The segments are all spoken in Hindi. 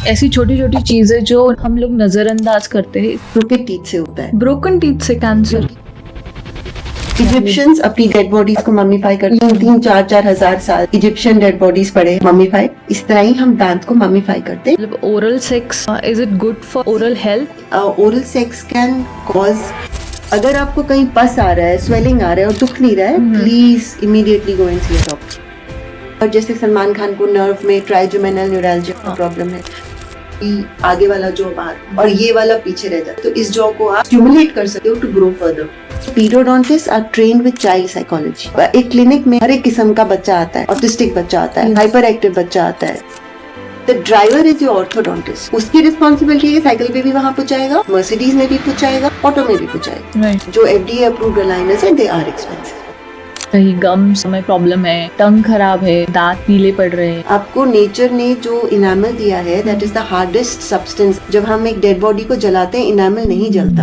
ऐसी छोटी छोटी चीजें जो हम लोग नजरअंदाज करते हैं। ब्रोकन टीथ से होता है। ब्रोकन टीथ से कैंसर। इजिप्शियंस अपनी डेड बॉडीज को मम्मीफाई करते हैं। 3-4 हजार साल इजिप्शियन डेड बॉडीज पड़े मम्मीफाई। इस तरह ही हम दांत को मम्मीफाई करते हैं। मतलब oral sex, is it good for oral health? Oral sex can cause, अगर आपको कहीं पस आ रहा है, स्वेलिंग आ रहा है और दुख नहीं रहा है, please immediately go and see a doctor. और जैसे सलमान खान को नर्व में ट्राइजेमिनल न्यूरैल्जिया का प्रॉब्लम है, आगे वाला जॉ बाहर और ये वाला पीछे रह जाता है, तो इस जॉ को आप स्टिमुलेट कर सकते हो to grow further. Periodontist are trained with child psychology. एक क्लिनिक में हर एक किस्म का बच्चा आता है। ऑटिस्टिक बच्चा आता है, हाइपर एक्टिव बच्चा आता है। The driver is your orthodontist. उसकी रिस्पॉन्सिबिलिटी है, साइकिल पे भी वहाँ पहुंचाएगा, मर्सिडीज में भी पहुंचाएगा, ऑटो में भी पहुंचाएगा। जो FDA अप्रूव्ड अलाइनर्स है, दे आर एक्सपेंसिव। कहीं गम्स में प्रॉब्लम है, टंग खराब है, दांत पीले पड़ रहे हैं। आपको नेचर ने जो इनामल दिया है, that is the hardest substance. जब हम एक डेड बॉडी को जलाते हैं, इनामल नहीं जलता।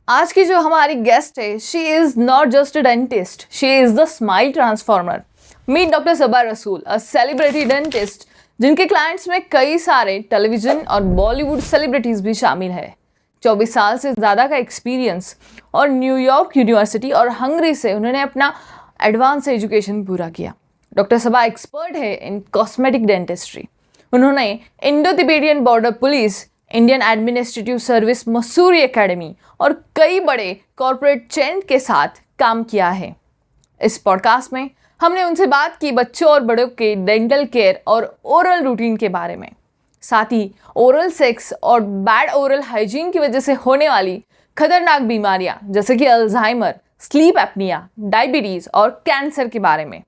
आज की जो हमारी गेस्ट है, she is not just a dentist, she is the smile transformer. Meet doctor Saba Rasool, a celebrity dentist, जिनके क्लाइंट्स में कई सारे टेलीविजन और बॉलीवुड सेलिब्रिटीज भी शामिल है। 24 साल से ज़्यादा का एक्सपीरियंस और न्यूयॉर्क यूनिवर्सिटी और हंगरी से उन्होंने अपना एडवांस एजुकेशन पूरा किया। डॉक्टर सबा एक्सपर्ट है इन कॉस्मेटिक डेंटिस्ट्री। उन्होंने Indo Tibetan border police, Indian administrative service, Mussoorie academy और कई बड़े कॉरपोरेट चेन के साथ काम किया है। इस पॉडकास्ट में हमने उनसे बात की बच्चों और बड़ों के डेंटल केयर और ओरल रूटीन के बारे में, साथ ही ओरल सेक्स और बैड ओरल हाइजीन की वजह से होने वाली खतरनाक बीमारियां जैसे कि अल्जाइमर, स्लीप एपनिया, डायबिटीज और कैंसर के बारे में।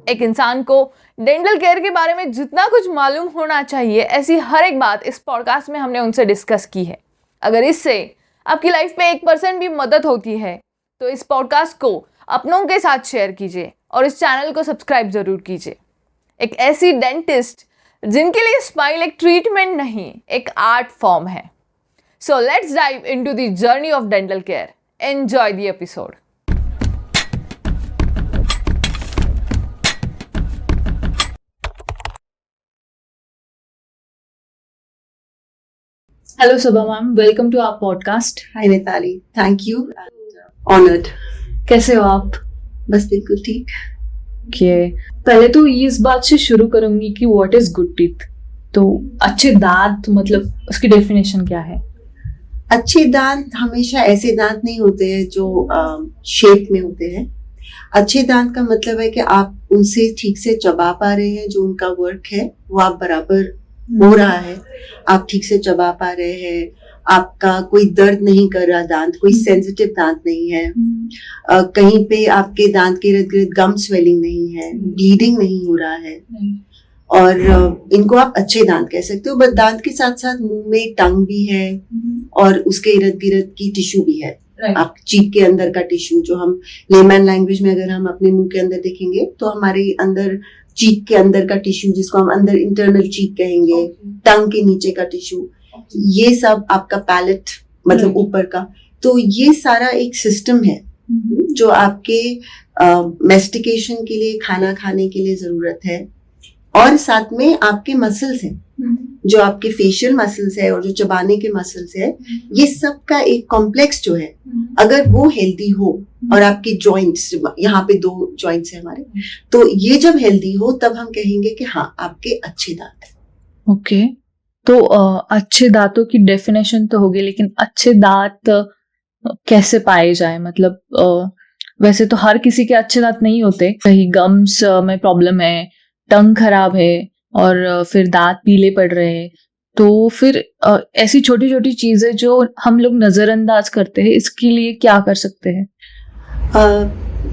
एक इंसान को डेंटल केयर के बारे में जितना कुछ मालूम होना चाहिए, ऐसी हर एक बात इस पॉडकास्ट में हमने उनसे डिस्कस की है। अगर इससे आपकी लाइफ में 1% भी मदद होती है तो इस पॉडकास्ट को अपनों के साथ शेयर कीजिए और इस चैनल को सब्सक्राइब जरूर कीजिए। एक ऐसी डेंटिस्ट जिनके लिए स्माइल एक ट्रीटमेंट नहीं, एक आर्ट फॉर्म है। So let's dive into the journey of dental care. Enjoy the episode. Hello Saba ma'am, welcome to our podcast. Hi Mitali, thank you, honoured. कैसे हो आप? बस बिल्कुल ठीक। पहले तो इस बात से शुरू करूंगी कि व्हाट इज गुड टीथ। तो अच्छे दांत मतलब उसकी डेफिनेशन क्या है? अच्छे दांत हमेशा ऐसे दांत नहीं होते हैं जो शेप में होते हैं। अच्छे दांत का मतलब है कि आप उनसे ठीक से चबा पा रहे हैं, जो उनका वर्क है वो आप बराबर हो रहा है, आप ठीक से चबा पा रहे हैं, आपका कोई दर्द नहीं कर रहा दांत, कोई सेंसिटिव दांत नहीं है, कहीं पे आपके दांत के इर्द गिर्द गम स्वेलिंग नहीं है, ब्लीडिंग नहीं हो रहा है, और इनको आप अच्छे दांत कह सकते हो। बट दांत के साथ साथ मुंह में टंग भी है और उसके इर्द गिर्द की टिश्यू भी है। आप चीक के अंदर का टिश्यू, जो हम लेमन लैंग्वेज में अगर हम अपने मुंह के अंदर देखेंगे तो हमारे अंदर चीक के अंदर का टिश्यू, जिसको हम अंदर इंटरनल चीक कहेंगे, टंग के नीचे का टिश्यू, ये सब आपका पैलेट मतलब ऊपर का, तो ये सारा एक सिस्टम है जो आपके मेस्टिकेशन के लिए, खाना खाने के लिए जरूरत है। और साथ में आपके मसल्स हैं, जो आपके फेशियल मसल्स है और जो चबाने के मसल्स है, ये सब का एक कॉम्प्लेक्स जो है, अगर वो हेल्दी हो और आपके जॉइंट्स, यहाँ पे 2 जॉइंट्स है हमारे, तो ये जब हेल्दी हो तब हम कहेंगे कि हाँ आपके अच्छे दांत हैं। ओके, तो अच्छे दांतों की डेफिनेशन तो होगी, लेकिन अच्छे दांत कैसे पाए जाए? मतलब वैसे तो हर किसी के अच्छे दांत नहीं होते। कहीं गम्स में प्रॉब्लम है, टंग खराब है और फिर दांत पीले पड़ रहे हैं, तो फिर ऐसी छोटी छोटी चीजें जो हम लोग नजरअंदाज करते हैं, इसके लिए क्या कर सकते हैं?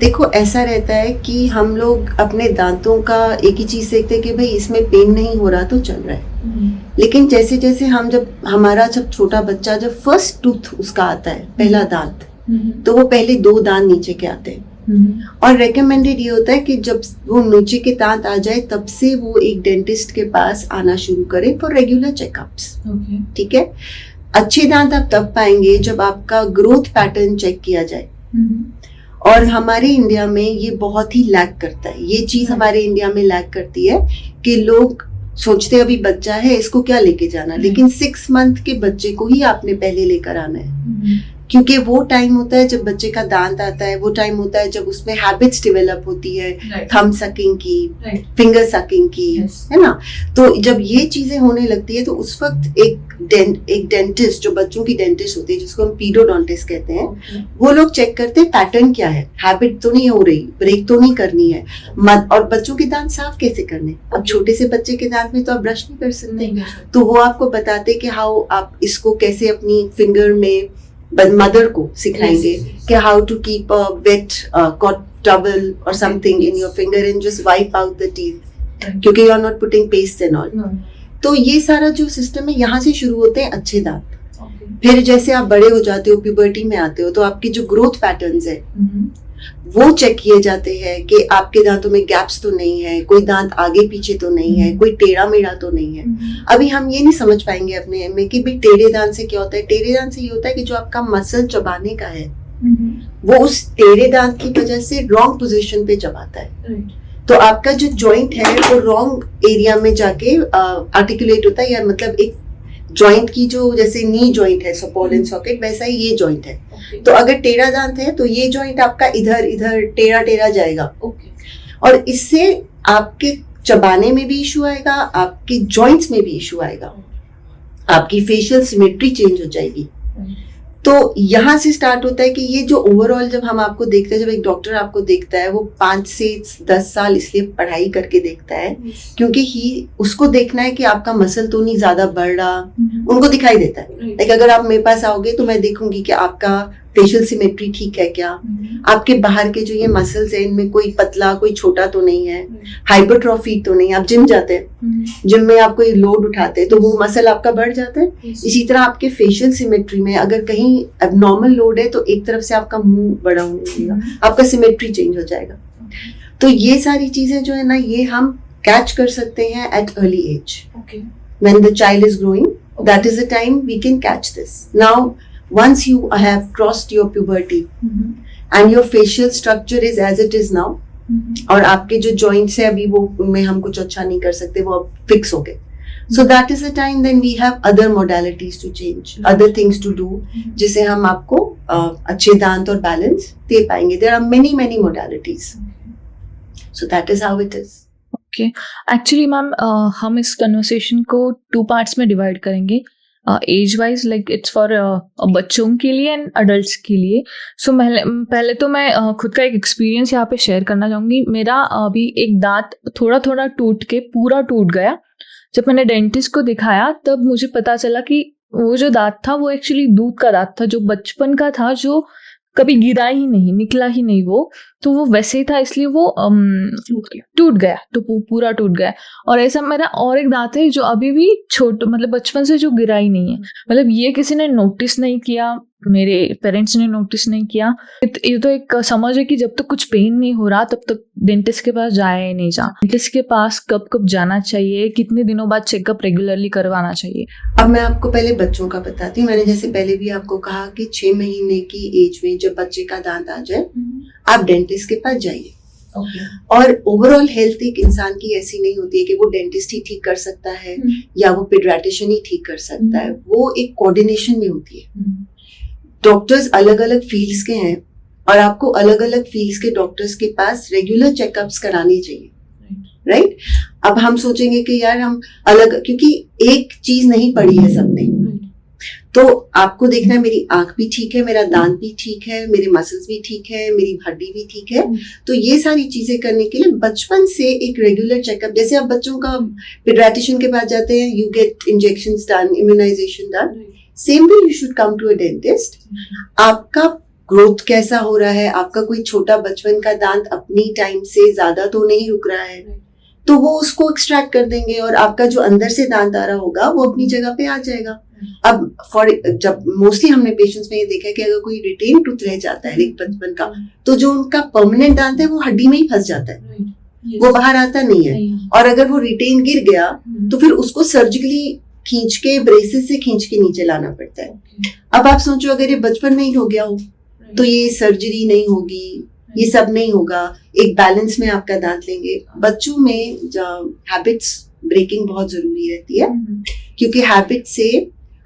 देखो, ऐसा रहता है कि हम लोग अपने दांतों का एक ही चीज देखते हैं कि भाई इसमें पेन नहीं हो रहा तो चल रहा है। लेकिन जैसे जैसे जब छोटा बच्चा, जब फर्स्ट टूथ उसका आता है, पहला दांत, तो वो पहले 2 दांत नीचे के आते हैं, और रेकमेंडेड ये होता है कि जब वो नीचे के दांत आ जाए तब से वो एक डेंटिस्ट के पास आना शुरू करे फॉर रेगुलर चेकअप्स। ठीक है। अच्छे दांत आप तब पाएंगे जब आपका ग्रोथ पैटर्न चेक किया जाए, और हमारे इंडिया में ये बहुत ही लैक करता है। ये चीज हमारे इंडिया में लैक करती है कि लोग सोचते अभी बच्चा है इसको क्या लेके जाना, लेकिन 6 मंथ के बच्चे को ही आपने पहले लेकर आना है, क्योंकि वो टाइम होता है जब बच्चे का दांत आता है, वो टाइम होता है जब उसमें हैबिट्स डेवलप होती है, थंब सकिंग की, फिंगर सकिंग की, है ना। तो जब ये चीजें होने लगती है तो उस वक्त एक डेंटिस्ट, जो बच्चों की डेंटिस्ट होती है जिसको हम पीडोडोंटिस्ट कहते हैं, वो लोग चेक करते हैं पैटर्न क्या है, हैबिट तो नहीं हो रही, ब्रेक तो नहीं करनी है, और बच्चों के दांत साफ कैसे करने। अब छोटे से बच्चे के दांत में तो आप ब्रश नहीं कर सकते, तो वो आपको बताते कि हाउ आप इसको कैसे अपनी फिंगर में, मदर को सिखाएंगे कि how to keep a wet cot towel और something in your finger and just wipe out the teeth, क्योंकि you are not putting paste and all. तो ये सारा जो सिस्टम है यहाँ से शुरू होते हैं अच्छे दांत। फिर जैसे आप बड़े हो जाते हो, प्यूबर्टी में आते हो, तो आपकी जो ग्रोथ पैटर्न्स है वो चेक किए जाते हैं कि आपके दांतों में गैप्स तो नहीं है, कोई दांत आगे पीछे तो नहीं है, कोई टेढ़ा मेढ़ा तो नहीं है। अभी हम ये नहीं समझ पाएंगे अपने में कि भाई टेढ़े दांत से क्या होता है। टेढ़े दांत से ये होता है कि जो आपका मसल चबाने का है वो उस टेढ़े दांत की वजह से रॉन्ग पोजीशन पे चबाता है, तो आपका जो जॉइंट है वो रॉन्ग एरिया में जाके आर्टिकुलेट होता है, या मतलब एक जॉइंट की जो जैसे नी जॉइंट है, बॉल एंड सॉकेट, वैसा ही ये जॉइंट है। तो अगर टेढ़ा दांत है तो ये जॉइंट आपका इधर इधर टेढ़ा टेढ़ा जाएगा, और इससे आपके चबाने में भी इशू आएगा, आपके जॉइंट्स में भी इशू आएगा, आपकी फेशियल सिमेट्री चेंज हो जाएगी। तो यहाँ से स्टार्ट होता है कि ये जो ओवरऑल जब हम आपको देखते हैं, जब एक डॉक्टर आपको देखता है वो 5 से 10 साल इसलिए पढ़ाई करके देखता है क्योंकि उसको देखना है कि आपका मसल तो नहीं ज्यादा बढ़ रहा, उनको दिखाई देता है। लाइक अगर आप मेरे पास आओगे तो मैं देखूंगी कि आपका फेशियल सिमेट्री ठीक है क्या, आपके बाहर के जो ये मसल्स हैं इनमें कोई पतला कोई छोटा तो नहीं है, हाइपरट्रॉफी तो नहीं। आप जिम जाते हैं, जिम में आप कोई लोड उठाते हैं तो वो मसल आपका बढ़ जाता है। इसी तरह आपके फेशियल सिमेट्री में अगर कहीं एबनॉर्मल लोड है तो एक तरफ से आपका मुंह बड़ा होने लगेगा, आपका सिमेट्री चेंज हो जाएगा। तो ये सारी चीजें जो है ना, ये हम कैच कर सकते हैं at early age. When the child is growing, that is the time we can catch this. Now once you have crossed your puberty and your facial structure is as it is now, और आपके जो joints है अभी वो उनमें हम कुछ अच्छा नहीं कर सकते, वो अब फिक्स हो गए, so that is the time then we have other modalities to change, other things to do, जिसे हम आपको अच्छे दांत और बैलेंस दे पाएंगे। there are many modalities, so that is how it is. Okay, actually ma'am हम इस कन्वर्सेशन को 2 पार्ट्स में डिवाइड करेंगे, age wise, like it's for बच्चों के लिए एंड अडल्ट्स के लिए। सो पहले तो मैं खुद का एक एक्सपीरियंस यहाँ पे शेयर करना चाहूँगी। मेरा अभी एक दांत थोड़ा थोड़ा टूट के पूरा टूट गया। जब मैंने डेंटिस्ट को दिखाया तब मुझे पता चला कि वो जो दांत था वो एक्चुअली दूध का दांत था, जो बचपन का था, जो कभी गिरा ही नहीं, निकला ही नहीं, वो वैसे ही था, इसलिए वो टूट गया, तो पूरा टूट गया। और ऐसा मेरा और एक दांत है जो अभी भी छोटा, मतलब बचपन से जो गिरा ही नहीं है, मतलब ये किसी ने नोटिस नहीं किया, मेरे पेरेंट्स ने नोटिस नहीं किया। ये तो एक समझ है कि जब तक कुछ पेन नहीं हो रहा तब तक डेंटिस्ट के पास जाया ही नहीं जा। डेंटिस्ट के पास कब जाना चाहिए, कितने दिनों बाद चेकअप रेगुलरली करवाना चाहिए? अब मैं आपको पहले बच्चों का बताती हूँ। मैंने जैसे पहले भी आपको कहा कि 6 महीने की एज में जब बच्चे का दांत आ जाए आप डेंटिस्ट के पास जाइए। और ओवरऑल हेल्थ एक इंसान की ऐसी नहीं होती है कि वो डेंटिस्ट ही ठीक कर सकता है या वो पीडियाट्रिशियन ही ठीक कर सकता है, वो एक कोऑर्डिनेशन में होती है। डॉक्टर्स अलग अलग फील्ड्स के हैं और आपको अलग अलग फील्ड्स के डॉक्टर्स के पास रेगुलर चेकअप्स कराने चाहिए, राइट? अब हम सोचेंगे कि यार हम अलग, क्योंकि एक चीज नहीं पढ़ी है सबने, तो आपको देखना है मेरी आंख भी ठीक है, मेरा दांत भी ठीक है, मेरे मसल्स भी ठीक है, मेरी हड्डी भी ठीक है। तो ये सारी चीजें करने के लिए बचपन से एक रेगुलर चेकअप, जैसे आप बच्चों का पीडियाट्रिशियन के पास जाते हैं, you get injections done, immunization done, same way you should come to a dentist. आपका ग्रोथ कैसा हो रहा है, आपका कोई छोटा बचपन का दांत अपनी टाइम से ज्यादा तो नहीं रुक रहा है, तो वो उसको एक्सट्रैक्ट कर देंगे और आपका जो अंदर से दांत आ रहा होगा वो अपनी जगह पे आ जाएगा। अब जब मोस्टली हमने पेशेंट्स में ये देखा है कि अगर कोई रिटेन टूथ रह जाता है एक बचपन का, तो जो उनका परमानेंट दांत है वो हड्डी में ही फंस जाता है, वो बाहर आता नहीं है। और अगर वो रिटेन गिर गया तो फिर उसको सर्जिकली खींच के, ब्रेसेस से खींच के नीचे लाना पड़ता है। अब आप सोचो अगर ये बचपन में ही हो गया हो तो ये सर्जरी नहीं होगी, ये सब नहीं होगा, एक बैलेंस में आपका दांत लेंगे। बच्चों में जो हैबिट्स ब्रेकिंग बहुत जरूरी रहती है, क्योंकि हैबिट से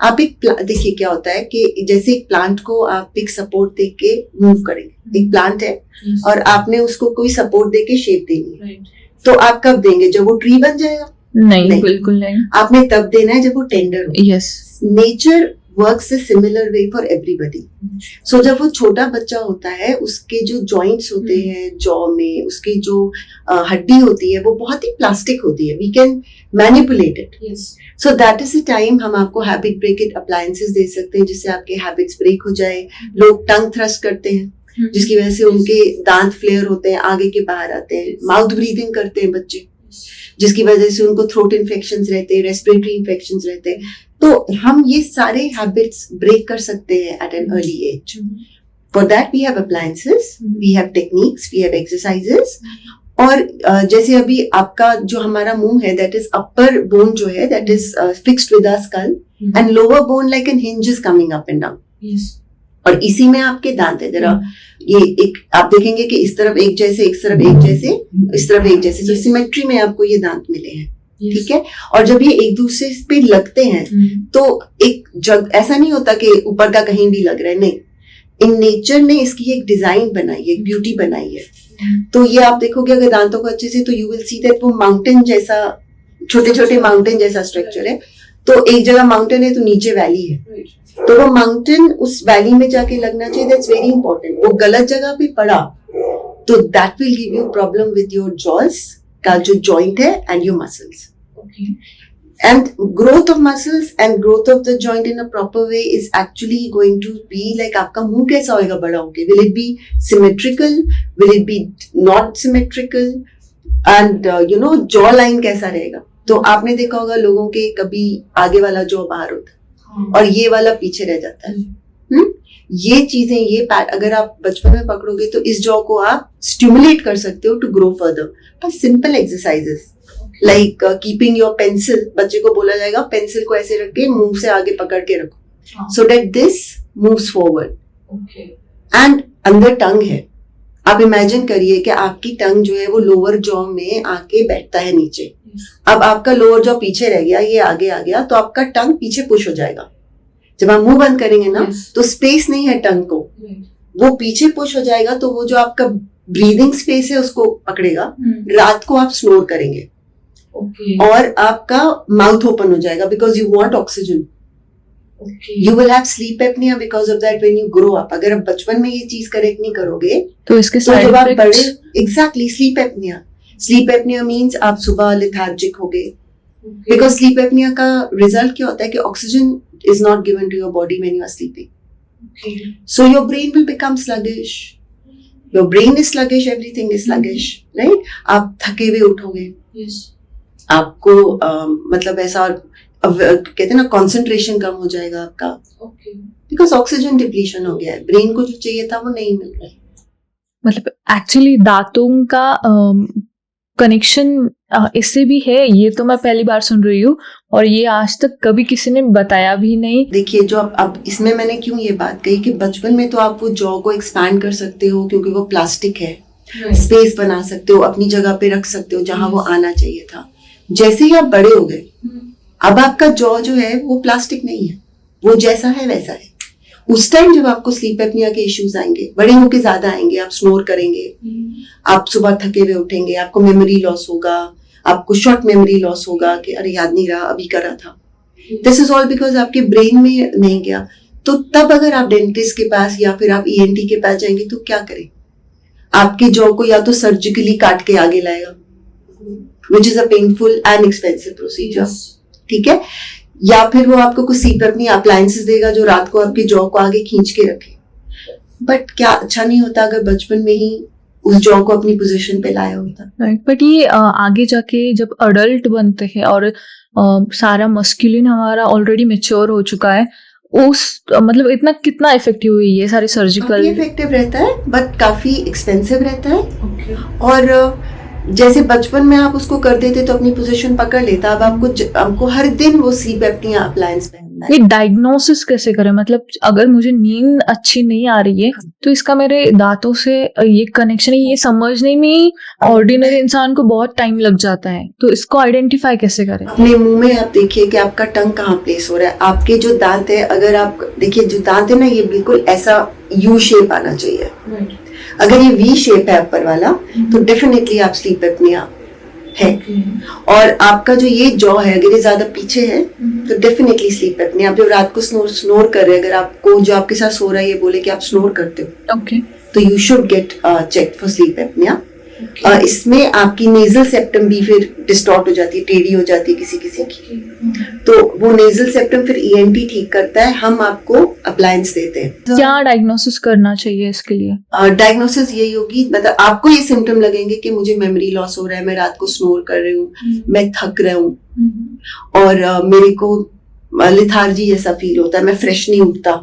आप देखिए क्या होता है कि जैसे एक प्लांट को आप एक सपोर्ट दे के मूव करेंगे, एक प्लांट है और आपने उसको कोई सपोर्ट दे के शेप देनी है, तो आप कब देंगे? जब वो ट्री बन जाएगा? नहीं, बिल्कुल नहीं। आपने तब देना है जब वो टेंडर हो। Yes, nature works a similar way for everybody. So जब वो छोटा बच्चा होता है, उसके जो जॉइंट्स होते हैं जॉ में, उसकी जो हड्डी होती है वो बहुत ही प्लास्टिक होती है, we can manipulate it. So that is the time हम आपको हैबिट ब्रेकेट अप्लायंसेस दे सकते हैं जिससे आपके हैबिट्स ब्रेक हो जाए। लोग टंग थ्रस्ट करते हैं जिसकी वजह से उनके दांत फ्लेयर होते हैं, आगे के बाहर आते हैं। माउथ ब्रीदिंग करते हैं बच्चे जिसकी वजह से उनको थ्रोट इन्फेक्शंस रहते हैं, रेस्पिरेटरी इन्फेक्शंस रहते हैं। तो हम ये सारे हैबिट्स ब्रेक कर सकते हैं at an early age. For that we have appliances, we have techniques, we have exercises. और जैसे अभी आपका जो हमारा मुंह है, दैट इज अपर बोन जो है that is fixed with our skull and lower bone like an hinge is coming up and down. और इसी में आपके दांत है। जरा ये एक आप देखेंगे कि इस तरफ एक जैसे, इस तरफ एक जैसे, इस तरफ एक जैसे, तो सिमेट्री में आपको ये दांत मिले हैं, ठीक है। और जब ये एक दूसरे पे लगते हैं तो एक जग ऐसा नहीं होता कि ऊपर का कहीं भी लग रहा है, नहीं। इन नेचर ने इसकी एक डिजाइन बनाई है, एक ब्यूटी बनाई है। तो ये आप देखोगे अगर दांतों को अच्छे से, तो यू विल सी दैट वो माउंटेन जैसा, छोटे छोटे माउंटेन जैसा स्ट्रक्चर है। तो एक जगह माउंटेन है तो नीचे वैली है, तो वो माउंटेन उस वैली में जाके लगना चाहिए। That's very important. वो गलत जगह पे पड़ा तो that will give you problem with your jaws का जो जॉइंट है and your muscles. And growth of muscles and growth of the joint in a proper way is actually going to be like आपका मुंह कैसा होएगा बड़ा होके? Will it be symmetrical? Will it be not symmetrical? And jaw line कैसा रहेगा? तो आपने देखा होगा लोगों के कभी आगे वाला जॉ बाहर होता है और ये वाला पीछे रह जाता है। ये चीजें, ये अगर आप बचपन में पकड़ोगे तो इस जॉ को आप स्टिमुलेट कर सकते हो to grow further by simple exercises like keeping your pencil. बच्चे को बोला जाएगा पेंसिल को ऐसे रख के मुंह से आगे पकड़ के रखो, so that this moves forward. And अंदर टंग है, आप इमेजिन करिए कि आपकी टंग जो है वो लोअर जॉ में आके बैठता है नीचे। अब आपका लोअर जॉ पीछे रह गया, ये आगे आ गया, तो आपका टंग पीछे पुश हो जाएगा। जब आप मुंह बंद करेंगे ना तो स्पेस नहीं है टंग को, वो पीछे पुश हो जाएगा। तो वो जो आपका ब्रीदिंग स्पेस है उसको पकड़ेगा। रात को आप स्नोर करेंगे और आपका माउथ ओपन हो जाएगा because you want oxygen. You will have sleep apnoea because of that when you grow up. अगर आप बचपन में ये चीज करेक्ट नहीं करोगे तो इसके तो जब आप बड़े, exactly sleep apnea. Sleep apnea means आप सुबह लेथार्जिक हो गए, बिकॉज स्लीप एपनिया का रिजल्ट क्या होता है कि oxygen is not given to your body when you are sleeping, so your brain will become sluggish. Your brain is sluggish, everything is sluggish, right. आप थके हुए उठोगे, आपको मतलब ऐसा कहते हैं ना, कंसंट्रेशन कम हो जाएगा आपका, बिकॉज ऑक्सीजन डिप्लीशन हो गया है। ब्रेन को जो चाहिए था वो नहीं मिल रहा है। मतलब एक्चुअली दांतों का कनेक्शन इससे भी है, ये तो मैं पहली बार सुन रही हूँ और ये आज तक कभी किसी ने बताया भी नहीं। देखिए, जो अब इसमें मैंने क्यों ये बात कही कि बचपन में तो आप वो जॉ को एक्सपैंड कर सकते हो क्योंकि वो प्लास्टिक है, स्पेस बना सकते हो, अपनी जगह पे रख सकते हो जहां वो आना चाहिए था। जैसे ही आप बड़े हो गए, अब आपका जॉ जो है वो प्लास्टिक नहीं है, वो जैसा है वैसा है। उस टाइम जब आपको स्लीप एपनिया के इश्यूज आएंगे, बड़े होके ज्यादा आएंगे, आप स्नोर करेंगे, आप सुबह थके हुए उठेंगे, आपको मेमोरी लॉस होगा, आपको शॉर्ट मेमोरी लॉस होगा कि अरे याद नहीं रहा, अभी करा था। दिस इज ऑल बिकॉज आपके ब्रेन में नहीं गया। तो तब अगर आप डेंटिस्ट के पास या फिर आप ENT के पास जाएंगे तो क्या करें? आपके जॉ को या तो सर्जिकली काट के आगे लाएगा, which is a painful and expensive procedure, ठीक है, या फिर वो आपको कुछ सीप अपनी अप्लायंसेस देगा जो रात को आपके जॉ को आगे खींच के रखे। बट क्या अच्छा नहीं होता अगर बचपन में ही उस जॉ को अपनी पोजीशन पे लाया होता? राइट, बट ये आगे जाके जब अडल्ट बनते हैं और सारा मस्कुलिन हमारा ऑलरेडी मैच्योर हो चुका है, उस मतलब इतना कितना इफेक्टिव है ये सारे सर्जिकल? इफेक्टिव रहता है बट काफी एक्सपेंसिव रहता है। और जैसे बचपन में आप उसको कर देते तो अपनी पोजीशन पकड़ लेता, अब आपको हर दिन वो स्लीप एपनिया अप्लायंस पहनना ये डायग्नोसिस कैसे करें? मतलब अगर मुझे नींद अच्छी नहीं आ रही है तो इसका मेरे दांतों से ये कनेक्शन है, ये समझने में ऑर्डिनरी इंसान को बहुत टाइम लग जाता है, तो इसको आइडेंटिफाई कैसे करें? अपने मुंह में आप देखिए कि आपका टंग कहाँ प्लेस हो रहा है। आपके जो दांत है, अगर आप देखिए जो दांत है ना, ये बिल्कुल ऐसा यू शेप आना चाहिए। अगर ये वी शेप है ऊपर वाला तो डेफिनेटली आप स्लीप एपनिया है। और आपका जो ये जॉ है, अगर ये ज्यादा पीछे है तो डेफिनेटली स्लीप एपनिया। आप जब रात को स्नोर कर रहे हैं, अगर आपको जो आपके साथ सो रहा है ये बोले कि आप स्नोर करते हो, तो you should get check for sleep apnea. इसमें आपकी नेजल सेप्टम भी फिर डिस्टॉर्ट हो जाती है, टेढ़ी हो जाती है किसी किसी की, तो वो नेजल सेप्टम फिर ईएनटी ठीक करता है। हम आपको अप्लायंस देते हैं। क्या डायग्नोसिस करना चाहिए इसके लिए? डायग्नोसिस यही होगी, मतलब आपको ये सिम्टम लगेंगे कि मुझे मेमोरी लॉस हो रहा है, मैं रात को स्नोर कर रही हूँ, मैं थक रहा हूँ, और मेरे को लिथार्जी जैसा फील होता है, मैं फ्रेश नहीं उठता।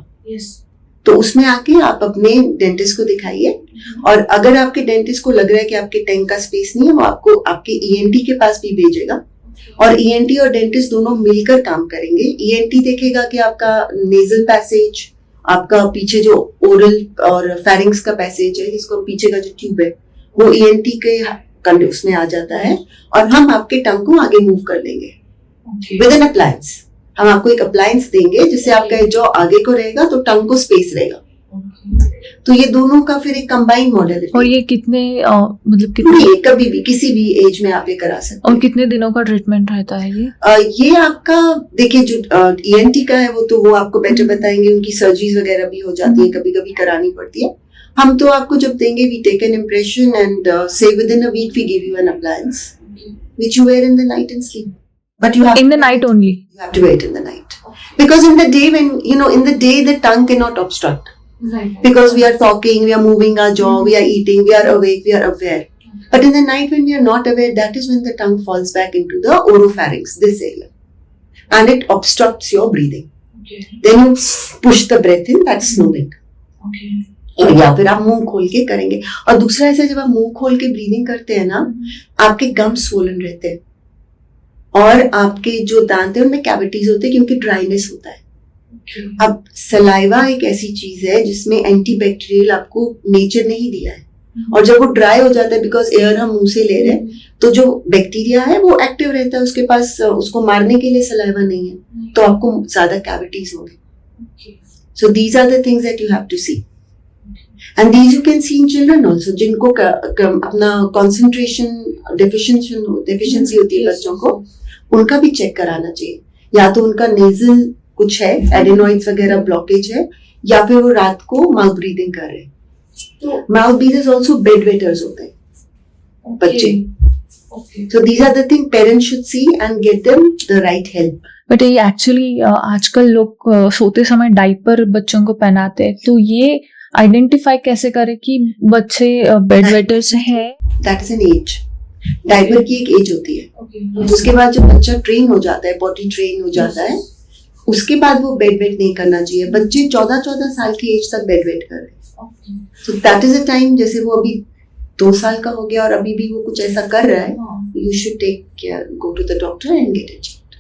तो उसमें आके आप अपने डेंटिस्ट को दिखाइए। और अगर आपके डेंटिस्ट को लग रहा है कि आपके टंग का स्पेस नहीं है, वो आपको आपके ईएनटी के पास भी भेजेगा, और ईएनटी और डेंटिस्ट दोनों मिलकर काम करेंगे। ईएनटी देखेगा कि आपका नेजल पैसेज, आपका पीछे जो ओरल और फेरिंग्स का पैसेज है, जिसको पीछे का जो ट्यूब है, वो ईएनटी के उसमें आ जाता है, और हम आपके टंग को आगे मूव कर लेंगे विद एन अप्लायंस। हम आपको एक अप्लायंस देंगे जिससे आपका जो आगे को रहेगा तो टंग को स्पेस रहेगा। तो ये दोनों का फिर एक कंबाइंड मॉडल है। और ये कितने मतलब कितने कभी भी किसी भी एज में आप ये करा सकते हैं। और कितने दिनों का ट्रीटमेंट रहता है ये? ये आपका देखिए जो ईएनटी का है वो आपको बेटर बताएंगे। उनकी सर्जरीज वगैरह भी हो जाती है, कभी कभी करानी पड़ती है। हम तो आपको जब देंगे, we take an impression and say within a week we give you an appliance which you wear in the night and sleep. But you have in the night only. You have to wear it in the night, because in the day, when in the day the tongue cannot obstruct. Right. Because we are talking, we are moving our jaw, we are eating, we are awake, we are aware. But in the night when we are not aware, that is when the tongue falls back into the oropharynx, this area, and it obstructs your breathing. Okay. Then you push the breath in, that's snoring. Okay. और या फिर आप मुंह खोल के करेंगे। और दूसरा ऐसा, जब आप मुंह खोल के ब्रीदिंग करते हैं ना, आपके गम्स स्वोलन रहते हैं, और आपके जो दांत है उनमें कैविटीज होते हैं क्योंकि ड्राइनेस होता है। अब सलाइवा एक ऐसी चीज है जिसमें एंटीबैक्टीरियल आपको नेचर नहीं दिया है, और जब वो ड्राई हो जाता है, बिकॉज एयर हम मुंह से ले रहे हैं, तो जो बैक्टीरिया है वो एक्टिव रहता है, उसके पास उसको मारने के लिए सलाइवा नहीं है, तो आपको ज्यादा कैविटीज होंगे। So these are the things that you have to see, and these you can see in children also, जिनको अपना कॉन्सेंट्रेशन डेफिशिएंसी होती है बच्चों को, उनका भी चेक कराना चाहिए। या तो उनका नेजल कुछ है, एडेनॉइड्स वगैरह ब्लॉकेज है, या फिर वो रात को माउथ ब्रीदिंग कर रहे हैं। तो माउथ ब्रीदर्स आल्सो बेड वेटर्स होते हैं बच्चे। So these are the things parents should see and get them the right help. But ये एक्चुअली आजकल लोग सोते समय डाइपर बच्चों को पहनाते हैं, तो ये आइडेंटिफाई कैसे करें कि बच्चे बेड वेटर्स हैं? That is an age. Diaper की एक एज होती है। Okay. उसके बाद जब बच्चा ट्रेन हो जाता है, बॉडी ट्रेन हो जाता है, उसके बाद वो बेड वेट नहीं करना चाहिए। बच्चे 14 साल की एज तक बेड वेट कर रहे हैं, so that is a time, जैसे वो अभी 2 साल का हो गया और अभी भी वो कुछ ऐसा कर रहा है, you should take care, go to the doctor and get it checked.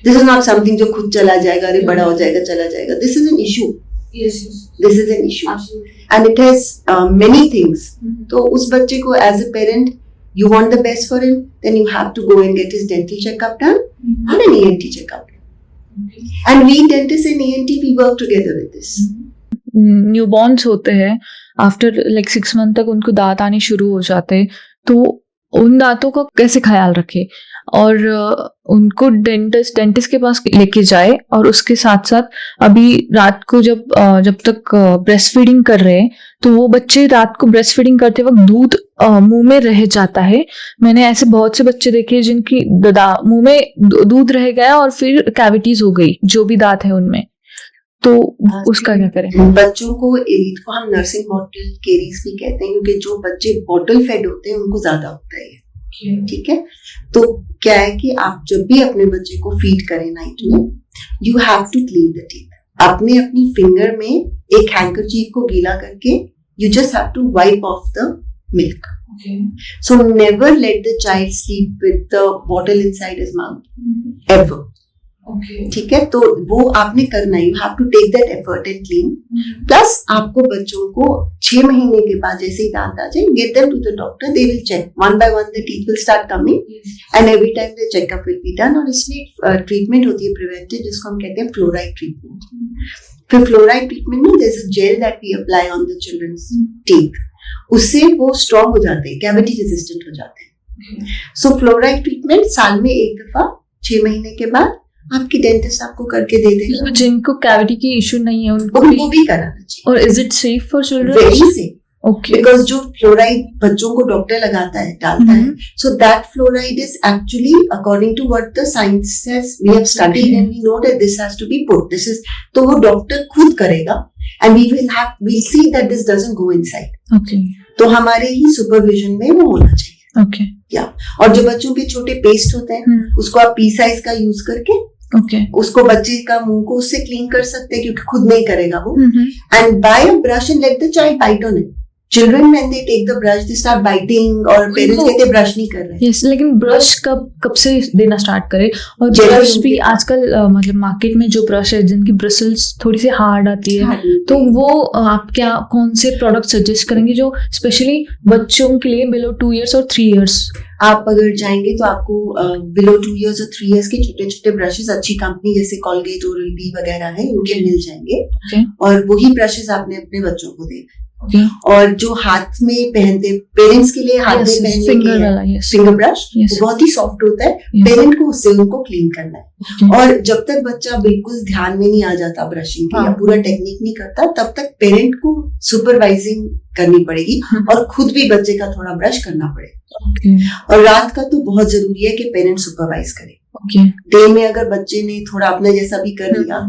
This is not something जो खुद चला जाएगा, अरे बड़ा हो जाएगा चला जाएगा। This is an issue. Yes. This is an issue. Absolutely. And it has many things. तो उस बच्चे को as a parent, you want the best for him, then you have to go and get his dental checkup done and an ENT checkup done. And we dentists and ENT, we work together with this. Newborn's होते हैं, आफ्टर लाइक 6 मंथ तक उनको दांत आने शुरू हो जाते हैं, तो उन दांतों का कैसे ख्याल रखें और उनको डेंटिस्ट के पास लेके जाए, और उसके साथ साथ अभी रात को जब तक ब्रेस्ट फीडिंग कर रहे हैं, तो वो बच्चे रात को ब्रेस्ट फीडिंग करते वक्त दूध मुंह में रह जाता है। मैंने ऐसे बहुत से बच्चे देखे जिनकी मुंह में दूध रह गया और फिर कैविटीज हो गई जो भी दांत है उनमें, तो उसका क्या करें? बच्चों को हम नर्सिंग बॉटल केरीज भी कहते हैं, क्योंकि जो बच्चे बॉटल फेड होते हैं उनको ज्यादा होता है, ठीक है। तो क्या है कि आप जब भी अपने बच्चे को फीड करें नाइट में, you have to clean the teeth. आपने अपनी फिंगर में एक हैंकरचीफ को गीला करके, you just have to wipe off the milk. So never let the child sleep with the bottle inside his mouth, ever. Okay ठीक है, तो वो आपने करना है, you have to take that effort and clean. Plus आपको बच्चों को 6 महीने के बाद जैसे ही दांत आ जाए, get them to the doctor, they will check one by one, the teeth will start coming and every time the checkup will be done. और इसमें ट्रीटमेंट होती है प्रिवेंटिव, जिसको हम कहते हैं फ्लोराइड ट्रीटमेंट। फिर फ्लोराइड ट्रीटमेंट में there is a gel that we apply on the children's teeth, उससे वो स्ट्रॉन्ग हो जाते हैं, कैविटी रेजिस्टेंट हो जाते हैं। सो फ्लोराइड ट्रीटमेंट साल में एक दफा 6 महीने के बाद आपकी डेंटिस्ट आपको करके दे देगा। जिनको कैविटी की इशू नहीं है उनको उनको भी कराना चाहिए। और is it safe for children? Very safe, okay, because जो फ्लोराइड बच्चों को डॉक्टर लगाता है, डालता है, so that fluoride is actually according to what the science says, we have studied and we know that this has to be put, this is, तो वो डॉक्टर खुद करेगा and we see that this doesn't go inside. Okay, तो हमारे ही सुपरविजन में वो होना चाहिए। ओके, और जो बच्चों के छोटे पेस्ट होते हैं, उसको आप पी साइज का यूज करके ओके, उसको बच्चे का मुंह को उससे क्लीन कर सकते हैं, क्योंकि खुद नहीं करेगा वो। And by a brush and let the child bite on it. Children when they take the brush they start biting, और पेरेंट्स कहते हैं ब्रश नहीं कर रहे। यस, लेकिन ब्रश कब से देना स्टार्ट करे? और Gel ब्रश भी उनके- आजकल मतलब मार्केट में जो ब्रश है जिनकी ब्रिसल्स थोड़ी सी हार्ड आती है, तो वो आप क्या कौन से प्रोडक्ट सजेस्ट करेंगे जो स्पेशली बच्चों के लिए बिलो 2 years और 3 years? आप अगर जाएंगे तो आपको बिलो 2 years और 3 years के छोटे छोटे ब्रशेस अच्छी कंपनी जैसे कॉलगेट, ओरल बी वगैरह है, उनके मिल जाएंगे। Okay. और वही ब्रशेस आपने अपने बच्चों को देना। Okay. और जो हाथ में पहनते, पेरेंट्स के लिए हाथ Yes, में पहनने finger की वाला, yes. Finger brush, Yes. वो बहुत ही सॉफ्ट होता है, Yes. पेरेंट को उससे उनको क्लीन करना है। Okay. और जब तक बच्चा बिल्कुल ध्यान में नहीं आ जाता ब्रशिंग के, या पूरा टेक्निक नहीं करता, तब तक पेरेंट को सुपरवाइजिंग करनी पड़ेगी और खुद भी बच्चे का थोड़ा ब्रश करना पड़ेगा। Okay. और रात का तो बहुत जरूरी है कि पेरेंट सुपरवाइज करे। Okay. डे में अगर बच्चे ने थोड़ा अपने जैसा भी कर लिया,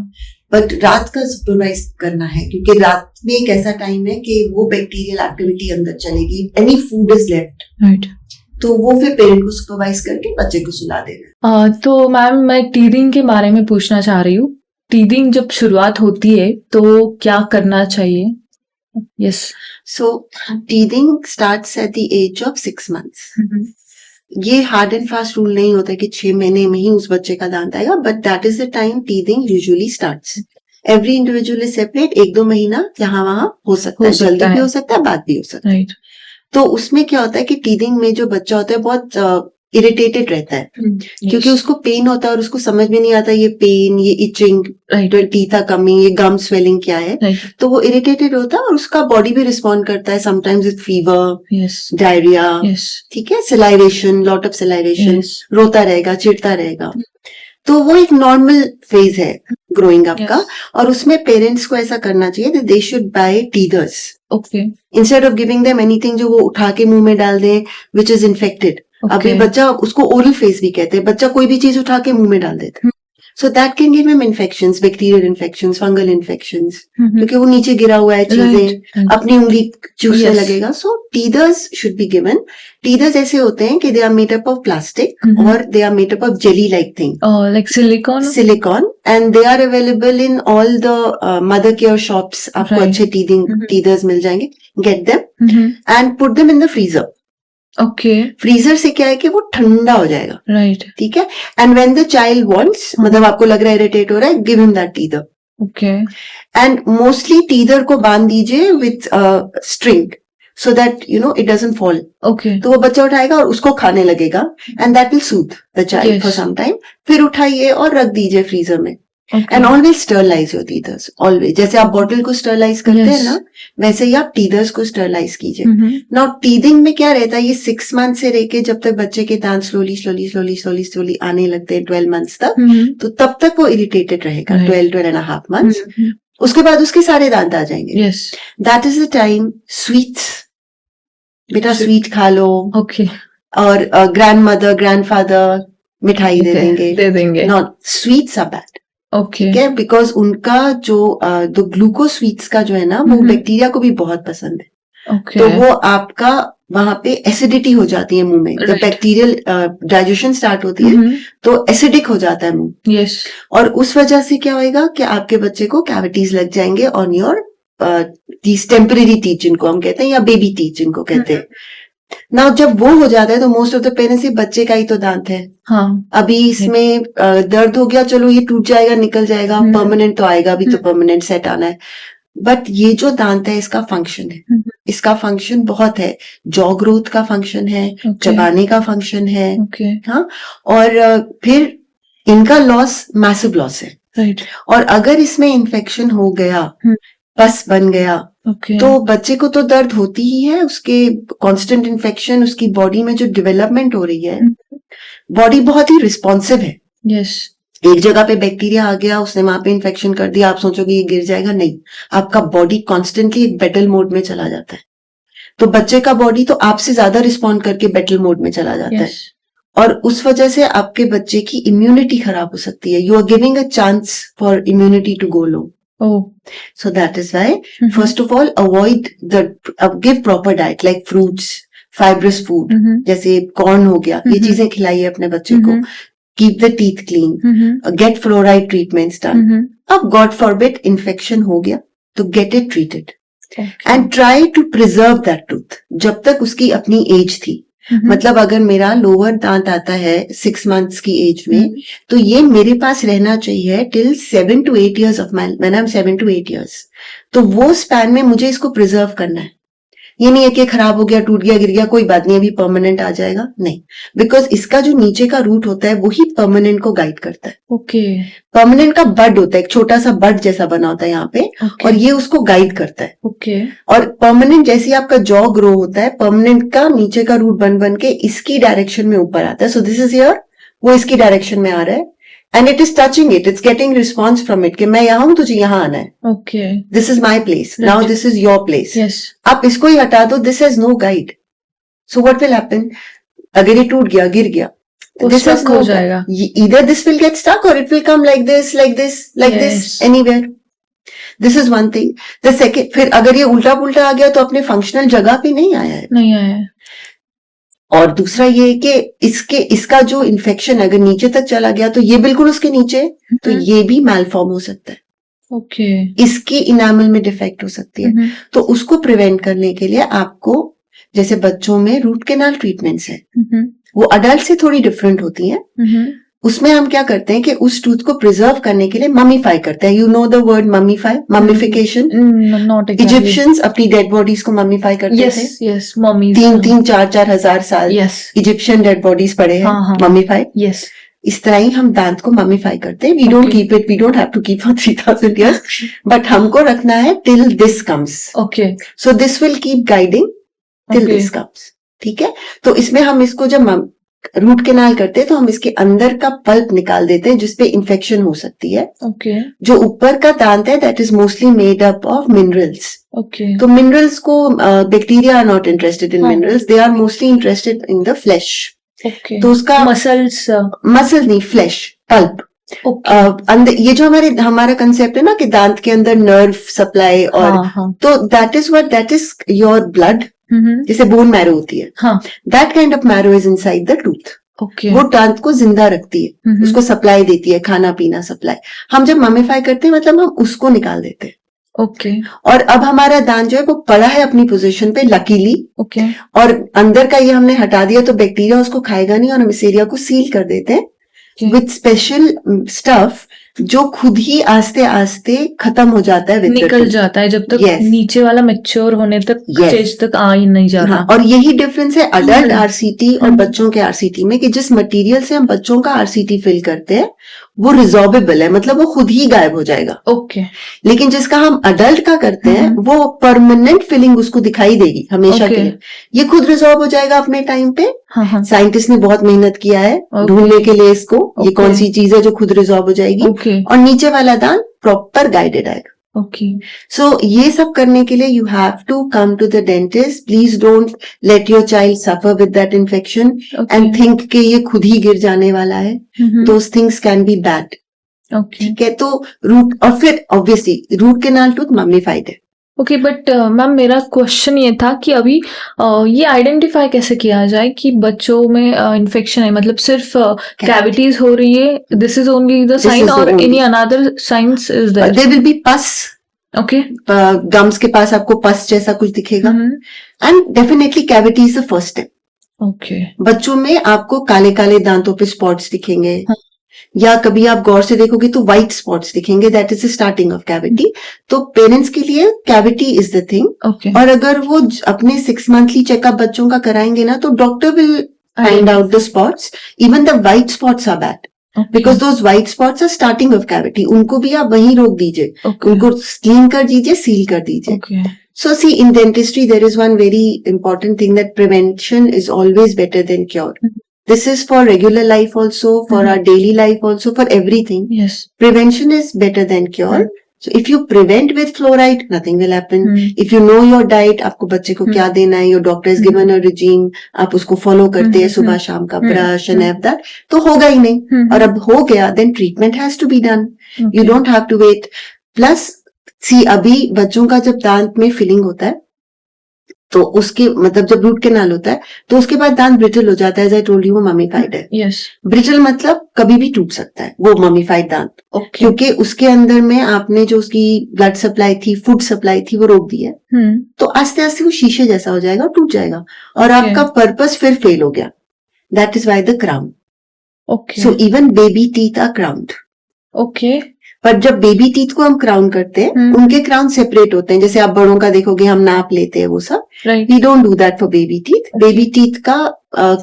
बट रात का सुपरवाइज करना है, क्योंकि रात में एक ऐसा टाइम है कि वो बैक्टीरियल एक्टिविटी अंदर चलेगी, any food is left, Right. तो वो फिर पेरेंट को सुपरवाइज करके बच्चे को सुला देना। तो मैम मैं टीदिंग के बारे में पूछना चाह रही हूँ। टीदिंग जब शुरुआत होती है तो क्या करना चाहिए? Yes. So teething starts at the age of 6 months। ये हार्ड एंड फास्ट रूल नहीं होता कि 6 महीने में ही उस बच्चे का दांत आएगा, but that is the time teething usually starts. Every individual is separate, 1-2 महीना यहाँ वहां हो सकता है, जल्दी भी हो सकता है, बाद भी हो सकता है। राइट। तो उसमें क्या होता है कि टीदिंग में जो बच्चा होता है बहुत इरिटेटेड रहता है, क्योंकि उसको पेन होता है और उसको समझ में नहीं आता ये पेन, ये इचिंग, टीथा कमिंग, ये गम स्वेलिंग क्या है। तो वो इरिटेटेड होता है और उसका बॉडी भी रिस्पॉन्ड करता है, sometimes with fever, yes, diarrhoea, yes, ठीक है, salivation, lot of salivation, yes, रोता रहेगा, चिढ़ता रहेगा। तो वो एक नॉर्मल फेज है ग्रोइंग अप का, और उसमें पेरेंट्स को ऐसा करना चाहिए, they should buy teethers okay, instead of giving them anything जो वो उठा के मुंह में डाल दें विच इज इन्फेक्टेड। अभी बच्चा, उसको ओरल फेस भी कहते हैं, बच्चा कोई भी चीज उठा के मुंह में डाल देता है, so that can give him infections, bacterial infections, fungal infections, क्योंकि वो नीचे गिरा हुआ है, चीजें अपनी उंगली चूसने लगेगा। So teethers should be given. Teethers ऐसे होते हैं कि they are made up of plastic और they are made up of jelly like thing, like silicone, and they are available in all the mother care shops. आपको अच्छे टीदर्स मिल जाएंगे, get them and put them in the freezer. Okay, freezer से क्या है कि वो ठंडा हो जाएगा, राइट, ठीक है। And when the child wants, मतलब आपको लग रहा है इरिटेट हो रहा है, give him that teether. Okay, and mostly teether को बांध दीजिए with string, so that you know it doesn't fall. Okay, तो वो बच्चा उठाएगा और उसको खाने लगेगा, and that will soothe the child for some time. फिर उठाइए और रख दीजिए फ्रीजर में। And always sterilize your teethers, always. जैसे आप बॉटल को स्टरलाइज करते हैं ना, वैसे ही आप टीदर्स को स्टरलाइज कीजिए। नाउ टीदिंग में क्या रहता है, ये 6 months से लेके जब तक बच्चे के दांत स्लोली आने लगते हैं 12 months तक, तो तब तक वो इरिटेटेड रहेगा, 12.5 months। उसके बाद उसके सारे दांत आ जाएंगे। Yes, that is the time sweets, बेटा स्वीट खा लो, ओके, और ग्रैंड मदर, ग्रैंडफादर मिठाई दे देंगे। Not sweets are bad, okay, ठीक है, बिकॉज उनका जो ग्लूकोज स्वीट्स का जो है ना, वो बैक्टीरिया को भी बहुत पसंद है। ओके, तो वो आपका वहां पे एसिडिटी हो जाती है मुंह में, जब बैक्टीरियल डाइजेशन स्टार्ट होती है तो एसिडिक हो जाता है मुंह। यस, और उस वजह से क्या होएगा कि आपके बच्चे को कैविटीज लग जाएंगे on your these temporary teeth, जिनको हम कहते हैं, या बेबी टीथ जिनको कहते हैं, नाउ जब वो हो जाता है तो मोस्ट ऑफ द पेरेंट्स ये बच्चे का ही तो दांत है, हाँ अभी इसमें दर्द हो गया, चलो ये टूट जाएगा, निकल जाएगा, परमानेंट तो आएगा, अभी तो परमानेंट सेट आना है। बट ये जो दांत है इसका फंक्शन है, इसका फंक्शन बहुत है, जॉ ग्रोथ का फंक्शन है, चबाने का फंक्शन है, ओके हाँ, और फिर इनका लॉस मैसिव लॉस है। राइट और अगर इसमें इन्फेक्शन हो गया, पस बन गया, ओके तो बच्चे को तो दर्द होती ही है, उसके कांस्टेंट इन्फेक्शन, उसकी बॉडी में जो डेवलपमेंट हो रही है, बॉडी बहुत ही रिस्पॉन्सिव है। यस एक जगह पे बैक्टीरिया आ गया, उसने वहां पे इन्फेक्शन कर दिया, आप सोचोगे ये गिर जाएगा, नहीं, आपका बॉडी कॉन्स्टेंटली एक बैटल मोड में चला जाता है। तो बच्चे का बॉडी तो आपसे ज्यादा रिस्पॉन्ड करके बैटल मोड में चला जाता है, यस और उस वजह से आपके बच्चे की इम्यूनिटी खराब हो सकती है। You are giving a chance for immunity to go low. Oh So that is why, first of all, give proper diet like fruits, fibrous food, जैसे कॉर्न हो गया, ये चीजें खिलाइए अपने बच्चे को। Keep the teeth clean, get fluoride treatments done. अब God forbid infection हो गया तो get it treated and try to preserve that tooth जब तक उसकी अपनी एज थी। मतलब अगर मेरा लोअर दांत आता है 6 months की एज में, तो ये मेरे पास रहना चाहिए till 7 to 8 years of my, when I'm 7 to 8 years। तो वो स्पैन में मुझे इसको प्रिजर्व करना है। ये नहीं है कि खराब हो गया, टूट गया, गिर गया, कोई बात नहीं, अभी परमानेंट आ जाएगा, नहीं, बिकॉज इसका जो नीचे का रूट होता है वही परमानेंट को गाइड करता है। ओके परमानेंट का बड होता है, एक छोटा सा बड जैसा बना होता है यहाँ पे, और ये उसको गाइड करता है। ओके और परमानेंट जैसे ही आपका जॉ ग्रो होता है, परमानेंट का नीचे का रूट बन बन के इसकी डायरेक्शन में ऊपर आता है। सो दिस इज हियर, वो इसकी डायरेक्शन में आ रहा है, and it is touching it, it's getting response from it कि मैं यहाँ हूं, तुझे यहाँ आना है, okay this is my place, now this is your place. Yes आप इसको ही हटा दो, this has no guide, so what will happen, अगर ये टूट गया, गिर गया, दिस हो जाएगा, either this will get stuck or it will come like this, like this, like Yes. this, anywhere. This is one thing. The second, फिर अगर ये उल्टा पुल्टा आ गया तो अपने फंक्शनल जगह पे नहीं आया है। नहीं आया है। और दूसरा ये है कि इसका जो इन्फेक्शन अगर नीचे तक चला गया तो ये बिल्कुल उसके नीचे, तो ये भी मैलफॉर्म हो सकता है, ओके इसकी इनामल में डिफेक्ट हो सकती है। तो उसको प्रिवेंट करने के लिए आपको, जैसे बच्चों में रूट कैनाल ट्रीटमेंट्स है, वो अडल्ट से थोड़ी डिफरेंट होती हैं। उसमें हम क्या करते हैं कि उस टूथ को प्रिजर्व करने के लिए ममीफाई करते हैं। You know the word mummify, mummification. Not Egyptians अपनी डेड बॉडीज को ममीफाई करते थे। यस यस मम्मी 3-4 हजार साल यस इजिप्शियन डेड बॉडीज पड़े हैं, हाँ, हाँ। ममीफाई। यस इस तरह ही हम दांत को ममीफाई करते हैं। We don't keep it, we don't have to keep for 3000 years, but हमको रखना है till this comes. Okay so this will keep guiding till Okay. This comes. ठीक है, तो इसमें हम इसको जब रूट कैनाल करते हैं तो हम इसके अंदर का पल्प निकाल देते हैं जिसपे इन्फेक्शन हो सकती है। ओके जो ऊपर का दांत है that is mostly made up of minerals. Okay तो मिनरल्स को bacteria are not interested in हाँ। Minerals, they are mostly interested in the flesh. Okay तो उसका मसल्स मसल नहीं, फ्लैश, पल्प। ओके अंदर ये जो हमारा कंसेप्ट है ना कि दांत के अंदर नर्व सप्लाई, और हाँ हाँ तो दैट इज योर ब्लड, जैसे बोन मैरो होती है, हाँ that kind of marrow is inside the tooth. Okay वो दांत को जिंदा रखती है, उसको सप्लाई देती है, खाना पीना सप्लाई। हम जब ममीफाई करते हैं मतलब हम उसको निकाल देते हैं, ओके और अब हमारा दांत जो है वो पड़ा है अपनी पोजीशन पे लकीली, ओके और अंदर का ये हमने हटा दिया तो बैक्टीरिया उसको खाएगा नहीं, और हम इस एरिया को सील कर देते हैं विथ स्पेशल स्टफ जो खुद ही आस्ते आस्ते खत्म हो जाता है with the निकल tooth। जाता है जब तक Yes. नीचे वाला मैच्योर होने तक Yes. स्टेज तक आ ही नहीं जाता। हाँ, और यही डिफरेंस है अडल्ट आरसीटी और हम्म। बच्चों के आरसीटी में, कि जिस मटेरियल से हम बच्चों का आरसीटी फिल करते हैं वो रिजॉर्बेबल है, मतलब वो खुद ही गायब हो जाएगा। ओके लेकिन जिसका हम अडल्ट का करते हैं हम्म। वो परमानेंट फिलिंग उसको दिखाई देगी हमेशा Okay. के लिए। ये खुद रिजॉर्व हो जाएगा अपने टाइम पे। हाँ हाँ साइंटिस्ट ने बहुत मेहनत किया है Okay. ढूंढने के लिए इसको, ये Okay. कौन सी चीज है जो खुद रिजॉर्व हो जाएगी, ओके और नीचे वाला दांत प्रॉपर गाइडेड आएगा। ओके सो ये सब करने के लिए you have to come to the dentist. Please don't let your child suffer with that infection and think कि ये खुद ही गिर जाने वाला है। Those things can be bad. Okay ठीक है, तो रूट, और फिर obviously root canal tooth mummified है। ओके बट मैम मेरा क्वेश्चन ये था कि अभी ये आइडेंटिफाई कैसे किया जाए कि बच्चों में इन्फेक्शन है, मतलब सिर्फ कैविटीज हो रही है, this is only the This sign is the और only- any another science is there? There will be pus, okay. Gums के पास आपको पस जैसा कुछ दिखेगा. And definitely cavity is the first step. Okay. बच्चों में आपको काले काले दांतों पे स्पॉट्स दिखेंगे. हाँ. या कभी आप गौर से देखोगे तो व्हाइट स्पॉट्स दिखेंगे. That is the starting of cavity. तो पेरेंट्स के लिए cavity is the thing. Okay. और अगर वो अपने 6 मंथली चेकअप बच्चों का कराएंगे ना, तो doctor will find out the spots. Even the white spots are bad because those white spots are starting of cavity. उनको भी आप वहीं रोक दीजिए. उनको क्लीन कर दीजिए, सील कर दीजिए. Okay. So see, in dentistry, there is one very important thing, that prevention is always better than cure. This is for regular life also, for our daily life also, for everything. Yes. Prevention is better than cure. So if you prevent with fluoride, nothing will happen. If you know your diet, आपको बच्चे को क्या देना है, your doctor has given a regime, आप उसको follow करते हैं सुबह शाम का brush and have that, तो होगा ही नहीं. और अब हो गया, then treatment has to be done. You don't have to wait. Plus, see, अभी बच्चों का जब दांत में फिलिंग होता है, तो उसके मतलब जब रूट कैनाल होता है, तो उसके बाद दांत ब्रिटल हो जाता है. एज आई टोल्ड यू, वो ममीफाइड है. Yes. ब्रिटल मतलब कभी भी टूट सकता है वो ममीफाइड दांत. Okay. क्योंकि उसके अंदर में आपने जो उसकी ब्लड सप्लाई थी, फूड सप्लाई थी, वो रोक दी है. तो आस्ते आस्ते वो शीशे जैसा हो जाएगा, टूट जाएगा. और Okay. आपका पर्पस फिर फेल हो गया. That is why the crown. Okay. So even baby teeth are crowned. Okay. पर जब बेबी टीथ को हम क्राउन करते हैं, उनके क्राउन सेपरेट होते हैं. जैसे आप बड़ों का देखोगे, हम नाप लेते हैं वो सब. Right. We don't do that for baby teeth. Baby teeth का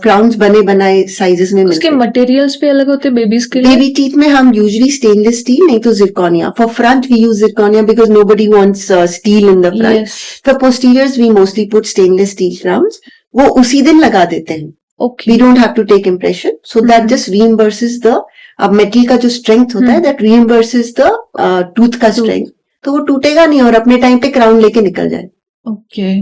क्राउन्स बने बनाए साइजेस में मिलते उसके हैं. मटेरियल्स भी अलग होते हैं बेबीज के लिए. बेबी टीथ में हम यूजुअली स्टेनलेस स्टील, नहीं तो zirconia. For front we use zirconia because nobody wants steel in the front. Yes. For posteriors we mostly put stainless steel crowns. वो उसी दिन लगा देते हैं. Okay. We don't have to take impression. So that just reimburses the, अब मेटल का जो स्ट्रेंथ होता है, दैट रीइंबर्सेस द टूथ का स्ट्रेंथ. तो वो टूटेगा नहीं और अपने टाइम पे क्राउन लेके निकल जाए. Okay.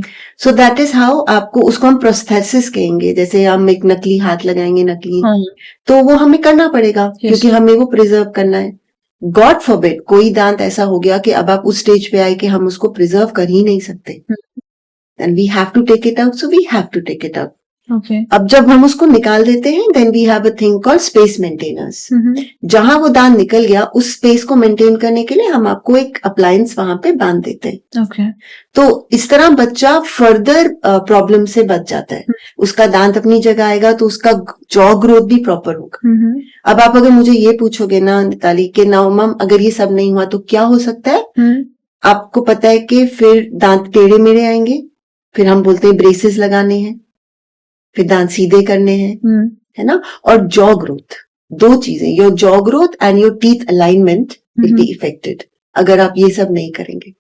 So that is how आपको, उसको हम प्रोस्थेसिस कहेंगे. जैसे हम एक नकली हाथ लगाएंगे, नकली, हाँ. तो वो हमें करना पड़ेगा. Yes. क्योंकि हमें वो प्रिजर्व करना है. गॉड फॉरबिड कोई दांत ऐसा हो गया कि अब आप उस स्टेज पे आए कि हम उसको प्रिजर्व कर ही नहीं सकते. Then we have to take it out. So we have to take it out. Okay. अब जब हम उसको निकाल देते हैं, then we have a thing called space maintainers. जहां वो दांत निकल गया, उस स्पेस को मेंटेन करने के लिए हम आपको एक अप्लायंस वहां पे बांध देते हैं. Okay. तो इस तरह बच्चा फर्दर प्रॉब्लम से बच जाता है. उसका दांत अपनी जगह आएगा, तो उसका जॉ ग्रोथ भी प्रॉपर होगा. अब आप अगर मुझे ये पूछोगे ना निताली के ना मम, अगर ये सब नहीं हुआ तो क्या हो सकता है, आपको पता है कि फिर दांत टेढ़े मेढ़े आएंगे. फिर हम बोलते हैं ब्रेसेस लगाने हैं, फिर दांत सीधे करने हैं, है ना. और जॉ ग्रोथ, दो चीजें, your jaw growth and your teeth alignment will be affected अगर आप ये सब नहीं करेंगे.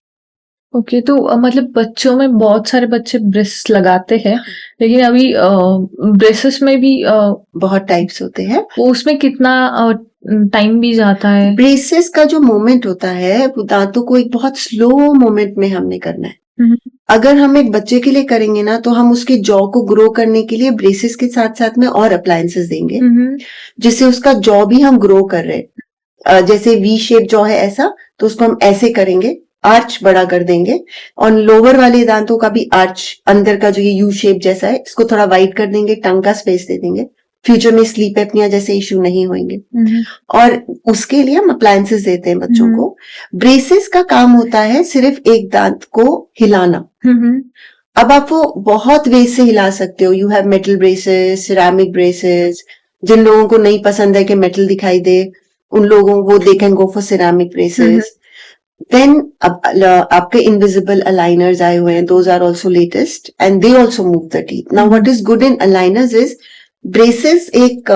ओके. तो मतलब बच्चों में बहुत सारे बच्चे ब्रेस लगाते हैं, लेकिन अभी ब्रेसेस में भी बहुत टाइप्स होते हैं. वो उसमें कितना टाइम भी जाता है. ब्रेसेस का जो मोमेंट होता है, वो दांतों को एक बहुत स्लो मोमेंट में हमने करना है. अगर हम एक बच्चे के लिए करेंगे ना, तो हम उसके जॉ को ग्रो करने के लिए ब्रेसेस के साथ साथ में और अप्लायंसेस देंगे, जिससे उसका जॉ भी हम ग्रो कर रहे हैं. जैसे वी शेप जॉ है ऐसा, तो उसको हम ऐसे करेंगे, आर्च बड़ा कर देंगे. और लोअर वाले दांतों का भी आर्च, अंदर का जो ये यू शेप जैसा है, इसको थोड़ा वाइड कर देंगे, टंग का स्पेस दे देंगे. फ्यूचर में स्लीप एपनिया जैसे इश्यू नहीं होंगे. और उसके लिए हम अप्लायंसेस देते हैं बच्चों को. ब्रेसेस का काम होता है सिर्फ एक दांत को हिलाना. अब आप वो बहुत वे से हिला सकते हो. You have metal braces, ceramic braces. जिन लोगों को नहीं पसंद है कि मेटल दिखाई दे, उन लोगों वो they can go for ceramic braces. Then अब आपके इनविजिबल अलाइनर्स आए हुए हैं. Those are also latest and they also move the teeth. Now what is good in aligners is, braces एक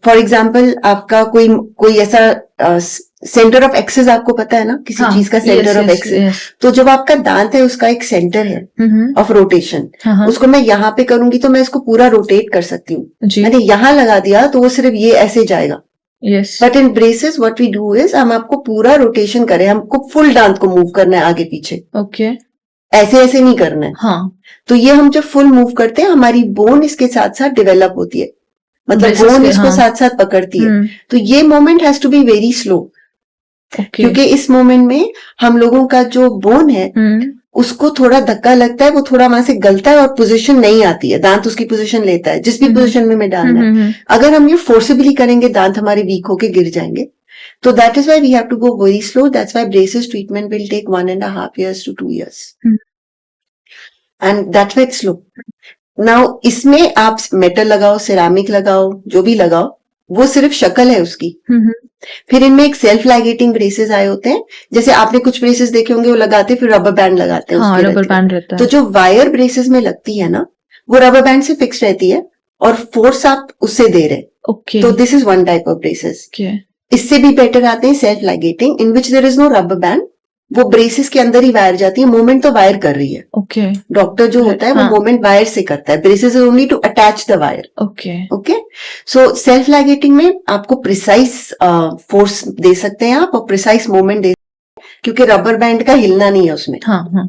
फॉर एग्जाम्पल आपका कोई ऐसा सेंटर ऑफ एक्सेस आपको पता है ना, किसी चीज का सेंटर ऑफ एक्सेस. तो जब आपका दांत है, उसका एक सेंटर है ऑफ रोटेशन. उसको मैं यहाँ पे करूंगी तो मैं इसको पूरा रोटेट कर सकती हूँ. मैंने यहाँ लगा दिया तो वो सिर्फ ये ऐसे जाएगा. But in braces what we do is, हम आपको पूरा रोटेशन करें. हमको फुल दांत को मूव करना है आगे पीछे. ओके. ऐसे ऐसे नहीं करना है. हाँ. तो ये हम जब फुल मूव करते हैं, हमारी बोन इसके साथ साथ डेवलप होती है. मतलब बोन इसको साथ साथ पकड़ती है. तो ये moment has to be very slow. क्योंकि इस मोमेंट में हम लोगों का जो बोन है, उसको थोड़ा धक्का लगता है, वो थोड़ा वहां से गलता है और पोजीशन नहीं आती है. दांत उसकी पोजीशन लेता है जिस भी पोजीशन में मैं डालना है. अगर हम ये फोर्सिबली करेंगे, दांत हमारे वीक होके गिर जाएंगे. So that is why we have to go very slow. That's why braces treatment will take 1.5 years to 2 years. And that's why it's slow. Now इसमें आप मेटल लगाओ, सिरामिक लगाओ, जो भी लगाओ, वो सिर्फ शक्ल है उसकी. फिर इनमें एक सेल्फ लाइगेटिंग ब्रेसेस आए होते हैं. जैसे आपने कुछ ब्रेसेस देखे होंगे, वो लगाते फिर रबर बैंड लगाते हैं. हाँ, उसके रबर रहते हैं. बैंड रहता है. तो जो वायर ब्रेसेस में लगती है ना, वो रबर बैंड से फिक्स रहती है और फोर्स आप उससे दे रहे. ओके. तो this is one type of braces. Okay. इससे भी बेटर आते हैं self ligating, in which there is no rubber band. वो ब्रेसेस के अंदर ही वायर जाती है. मूवमेंट तो वायर कर रही है. ओके. डॉक्टर जो होता है वो हाँ. मूवमेंट वायर से करता है. Braces is only to attach the wire. Okay. Okay. So self ligating में आपको प्रिसाइज फोर्स दे सकते हैं आप, और प्रिसाइज मूवमेंट दे, क्योंकि रबर बैंड का हिलना नहीं है उसमें. हाँ.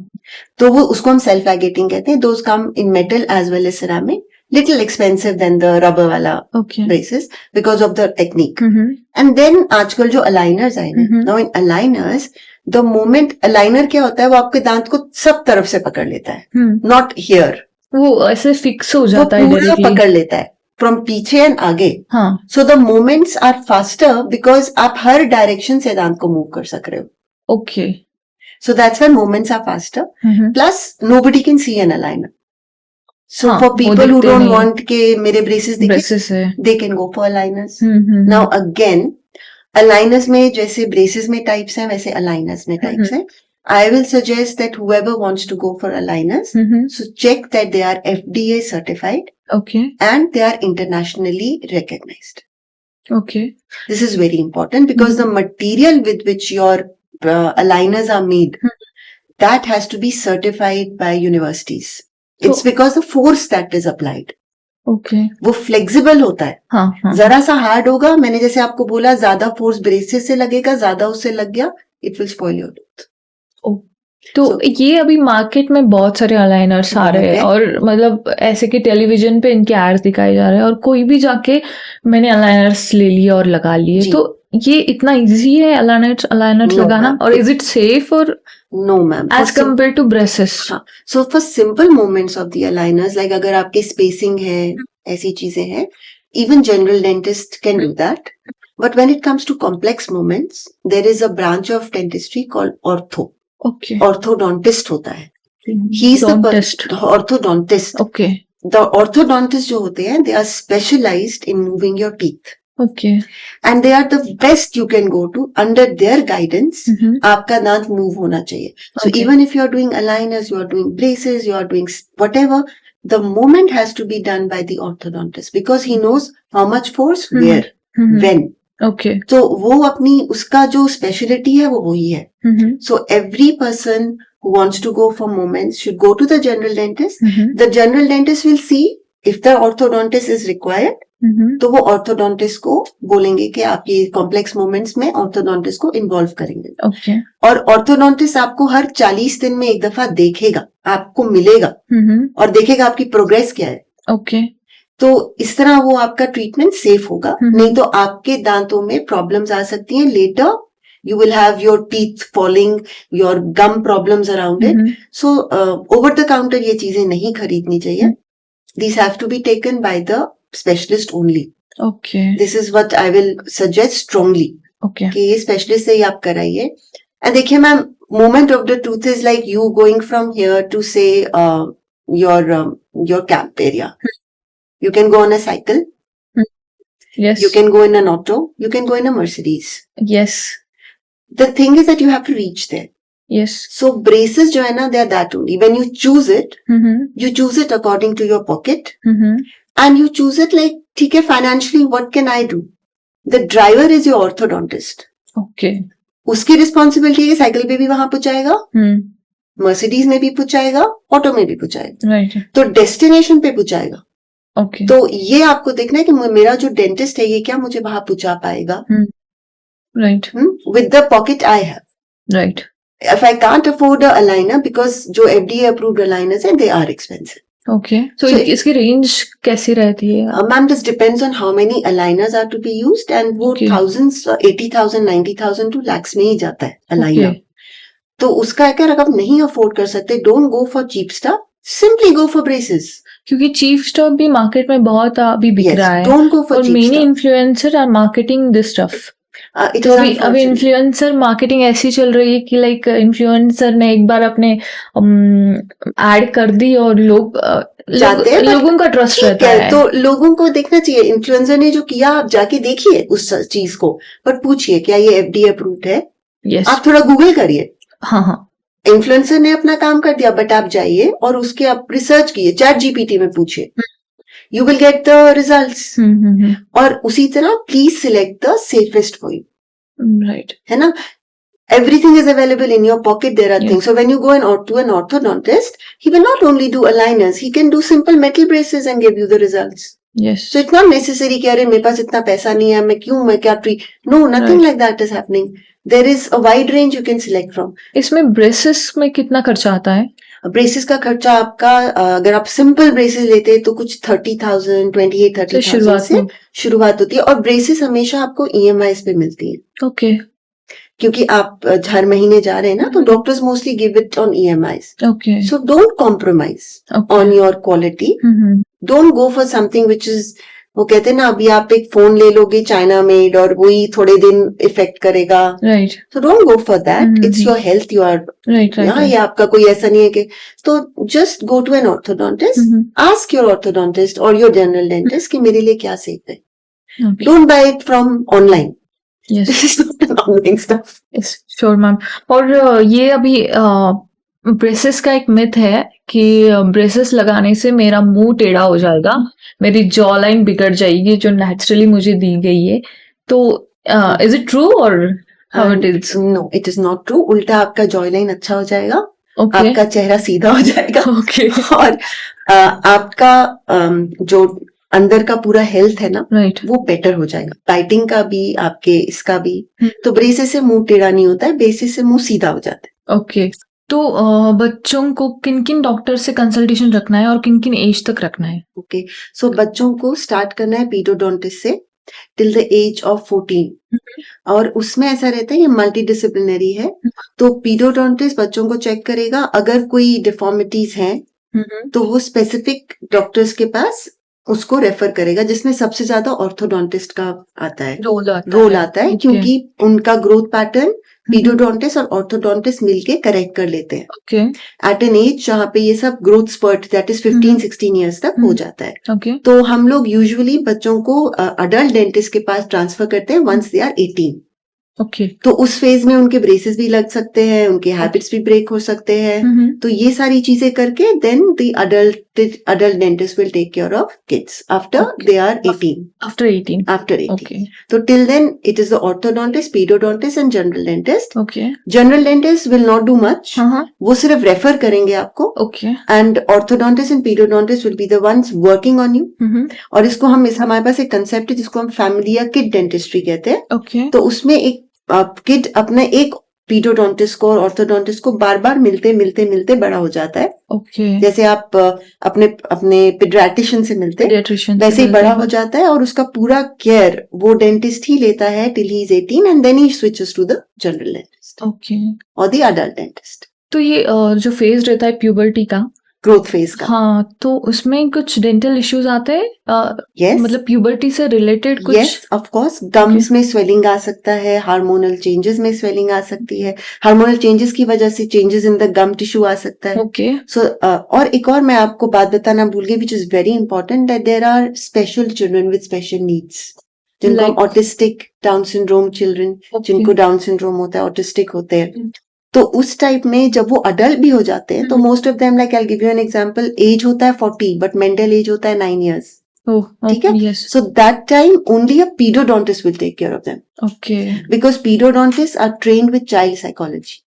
तो वो उसको हम सेल्फ लाइगेटिंग कहते हैं. Those come in metal as well as ceramic. Little expensive than the rubber वाला okay. Braces because of the technique. Hmm. And then आजकल जो अलाइनर्स आए हैं, now in aligners the moment, aligner क्या होता है, वो आपके दांत को सब तरफ से पकड़ लेता है, नॉट हियर. वो ऐसे फिक्स हो वो जाता है पूरा डायरेक्टली. पकड़ लेता है फ्रॉम पीछे एंड आगे. हाँ. So the moments are faster because आप हर डायरेक्शन से दांत को मूव कर सक रहे हो. Okay. So that's why moments are faster. Plus nobody can see an aligner. So हाँ, फॉर वो पीपल हु दिखते डोंट नहीं. वांट के मेरे ब्रेसेस दिखे, ब्रेसेस है. They can go for aligners. Hmm. Now again aligners में जैसे ब्रेसेस में टाइप्स हैं, वैसे अलाइनर्स में टाइप्स हैं. I will suggest that whoever wants to go for aligners, so check that they are FDA certified okay. and they are internationally recognized. Okay. This is very important because the material with which your aligners are made, that has to be certified by universities. It's because the force that is applied. Okay. वो flexible होता है. हाँ. जरा सा हार्ड होगा, मैंने जैसे आपको बोला, ज्यादा फोर्स ब्रेसेस से लगेगा, ज्यादा उससे लग गया, it will spoil your tooth. तो ये अभी मार्केट में बहुत सारे अलाइनर्स आ रहे हैं, और मतलब ऐसे कि टेलीविजन पे इनके एड्स दिखाए जा रहे हैं, और कोई भी जाके मैंने अलाइनर्स ले लिए और लगा लिए. तो ये इतना इजी है अलाइनर्स लगाना, और इज इट सेफ और no ma'am as compare to braces? So for simple movements of the aligners, like अगर आपके स्पेसिंग है, ऐसी चीजें हैं, even general dentist can do that. But when it comes to complex movements, there is a branch of dentistry called ortho. Okay. Orthodontist होता है. He is the orthodontist. Okay. The orthodontist जो होते हैं, they are specialized in moving your teeth. Okay. And they are the best you can go to. Under their guidance आपका दांत मूव होना चाहिए. So even if you are doing aligners, you are doing braces, you are doing whatever, the movement has to be done by the orthodontist because he knows how much force where when. Okay. तो वो अपनी, उसका जो स्पेशलिटी है वो वही है. So every person who wants to go for movements should go to the general dentist. The general dentist will see if the orthodontist is required. तो वो orthodontist को बोलेंगे कि आप ये complex movements में orthodontist को involve करेंगे. ओके. और orthodontist आपको हर 40 दिन में एक दफा देखेगा, आपको मिलेगा और देखेगा आपकी प्रोग्रेस क्या है. ओके. तो इस तरह वो आपका ट्रीटमेंट सेफ होगा. नहीं तो आपके दांतों में प्रॉब्लम्स आ सकती हैं. Later you will have your teeth falling, your gum problems around it. So over the counter ये चीजें नहीं खरीदनी चाहिए. These have to be taken by the specialist only. Okay. This is what I will suggest strongly. Okay. कि ये specialist से ही आप कराइए. And देखिए ma'am, movement of the tooth is like you going from here to say your camp area. You can go on a cycle. Yes. You can go in an auto. You can go in a Mercedes. Yes. The thing is that you have to reach there. Yes. So braces जो है ना, they are that only. When you choose it, you choose it according to your pocket, and you choose it like, ठीक है, financially what can I do? The driver is your orthodontist. Okay. उसकी रिस्पॉन्सिबिलिटी है, साइकिल पे भी वहां पहुंचाएगा, मर्सिडीज में भी पहुंचाएगा, ऑटो में भी पहुंचाएगा. Right. तो डेस्टिनेशन पे पहुंचाएगा. Okay. तो ये आपको देखना है कि मेरा जो डेंटिस्ट है, ये क्या मुझे वहां पहुंचा पाएगा. Right. With the pocket I have. Right. If I can't afford a aligner, because जो FDA approved aligners हैं, they are expensive. Okay. So इसकी रेंज कैसी रहती है? Ma'am, this depends on how many aligners are to be used, and वो thousands, 80,000, 90,000 to lakhs में ही जाता है aligner. तो उसका अगर आप नहीं अफोर्ड कर सकते, don't go for cheap stuff. Simply go for braces. क्योंकि चीप स्टफ भी मार्केट में बहुत अभी बिक रहा है. Don't go for और cheap many stuff. influencers are marketing this stuff. It तो is अभी unfortunate. इन्फ्लुएंसर मार्केटिंग ऐसी चल रही है कि लाइक इन्फ्लुएंसर ने एक बार अपने ऐड कर दी और जाते हैं, but लोगों का ट्रस्ट ठीक रहता है, है। तो लोगों को देखना चाहिए इन्फ्लुएंसर ने जो किया, आप जाके देखिए उस चीज को, बट पूछिए क्या ये FDA अप्रूव्ड है। यस, आप थोड़ा गूगल करिए। हाँ हाँ, इन्फ्लुएंसर ने अपना काम कर दिया, बट आप जाइए और उसके आप रिसर्च कीजिए, चैट GPT में पूछिए, you will get the results. और उसी तरह please select the safest for you, right, है ना। Everything is available in your pocket. There are Yeah. things. So when you go to an orthodontist, he will not only do aligners, he can do simple metal braces and give you the results. Yes, So it's not necessary कि अरे मेरे पास इतना पैसा नहीं है, मैं क्या treat. No, nothing Right. like that is happening. There is a wide range you can select from. इसमें ब्रेसेस में कितना खर्चा आता है? ब्रेसेस का खर्चा आपका अगर आप सिंपल ब्रेसेस लेते हैं तो कुछ 30,000, 28-30,000 शुरुआत से में, शुरुआत होती है, और ब्रेसेस हमेशा आपको EMIs पे मिलती है, ओके, क्योंकि आप हर महीने जा रहे हैं ना, तो Mhm. Doctors mostly give it on EMIs. Okay, So don't compromise okay, on your quality. Don't go for something which is, वो कहते हैं ना, अभी आप एक फोन ले लोगे चाइना मेड और वही थोड़े दिन इफेक्ट करेगा, right, so don't go for that. Mhm. It's your health you are, right, यहाँ ये आपका कोई ऐसा नहीं है कि, तो just go to an orthodontist, Mhm. ask your orthodontist or your general dentist कि मेरे लिए क्या safe है. Okay, Don't buy it from online. Yes, This is not an online stuff. Yes, sure ma'am. और ये अभी ब्रेसेस का एक मिथ है कि ब्रेसेस लगाने से मेरा मुंह टेढ़ा हो जाएगा, मेरी जॉ लाइन बिगड़ जाएगी जो नेचुरली मुझे दी गई है, तो इज इट ट्रू और how it is? No, it is not true. उल्टा आपका जॉयलाइन अच्छा हो जाएगा, ओके, आपका चेहरा सीधा हो जाएगा, ओके, और आपका जो अंदर का पूरा हेल्थ है ना, राइट, वो बेटर हो जाएगा, बाइटिंग का भी, आपके इसका भी। हम्म। तो ब्रेसेस से मुंह टेढ़ा नहीं होता है, ब्रेसेस से मुंह सीधा हो जाता है। ओके। तो बच्चों को किन किन डॉक्टर से कंसल्टेशन रखना है और किन किन एज तक रखना है? ओके, सो बच्चों को स्टार्ट करना है पीडोडोंटिस्ट से टिल द एज ऑफ 14, और उसमें ऐसा रहता है ये मल्टी डिसिप्लिनरी है, तो पीडोडोंटिस्ट बच्चों को चेक करेगा, अगर कोई डिफॉर्मिटीज हैं तो वो स्पेसिफिक डॉक्टर्स के पास उसको रेफर करेगा, जिसमें सबसे ज्यादा ऑर्थोडोंटिस्ट का आता है, रोल आता है, Okay. क्योंकि उनका ग्रोथ पैटर्न पीडोडोंटिस्ट और ऑर्थोडोंटिस्ट मिलके करेक्ट कर लेते हैं ओके, एट एन एज जहाँ पे ये सब growth spurt that is 15-16 years तक हो जाता है। ओके, तो हम लोग यूजुअली बच्चों को अडल्ट डेंटिस्ट के पास ट्रांसफर करते हैं वंस दे आर 18। ओके, तो उस फेज में उनके ब्रेसेस भी लग सकते हैं, उनके हैबिट्स भी ब्रेक हो सकते हैं, तो ये सारी चीजें करके then the adult dentist will take care of kids after Okay. they are 18. After 18, After 18. Okay, So till then it is the orthodontist, pediodontist and general dentist. Okay, General dentist will not do much. हाँ, वो सिर्फ रेफर करेंगे आपको, okay, and orthodontist and pediodontist will be the ones working on you. और इसको हमारे पास एक कंसेप्ट है जिसको हम फैमिली या किड डेंटिस्ट्री कहते हैं। ओके, तो उसमें एक किड अपने एक पीडोडोंटिस्ट को और ऑर्थोडोंटिस्ट को बार बार मिलते बड़ा हो जाता है, ओके, जैसे आप अपने पीडियाट्रिशियन से मिलते हैं पीडियाट्रिशियन वैसे ही बड़ा हो जाता है, और उसका पूरा केयर वो डेंटिस्ट ही लेता है till he is 18 and then he switches to the general dentist okay. और द अडल्ट डेंटिस्ट। तो ये जो फेज रहता है प्यूबर्टी का, ग्रोथ फेज का, हाँ, तो उसमें कुछ डेंटल इश्यूज आते हैं, यस मतलब प्यूबर्टी से रिलेटेड कुछ? यस ऑफ कोर्स, गम्स में स्वेलिंग आ सकता है, हार्मोनल चेंजेस में स्वेलिंग आ सकती है, हार्मोनल चेंजेस की वजह से changes in the gum tissue आ सकता है। ओके, सो और एक और मैं आपको बात बताना भूल गई which is very important, that there are special children with special needs, जिनको Like- autistic down syndrome children, जिनको डाउन सिंड्रोम होता है, ऑटिस्टिक होते हैं। तो उस टाइप में जब वो अडल्ट भी हो जाते हैं तो most of them, like I give you an example, age होता है 40 बट मेंटल एज होता है 9 years. ओह, ठीक है? Yes, So that time only a pedodontist will take care of them okay. because pedodontists are trained with child psychology.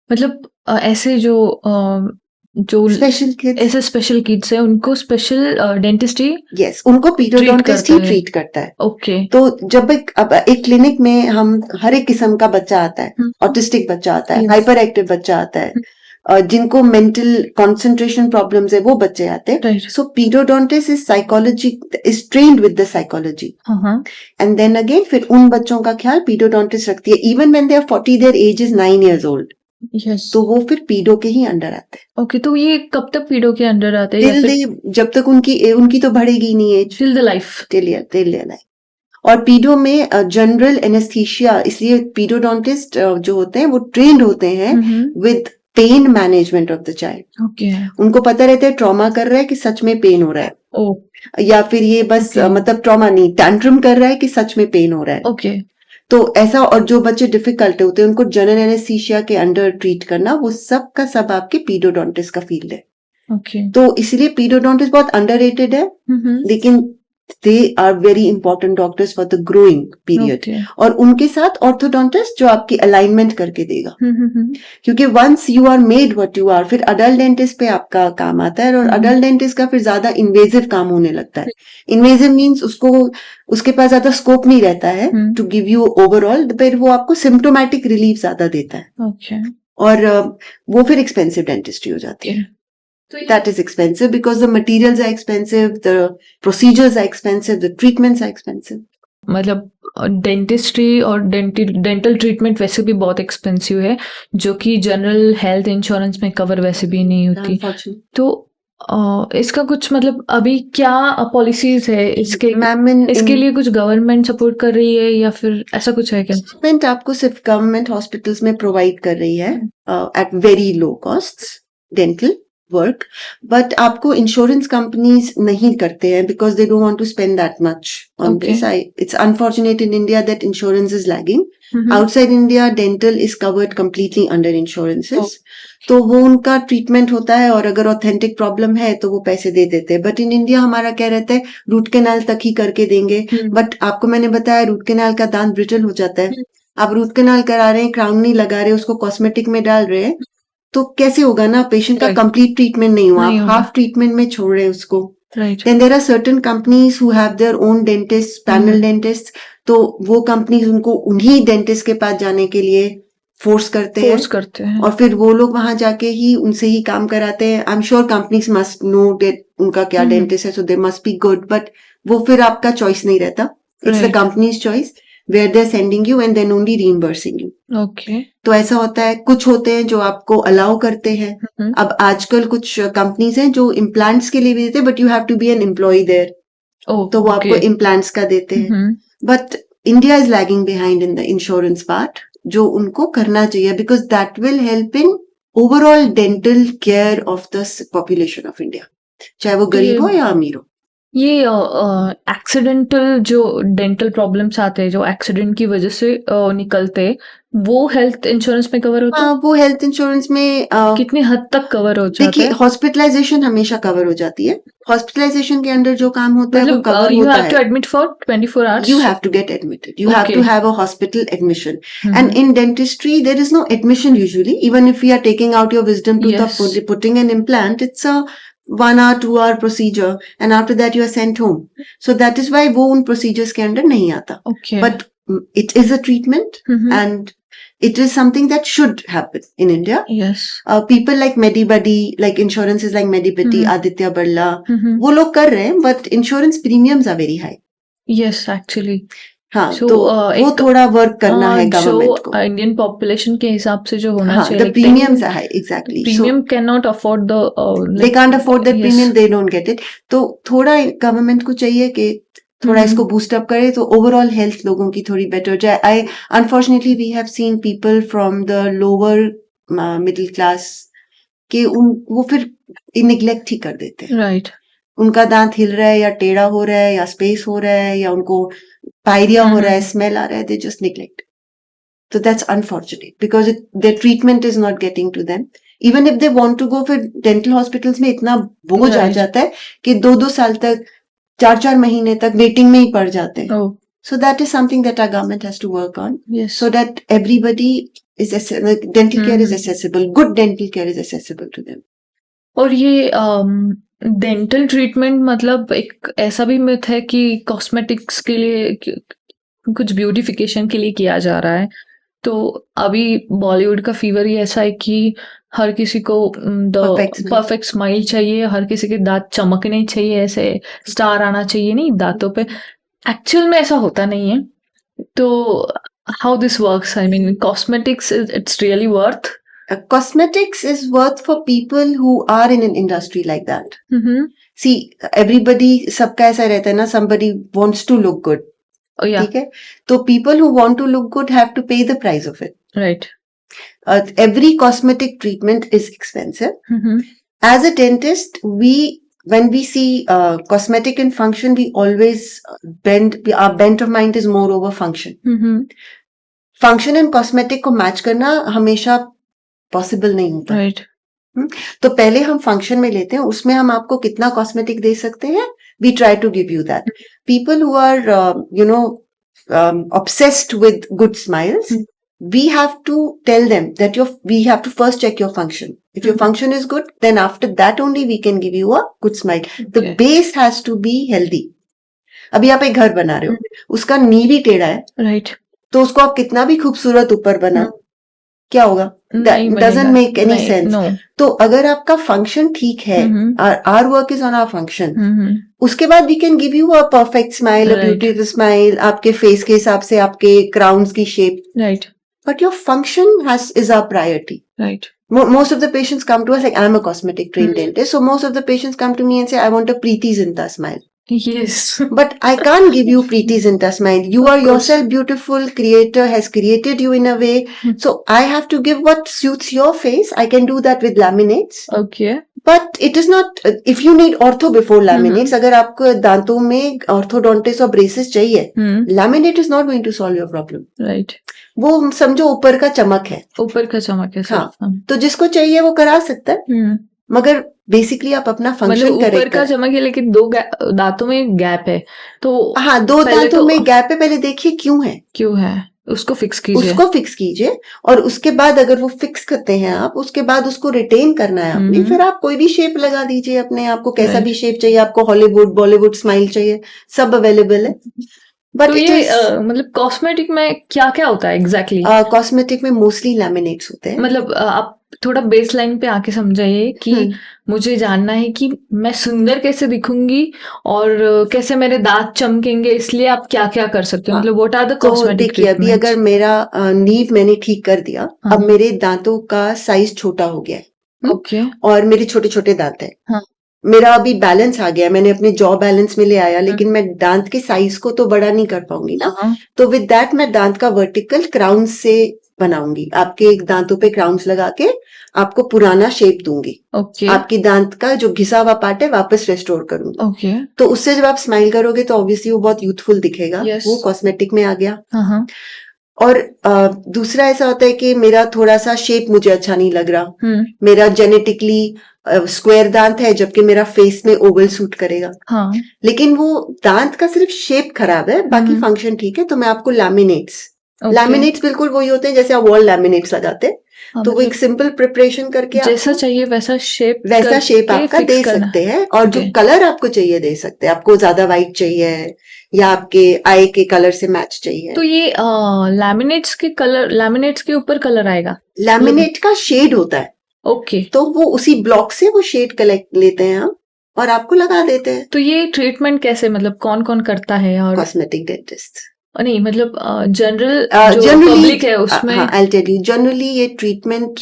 मतलब ऐसे जो Special kids, ऐसे स्पेशल किड्स है उनको स्पेशल डेंटिस्ट्री, yes, उनको pedodontist करता ही है। ट्रीट करता है। ओके, तो जब एक क्लिनिक में हम हर एक किस्म का बच्चा आता है, ऑटिस्टिक बच्चा आता है, Yes. हाइपर एक्टिव बच्चा आता है, जिनको मेंटल कंसंट्रेशन प्रॉब्लम्स है वो बच्चे आते हैं। Right, so pedodontist is psychology, is trained with the psychology, हाँ, एंड देन अगेन फिर उन बच्चों का ख्याल पीडोडोंटिस्ट रखती है, even when they are 40 there age is 9 years old, yes, तो वो फिर पीडो के ही अंडर आते हैं। ओके। तो ये कब तक पीडो के अंडर आते हैं? टिल दे, जब तक उनकी तो बढ़ेगी नहीं age, till the life? Till life. और पीडो में जनरल एनेस्थीसिया, इसलिए पीडोडोंटिस्ट जो होते हैं वो ट्रेंड होते हैं with pain management of the child. Okay. उनको पता रहता है ट्रॉमा कर रहा है कि सच में पेन हो रहा है, ओ या फिर ये बस Okay. मतलब ट्रॉमा नहीं, टैंट्रम कर रहा है कि सच में पेन हो रहा है। ओके। तो ऐसा, और जो बच्चे डिफिकल्ट होते हैं उनको जनरल एनेस्थीसिया के अंडर ट्रीट करना, वो सब का सब आपके पीडोडोंटिस्ट का फील्ड है। ओके। तो इसलिए पीडोडोंटिस्ट बहुत अंडररेटेड है, लेकिन they are very important doctors for the growing period. Okay. और उनके साथ ऑर्थोडोंटिस्ट जो आपकी अलाइनमेंट करके देगा, क्योंकि once you are made what you are, फिर अडल्ट डेंटिस्ट पे आपका काम आता है, और अडल्ट डेंटिस्ट का फिर ज्यादा इन्वेजिव काम होने लगता है। इन्वेजिव मीन्स उसके पास ज्यादा स्कोप नहीं रहता है टू गिव यू ओवरऑल, फिर वो आपको सिम्टोमेटिक रिलीफ ज्यादा देता है, ओके। और वो फिर एक्सपेंसिव डेंटिस्ट्री हो जाती है। That is expensive because the materials are expensive, the procedures are expensive, the treatments are expensive. मतलब डेंटिस्ट्री और डेंटल ट्रीटमेंट वैसे भी बहुत एक्सपेंसिव है, जो कि जनरल हेल्थ इंश्योरेंस में कवर वैसे भी नहीं होती। Unfortunately. तो इसका कुछ मतलब अभी क्या पॉलिसीज है इसके Ma'am, इसके लिए कुछ गवर्नमेंट सपोर्ट कर रही है या फिर ऐसा कुछ है क्या? गवर्नमेंट आपको सिर्फ गवर्नमेंट हॉस्पिटल्स में प्रोवाइड कर रही है at very low cost dental work, but आपको इंश्योरेंस कंपनीज नहीं करते हैं because they don't want to spend that much on Okay. This. It's unfortunate in India that insurance is lagging. Outside India dental is covered completely under insurances, तो वो उनका ट्रीटमेंट होता है, और अगर ऑथेंटिक प्रॉब्लम है तो वो पैसे दे देते हैं। बट इन इंडिया हमारा क्या रहता है, रूट कैनाल तक ही करके देंगे। बट आपको मैंने बताया रूट कैनाल का दांत ब्रिटल हो जाता है, आप रूट कैनाल करा रहे हैं, क्राउन नहीं लगा रहे, उसको कॉस्मेटिक में डाल रहे हैं, तो कैसे होगा ना, पेशेंट का Right. कंप्लीट ट्रीटमेंट नहीं हुआ, नहीं आप होगा। हाफ ट्रीटमेंट में छोड़ रहे हैं उसको। Right. Then there are certain companies who have their own dentists, panel dentists, तो वो कंपनीज उनको उन्हीं डेंटिस्ट के पास जाने के लिए फोर्स करते हैं, फोर्स करते हैं। और फिर वो लोग वहां जाके ही उनसे ही काम कराते हैं। I am sure companies must know that उनका क्या डेंटिस्ट है, so they must be good, but वो फिर आपका चॉइस नहीं रहता, it's the Right. Company's choice where they are sending you and then only reimbursing you. Okay. तो ऐसा होता है, कुछ होते हैं जो आपको अलाउ करते हैं। अब आजकल कुछ कंपनीज हैं जो इम्प्लांट्स के लिए भी देते हैं, but you have to be an employ there, तो वो आपको इम्प्लांट्स का देते हैं। But India is lagging behind in the insurance part, जो उनको करना चाहिए, because that will help in overall dental care of the population of India, चाहे वो गरीब हो या अमीर हो। ये एक्सीडेंटल जो डेंटल प्रॉब्लम्स आते हैं, जो एक्सीडेंट की वजह से निकलते हैं, वो हेल्थ इंश्योरेंस में कवर होता है? वो हेल्थ इंश्योरेंस में कितनी हद तक कवर हो जाता देखिए, है? हॉस्पिटलाइजेशन हमेशा कवर हो जाती है। हॉस्पिटलाइजेशन के अंडर जो काम होता है वो मतलब कवर यू होता हैव टू है। Admit for 24 hours? You have to get admitted. You have Okay. to have a hospital admission. And in dentistry, there is no admission usually. Even if we are taking out your wisdom tooth Yes. or putting an implant, it's a 1 hour, 2 hour procedure. And after that, you are sent home. So that is why वो उन procedures के अंदर नहीं आता. Okay. But it is a treatment and it is something that should happen in India. Yes. People like MediBuddy, like insurances like MediBuddy, Aditya Birla, वो लोग कर रहे हैं, but insurance premiums are very high. Yes actually. हाँ, So, तो एक- वो थोड़ा वर्क करना है गवर्नमेंट को। जो इंडियन पॉपुलेशन के हिसाब से जो होना हाँ, चाहिए, the premiums are high, exactly. Premium can not afford the They can't afford that premium, they don't get it. तो थोड़ा गवर्नमेंट को चाहिए कि थोड़ा इसको बूस्ट अप करे, तो ओवरऑल हेल्थ लोगों की थोड़ी बेटर हो जाए। Unfortunately we have seen people from the lower middle class के वो फिर निग्लेक्ट ही कर देते हैं। राइट। उनका दांत हिल रहा है या टेढ़ा हो रहा है या स्पेस हो रहा है या उनको पायरिया हो रहा है, स्मेल आ रहा है, they just neglect. So that's unfortunate because their treatment is not getting to them. Even if they want to go, फिर dental hospitals में इतना बोझ आ Right. जाता है कि 2-2 साल तक, 4-4 महीने तक वेटिंग में ही पड़ जाते हैं। ओह So that is something that our government has to work on, yes. so that everybody is dental care is accessible. Good dental care is accessible to them. और ये डेंटल ट्रीटमेंट मतलब एक ऐसा भी मिथ है कि कॉस्मेटिक्स के लिए कुछ ब्यूटिफिकेशन के लिए किया जा रहा है। तो अभी बॉलीवुड का फीवर ही ऐसा है कि हर किसी को the Perfect smile. Perfect smile चाहिए, हर किसी के दांत चमकने चाहिए, ऐसे स्टार आना चाहिए नहीं दांतों पे। एक्चुअल में ऐसा होता नहीं है। तो how this works, I mean cosmetics it's really worth? Cosmetics is worth for people who are in an industry like that. See, everybody, सबका ऐसा रहता है ना, somebody wants to look good. yeah, ठीक है, तो people who want to look good have to pay the price of it. right. Every cosmetic treatment is expensive. Mm-hmm. As a dentist, when we see cosmetic and function, we always our bent of mind is more over function. Mm-hmm. Function and cosmetic को match करना हमेशा possible नहीं होता. Right. तो पहले हम फंक्शन में लेते हैं, उसमें हम आपको कितना कॉस्मेटिक दे सकते हैं, we try to give you that. People who are obsessed with good smiles, we have to tell them that we have to first check your function. If your function is good, then after that only we can give you a good smile. The Okay. base has to be healthy. अभी आप एक घर बना रहे हो, उसका नींव भी टेढ़ा है, Right. तो उसको आप कितना भी खूबसूरत ऊपर बना, क्या होगा? नहीं That doesn't बनेगा. make any नहीं, sense. No. तो अगर आपका फंक्शन ठीक है, our work is on our function, Mm-hmm. उसके बाद we can give you a perfect smile, a Right. beautiful smile, आपके फेस के हिसाब से, आपके क्राउन्स की shape. Right. But your function is our priority. Right. Most of the patients come to us like, I'm a cosmetic trained dentist. So most of the patients come to me and say, I want a Preeti Zinta smile. Yes. But I can't give you Preeti Zinta smile. You are course. yourself beautiful. Creator has created you in a way. So I have to give what suits your face. I can do that with laminates. Okay. But it is not, if you need ortho before laminates, अगर आपको दांतों में orthodontist और braces चाहिए, laminate is not going to solve your problem. Right. वो समझो ऊपर का चमक है. ऊपर का चमक है हाँ. सिर्फ. तो जिसको चाहिए वो करा सकता है, मगर बेसिकली आप अपना मतलब फंक्शन ऊपर करेक्ट का करें. चमक है लेकिन दो दांतों में गैप है, तो हाँ, दो पहले दांतों तो- में गैप है, पहले देखिए क्यों है, क्यों है, उसको फिक्स कीजिए. उसको फिक्स कीजिए. और उसके बाद अगर वो फिक्स करते हैं आप, उसके बाद उसको रिटेन करना है आपने, फिर आप कोई भी शेप लगा दीजिए अपने आप को, कैसा Right. भी शेप चाहिए आपको, हॉलीवुड बॉलीवुड स्माइल चाहिए, सब अवेलेबल है. बट तो ये मतलब कॉस्मेटिक में क्या क्या होता है एग्जैक्टली? कॉस्मेटिक में मोस्टली लैमिनेट्स होते हैं. मतलब आप थोड़ा बेस लाइन पे आके समझाइए कि मुझे जानना है कि मैं सुंदर कैसे दिखूंगी और कैसे मेरे दांत चमकेंगे, इसलिए आप क्या क्या कर सकते हो, मतलब व्हाट आर द तो कॉस्मेटिक देखिए, अभी अगर मेरा नीव मैंने ठीक कर दिया, हाँ. अब मेरे दांतों का साइज छोटा हो गया है ओके. और मेरे छोटे छोटे दांत है. हाँ. मेरा अभी बैलेंस आ गया, मैंने अपने जॉ बैलेंस में ले आया, लेकिन मैं दांत के साइज को तो बड़ा नहीं कर पाऊंगी ना. हाँ. तो विद दैट मैं दांत का वर्टिकल क्राउन से बनाऊंगी, आपके एक दांतों पे क्राउन्स लगा के आपको पुराना शेप दूंगी. ओके. आपकी दांत का जो घिसा हुआ पार्ट है वापस रेस्टोर करूंगी. ओके. तो उससे जब आप स्माइल करोगे तो ऑब्वियसली वो बहुत यूथफुल दिखेगा. Yes. वो कॉस्मेटिक में आ गया. हाँ. और दूसरा ऐसा होता है कि मेरा थोड़ा सा शेप मुझे अच्छा नहीं लग रहा, मेरा जेनेटिकली स्क्वायर दांत है जबकि मेरा फेस में ओवल सूट करेगा. हाँ. लेकिन वो दांत का सिर्फ शेप खराब है, बाकी फंक्शन ठीक है. तो मैं आपको लैमिनेट्स Okay. लैमिनेट्स बिल्कुल वही होते हैं जैसे आप वॉल लैमिनेट्स लगाते हैं. हाँ, तो वो एक सिंपल प्रिपरेशन करके जैसा आपको चाहिए वैसा शेप आपका दे सकते हैं. और जो Okay. कलर आपको चाहिए दे सकते हैं. आपको ज्यादा व्हाइट चाहिए या आपके आई के कलर से मैच चाहिए. तो ये लैमिनेट्स के ऊपर कलर आएगा? लैमिनेट का शेड होता है. ओके. तो वो उसी ब्लॉक से वो शेड कलेक्ट लेते हैं हम और आपको लगा देते हैं. तो ये ट्रीटमेंट कैसे, मतलब कौन कौन करता है? और कॉस्मेटिक डेंटिस्ट नहीं, मतलब जनरल जो पब्लिक है उसमें. आई टेल यू, जनरली ये ट्रीटमेंट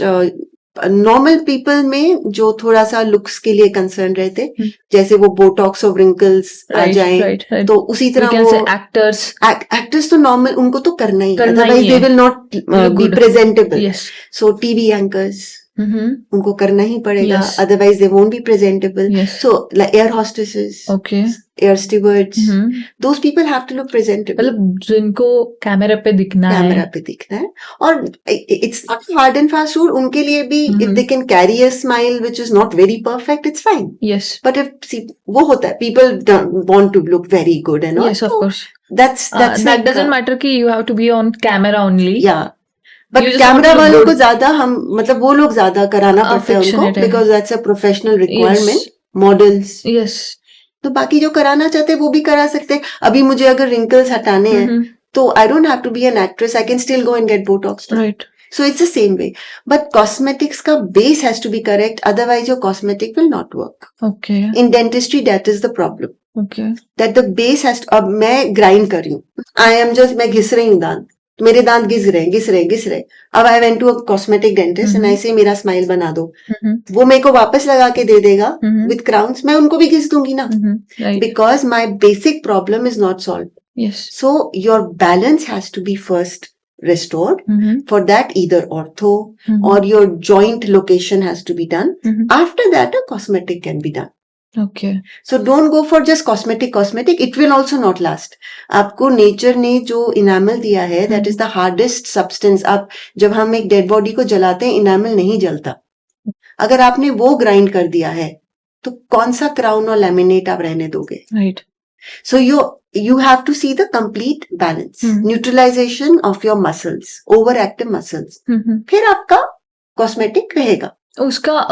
नॉर्मल पीपल में जो थोड़ा सा लुक्स के लिए कंसर्न रहते, जैसे वो बोटॉक्स और रिंकल्स आ जाएं, right. तो उसी तरह वो एक्टर्स तो नॉर्मल उनको तो करना ही, otherwise they will not be presentable. So TV anchors उनको करना ही पड़ेगा, otherwise they won't be presentable. So air hostesses, okay, air stewards, those people have to look presentable. मतलब जिनको कैमरा पे दिखना है. और it's not hard and fast rule. उनके लिए भी if they can carry a smile which is not very perfect, it's fine. Yes. But if वो होता है, people want to look very good and all. Yes, of course. That's that doesn't matter कि you have to be on camera only. या बट कैमरा वालों को ज्यादा मतलब वो लोग ज्यादा कराना पड़ता है उनको, because that's a professional requirement. Models, yes. तो बाकी जो कराना चाहते हैं वो भी करा सकते हैं. अभी मुझे अगर रिंकल्स हटाने हैं तो I don't have to be an actress, I can still go and get botox. Right. So it's the same way. But cosmetics का base has to be correct, otherwise your cosmetic will not work. Okay. In dentistry, that is the problem. Okay. That the base has to, अब मैं grind कर रही हूँ. मैं घिस रही हूँ दांत. मेरे दांत घिस रहे. अब I went to a cosmetic dentist and I say मेरा स्माइल बना दो. वो मेरे को वापस लगा के दे देगा with crowns. मैं उनको भी घिस दूंगी ना. Right. Because my basic problem is not solved. Yes. So your balance has to be first restored. For that, either ortho or your joint location has to be done. After that, a cosmetic can be done. Okay. So don't go for just cosmetic. It will also not last. आपको नेचर ने जो इनामल दिया है, that is the hardest substance. आप जब हम एक डेड बॉडी को जलाते हैं, इनामल नहीं जलता. अगर आपने वो ग्राइंड कर दिया है, तो कौन सा क्राउन और लैमिनेट आप रहने दोगे? Right. So you have to see the complete balance. Neutralization of your muscles, overactive muscles. फिर आपका कॉस्मेटिक रहेगा. उसका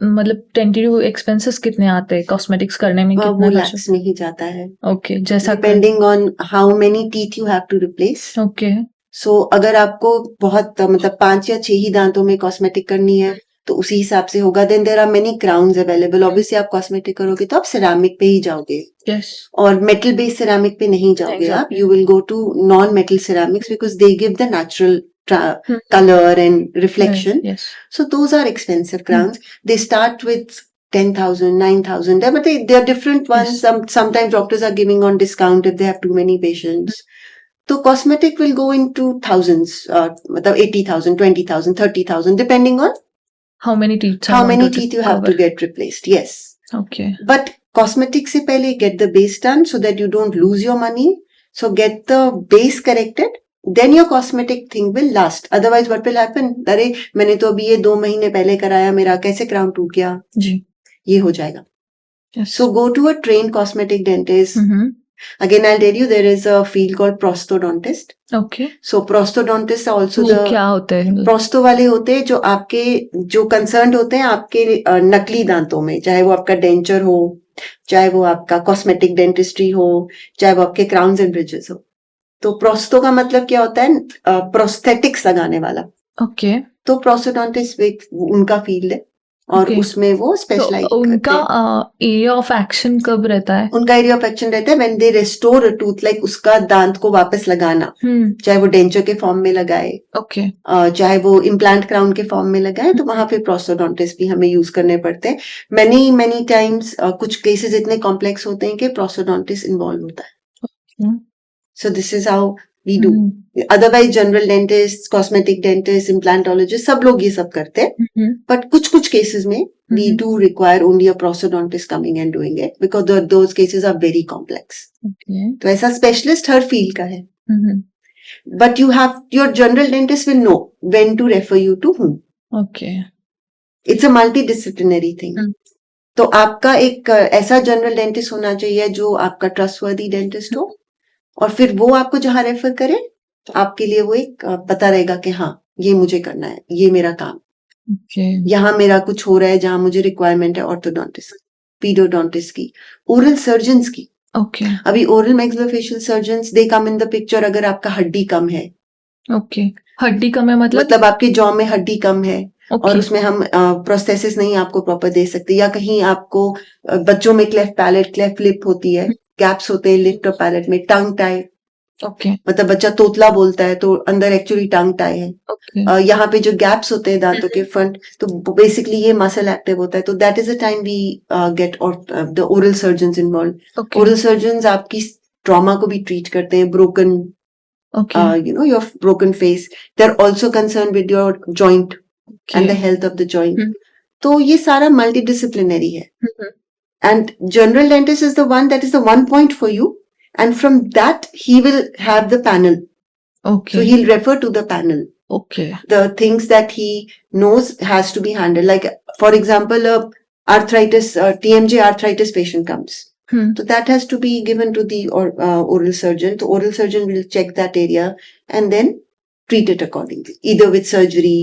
मतलब टेंटेटिव एक्सपेंसेस कितने आते हैं कॉस्मेटिक्स करने में? वो कितना लैक्स में ही जाता है. ओके. जैसा depending on how many teeth you have to replace. Okay. So अगर आपको बहुत मतलब 5 या 6 ही दांतों में कॉस्मेटिक करनी है, तो उसी हिसाब से होगा. Then there are many crowns available. Obviously आप कॉस्मेटिक करोगे तो आप सिरामिक पे ही जाओगे. यस. और मेटल बेस्ड सिरामिक पे नहीं जाओगे आप. You will go to non metal ceramics because they give the natural color and reflection. Yes. So those are expensive crowns. They start with 10,000, 9,000, but they are different ones. Yes. Sometimes doctors are giving on discount if they have too many patients. So cosmetic will go into thousands, 80,000, 20,000, 30,000, depending on how many teeth you have to get replaced. Yes. Okay. But cosmetic se pehle get the base done so that you don't lose your money. So get the base corrected. Then your cosmetic thing will last. Otherwise, what will happen? अरे मैंने तो अभी ये 2 महीने पहले कराया, मेरा कैसे क्राउन टूट गया? जी. ये हो जाएगा. Yes. So go to a trained cosmetic dentist. Again, I'll tell you, there is a field called prosthodontist. Okay. So prosthodontists are also वो क्या होते हैं? प्रोस्तो वाले होते हैं जो आपके जो कंसर्न होते हैं आपके नकली दांतों में, चाहे वो आपका डेंचर हो, चाहे वो आपका कॉस्मेटिक डेंटिस्ट्री हो, चाहे वो आपके क्राउन्स एंड ब्रिजेस हो. तो प्रोस्तो का मतलब क्या होता है? प्रोस्थेटिक्स लगाने वाला. ओके. तो प्रोस्थोडोंटिस्ट उनका फील्ड है और उसमें वो स्पेशलाइज तो उनका एरिया ऑफ एक्शन कब रहता है? उनका एरिया ऑफ एक्शन रहता है when they restore a tooth, like उसका दांत को वापस लगाना. चाहे वो डेंचर के फॉर्म में लगाए, ओके, चाहे वो इम्प्लांट क्राउन के फॉर्म में लगाए, तो वहां पे प्रोस्थोडोंटिस्ट भी हमें यूज करने पड़ते हैं. मेनी टाइम्स कुछ केसेस इतने कॉम्प्लेक्स होते हैं कि प्रोस्थोडोंटिस्ट इन्वॉल्व होता है. So this is how we do. Otherwise general dentists, cosmetic dentists, implantologists, सब लोग ये सब करते हैं. But कुछ cases में we do require only a prosthodontist coming and doing it because those cases are very complex. Okay. तो ऐसा specialist हर field का है. But your general dentist will know when to refer you to whom. Okay. It's a multidisciplinary thing. तो आपका एक ऐसा जनरल डेंटिस्ट होना चाहिए जो आपका ट्रस्टवर्दी डेंटिस्ट हो, और फिर वो आपको जहां रेफर करे तो आपके लिए वो एक पता रहेगा कि हाँ ये मुझे करना है, ये मेरा काम. Okay. यहाँ मेरा कुछ हो रहा है जहां मुझे रिक्वायरमेंट है ऑर्थोडोंटिस्ट, पीडोडोंटिस्ट की, ओरल सर्जन्स की. Okay. अभी oral maxillofacial surgeons they come in the picture अगर आपका हड्डी कम है. Okay. हड्डी कम है मतलब आपके जॉ में हड्डी कम है. Okay. और उसमें हम प्रोस्थेसिस नहीं आपको प्रॉपर दे सकते, या कहीं आपको बच्चों में क्लेफ्ट पैलेट, क्लेफ्ट लिप होती है, गैप्स होते हैं लिप और पैलेट में, टंग टाई. Okay. मतलब बच्चा तोतला बोलता है तो अंदर एक्चुअली टंग टाई है. Okay. यहाँ पे जो गैप्स होते हैं दांतों के फ्रंट, तो बेसिकली ये मसल एक्टिव होता है. तो that is the time we get the oral surgeons involve. Okay. Oral surgeons आपकी ट्रॉमा को भी ट्रीट करते हैं, broken your broken face. They are also concern with your joint and the health of the joint. तो ये सारा multidisciplinary है. And general dentist is the one that is the one point for you, and from that he will have the panel. Okay. So he'll refer to the panel. Okay. The things that he knows has to be handled. Like for example, arthritis, TMJ arthritis patient comes. So that has to be given to the oral surgeon. The oral surgeon will check that area and then treat it accordingly, either with surgery,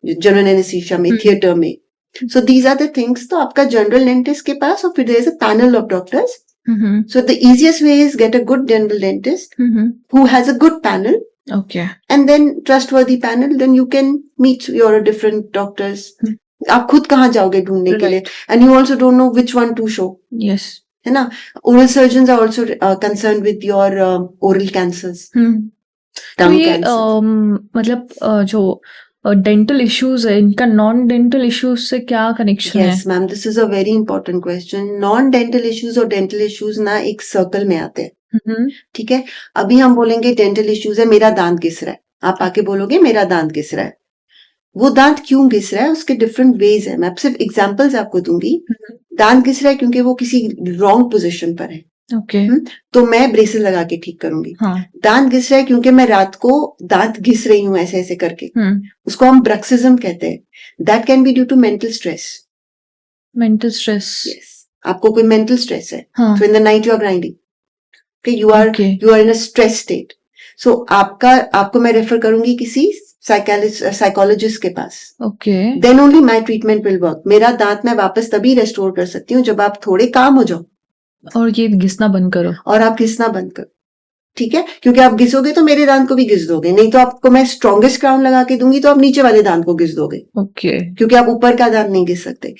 general anaesthesia में, थिएटर में. So these are the things. तो आपका जनरल डेंटिस्ट के पास, और फिर there is a panel of doctors. So the easiest way is get a good general dentist who has a good panel. Okay. And then trustworthy panel, then you can meet your different doctors. आप खुद कहाँ जाओगे ढूंढने के लिए? And you also don't know which one to show. Yes. है ना? Oral surgeons are also concerned with your oral cancers. तो ये मतलब जो डेंटल इश्यूज है, इनका नॉन डेंटल इश्यूज से क्या कनेक्शन है? Yes ma'am, this is a very important question. Non dental issues और डेंटल इश्यूज ना एक सर्कल में आते हैं. ठीक है। अभी हम बोलेंगे डेंटल इश्यूज है, मेरा दांत घिस रहा है, आप आके बोलोगे मेरा दांत घिस रहा है। वो दांत क्यों घिस रहा है, उसके डिफरेंट वेज है, मैं सिर्फ एग्जांपल्स आपको दूंगी। दांत घिस रहा है क्योंकि वो किसी रॉन्ग पोजीशन पर है, ओके। तो मैं ब्रेसेस लगा के ठीक करूंगी। हाँ। दांत घिस रहा है क्योंकि मैं रात को दांत घिस रही हूँ ऐसे ऐसे करके, उसको हम ब्रक्सिज्म कहते हैं। That can be due to mental stress. Mental stress. Yes, आपको कोई मेंटल स्ट्रेस है, हाँ। so in the night you are grinding, okay, you Okay. are in a stress state, so आपको मैं रेफर करूंगी किसी साइकोलॉजिस्ट के पास। Okay. Then only my treatment will work. मेरा दांत मैं वापस तभी रेस्टोर कर सकती हूँ जब आप थोड़े काम हो जाओ और ये घिसना बंद करो। और आप घिसना बंद करो, ठीक है। क्योंकि आप घिसोगे तो मेरे दांत को भी घिस दोगे, नहीं तो आपको मैं स्ट्रॉन्गेस्ट क्राउन लगा के दूंगी तो आप नीचे वाले दांत को घिस दोगे। ओके। क्योंकि आप ऊपर का दांत नहीं घिस सकते।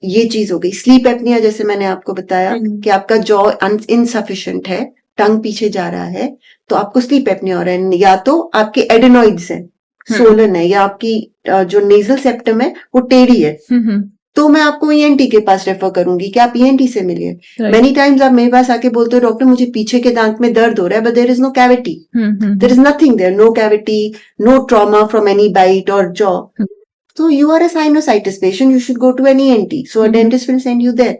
ये चीज हो गई। स्लीप एपनिया, जैसे मैंने आपको बताया कि आपका जॉ इनसफिशिएंट है, टंग पीछे जा रहा है, तो आपको स्लीप एपनिया हो रहा है। या तो आपके एडेनॉइड्स है, सोलन है, या आपकी जो नेजल सेप्टम है वो टेढ़ी है, तो मैं आपको ईएनटी के पास रेफर करूंगी कि आप ईएनटी से मिलिए। मेनी टाइम्स आप मेरे पास आके बोलते हो डॉक्टर मुझे पीछे के दांत में दर्द हो रहा है, but there is no cavity, there is nothing there, no cavity, no trauma from any bite or jaw, so you are a sinusitis patient, you should go to an ENT, so a dentist will send you there.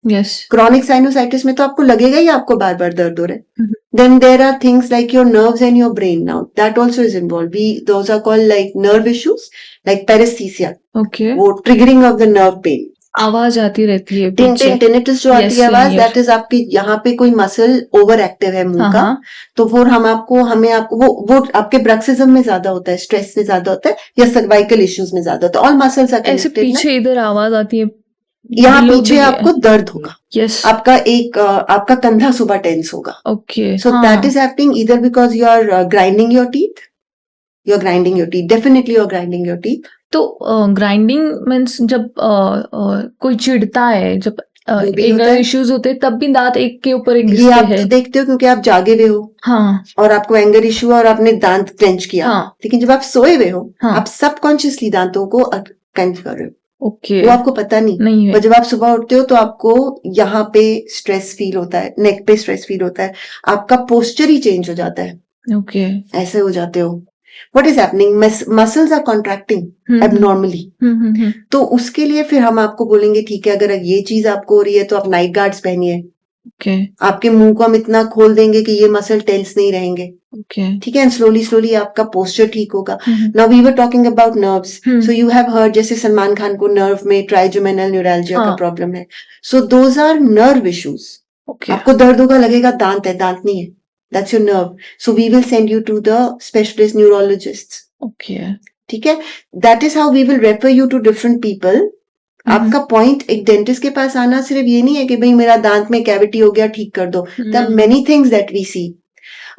Yes. Chronic sinusitis में तो आपको लगेगा ही आपको बार बार दर्द हो रहा है। Then there are things like your nerves and your brain now, that also is involved. Those are called like nerve issues, like paresthesia. Okay. वो triggering of the nerve pain. आवाज आती रहती है टिन पीछे। टिन टिनिटस जो आती है आवाज, दैट इज आपके यहाँ पे कोई मसल ओवर एक्टिव है मुंह का, तो वो हमें आपको वो आपके ब्रक्सिज्म में ज्यादा होता है, स्ट्रेस में ज्यादा होता है, या सर्वाइकल इश्यूज में ज्यादा होता है। ऑल मसल्स आर ऐसे कनेक्टेड। पीछे इधर आवाज आती है, यहाँ बिलो पीछे भी है। आपको दर्द होगा। यस। आपका कंधा सुबह टेंस होगा। Okay. So that is happening either because you are grinding your teeth, definitely you are grinding your teeth. तो ग्राइंडिंग मीन्स जब कोई चिढ़ता है, जब एंगर इश्यूज होते हैं, तब भी दांत एक के ऊपर एक घिसते आप हैं। तो देखते हो क्योंकि आप जागे हुए हो। हाँ। और आपको एंगर इश्यू और आपने दांत क्लेंच किया। हाँ। लेकिन जब आप सोए हुए हो, हाँ। आप सबकॉन्शियसली दांतों को क्लेंच कर रहे हो। ओके। वो आपको पता नहीं है। पर जब आप सुबह उठते हो तो आपको यहाँ पे स्ट्रेस फील होता है, नेक पे स्ट्रेस फील होता है, आपका पोस्चर ही चेंज हो जाता है। ओके। ऐसे हो जाते हो। What is happening? Muscles are contracting abnormally. तो उसके लिए फिर हम आपको बोलेंगे ठीक है, अगर ये चीज आपको हो रही है तो आप नाइट गार्ड्स पहनिए। ओके। आपके मुंह को हम इतना खोल देंगे कि ये मसल टेंस नहीं रहेंगे। ओके। ठीक है, एंड स्लोली आपका पोस्चर ठीक होगा। Now we were talking about nerves, so you have heard जैसे सलमान खान को नर्व में ट्राइजेमिनल न्यूरैल्जिया का प्रॉब्लम है, so those are nerve issues. आपको दर्द होगा, लगेगा दांत है, दांत नहीं है, that's your nerve, so we will send you to the specialist neurologists. Okay. ठीक है, that is how we will refer you to different people. आपका पॉइंट एक डेंटिस्ट के पास आना सिर्फ ये नहीं है कि भाई मेरा दांत में कैविटी हो गया ठीक कर दो। There are many things that we see.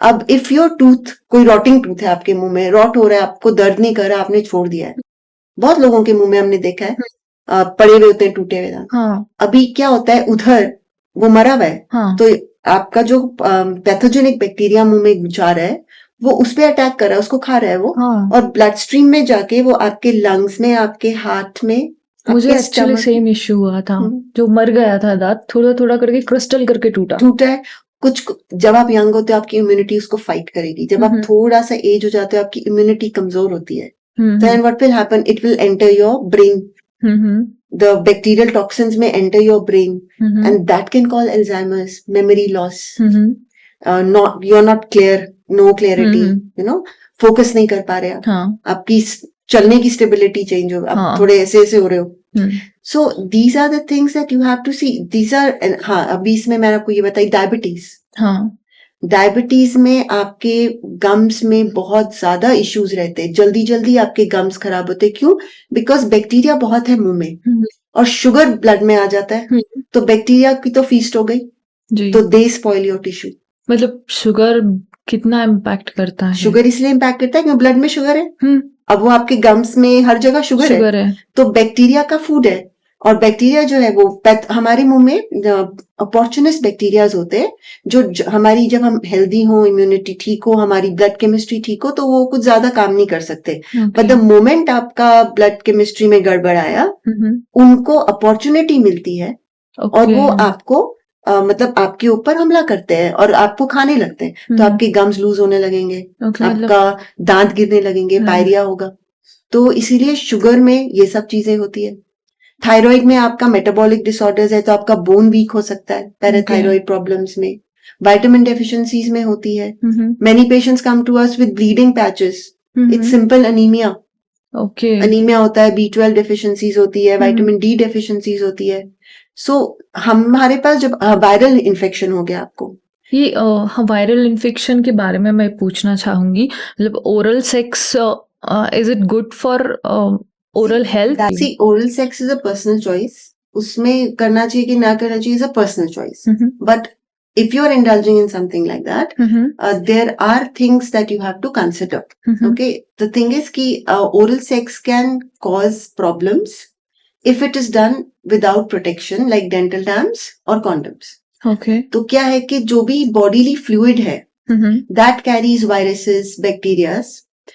अब इफ योर टूथ, कोई रॉटिंग टूथ है आपके मुंह में, रॉट हो रहा है, आपको दर्द नहीं कर रहा, आपने छोड़ दिया है। बहुत लोगों के मुंह में हमने देखा है पड़े हुए होते हैं टूटे हुए दांत। हाँ। अभी क्या होता है, उधर वो मरा हुआ है। हाँ। तो आपका जो पैथोजेनिक बैक्टीरिया मुंह में जा रहा है वो उस पे अटैक कर रहा है, उसको खा रहा है वो। हाँ। और ब्लड स्ट्रीम में जाके वो आपके लंग्स में, आपके हार्ट में। मुझे एक्चुअली सेम इश्यू हुआ था, जो मर गया था दांत, थोड़ा थोड़ा करके क्रिस्टल करके टूटा है। कुछ जब आप यंग होते हो आपकी इम्यूनिटी उसको फाइट करेगी, जब आप थोड़ा सा एज हो जाते हो आपकी इम्यूनिटी कमजोर होती है। Then what will happen, it will enter your brain, the bacterial toxins may enter your brain, and that can cause Alzheimer's, memory loss, you're not clear, no clarity, you know, focus नहीं कर पा रहे आप। हाँ. आपकी चलने की स्टेबिलिटी चेंज हो, आप थोड़े ऐसे ऐसे हो रहे हो। So these are the things that you have to see. These are, हाँ, अभी इसमें मैंने आपको ये बताई डायबिटीज। हाँ, डायबिटीज में आपके गम्स में बहुत ज्यादा इश्यूज रहते हैं, जल्दी जल्दी आपके गम्स खराब होते हैं। क्यों? बिकॉज बैक्टीरिया बहुत है मुंह में, और शुगर ब्लड में आ जाता है, तो बैक्टीरिया की तो फीस्ट हो गई जी। तो दे स्पॉइल योर टिश्यू। मतलब शुगर कितना इम्पैक्ट करता है? शुगर इसलिए इम्पैक्ट करता है क्योंकि ब्लड में शुगर है। अब वो आपके गम्स में हर जगह शुगर है, तो बैक्टीरिया का फूड है। और बैक्टीरिया जो है वो हमारे मुंह में अपॉर्चुनिस्ट बैक्टीरियाज होते हैं, जो हमारी, जब हम हेल्दी हो, इम्यूनिटी ठीक हो, हमारी ब्लड केमिस्ट्री ठीक हो, तो वो कुछ ज्यादा काम नहीं कर सकते। बट द मोमेंट आपका ब्लड केमिस्ट्री में गड़बड़ आया, उनको अपॉर्चुनिटी मिलती है और वो आपको मतलब आपके ऊपर हमला करते हैं और आपको खाने लगते हैं, तो आपके गम्स लूज होने लगेंगे, ओके, मतलब आपका दांत गिरने लगेंगे, हाँ। पायरिया होगा। तो इसीलिए शुगर में ये सब चीजें होती है। थायराइड में आपका मेटाबॉलिक डिसऑर्डर्स है, तो आपका बोन वीक हो सकता है पैराथायराइड प्रॉब्लम्स में। विटामिन डेफिशिएंसीज में होती है। Many patients come to us with bleeding patches, it's simple anaemia. Okay, anaemia होता है, B12 डेफिशिएंसीज होती है, विटामिन डी डेफिशिएंसीज होती है। सो हमारे पास जब वायरल इन्फेक्शन हो गया आपको, ये वायरल इन्फेक्शन के बारे में मैं पूछना चाहूंगी, मतलब oral sex is it good for oral health? See oral sex is a personal choice, उसमें करना चाहिए कि ना करना चाहिए is a personal choice. But if you are indulging in something like that, there are things that you have to consider. Okay, the thing is कि oral sex can cause problems if it is done without protection like dental dams or condoms. Okay, तो क्या है कि जो भी bodily fluid है that carries viruses, bacteria,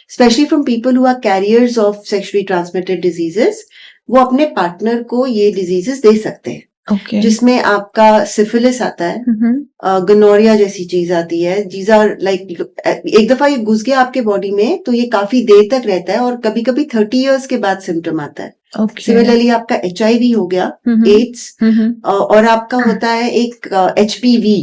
especially from people who are carriers of sexually transmitted diseases, वो अपने पार्टनर को ये डिजीजेस दे सकते हैं। ओके, जिसमें आपका सिफिलिस आता है, गनोरिया जैसी चीज आती है। दीज आर लाइक, एक दफा ये घुस गया आपके बॉडी में तो ये काफी देर तक रहता है और कभी कभी 30 इयर्स के बाद सिम्टम आता है। ओके, सिमिलरली आपका HIV हो गया, एड्स, और आपका होता है एक HPV।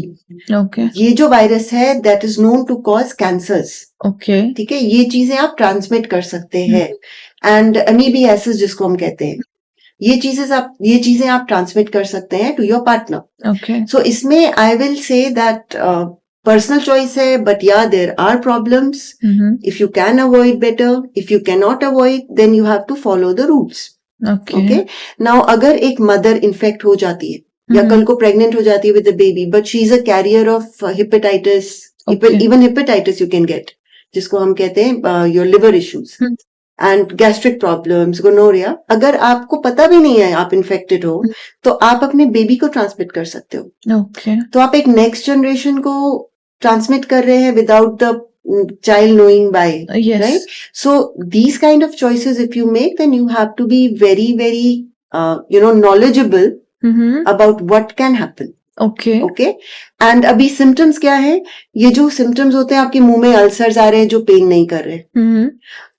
ओके, ये जो वायरस है that is known to cause cancers. Okay, ठीक है, ये चीजें आप ट्रांसमिट कर सकते हैं। एंड अमीबियासिस जिसको हम कहते हैं, ये चीजें आप ट्रांसमिट कर सकते हैं to your partner. Okay, so इसमें I will say that personal choice है, but yeah there are problems. If you can avoid better, if you can not avoid then you have to follow the rules. Okay, now अगर एक मदर इन्फेक्ट हो जाती है या कल को प्रेग्नेंट हो जाती है with a baby, but she is a carrier of hepatitis, even hepatitis you can get, जिसको हम कहते हैं your liver issues and gastric problems, gonorrhoea. अगर आपको पता भी नहीं है आप इन्फेक्टेड हो, तो आप अपने बेबी को ट्रांसमिट कर सकते हो। ओके, तो आप एक नेक्स्ट जनरेशन को ट्रांसमिट कर रहे हैं without the child knowing by, Yes. Right? So these kind of choices if you make, then you have to be very very knowledgeable about what can happen. Okay, okay, and अभी सिम्टम्स क्या है? ये जो सिम्टम्स होते हैं, आपके मुंह में अल्सर्स आ रहे हैं जो पेन नहीं कर रहे,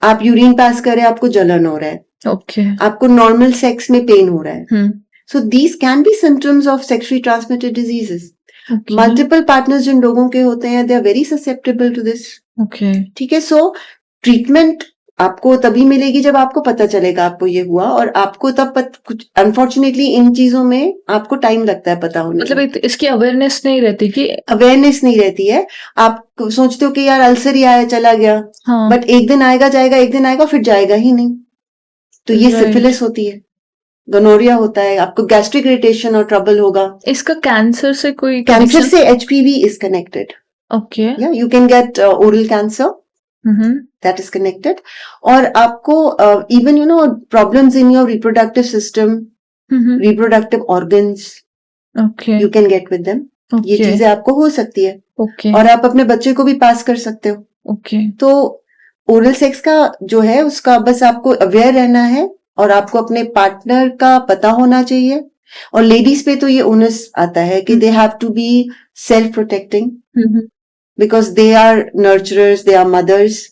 आप यूरिन पास कर रहे हैं, आपको जलन हो रहा है, ओके, आपको नॉर्मल सेक्स में पेन हो रहा है। So these can be symptoms of sexually transmitted diseases. Multiple partners जिन लोगों के होते हैं, they are very susceptible to this. Okay, ठीक है, सो ट्रीटमेंट आपको तभी मिलेगी जब आपको पता चलेगा आपको ये हुआ, और आपको तब कुछ अनफॉर्चुनेटली इन चीजों में आपको टाइम लगता है पता होने मतलब इसकी अवेयरनेस नहीं रहती कि अवेयरनेस नहीं रहती है। आप सोचते हो कि यार अल्सर ही आया चला गया, हाँ, बट एक दिन आएगा जाएगा, एक दिन आएगा फिर जाएगा ही नहीं। तो ये Right. सिफिलिस होती है, गोनोरिया होता है, आपको गैस्ट्रिक इरिटेशन और ट्रबल होगा। इसका कैंसर से कोई कैंसर से HPV इज कनेक्टेड। ओके, या you can gate oral cancer, that is connected. और आपको even problems in your reproductive system, reproductive organs, okay, you can get with them. ये चीजें आपको हो सकती है, ओके, और आप अपने बच्चे को भी पास कर सकते हो। ओके, तो ओरल सेक्स का जो है उसका बस आपको अवेयर रहना है, और आपको अपने पार्टनर का पता होना चाहिए। और लेडीज पे तो ये ओनस आता है कि they have to be self protecting, because they are nurturers, they are mothers.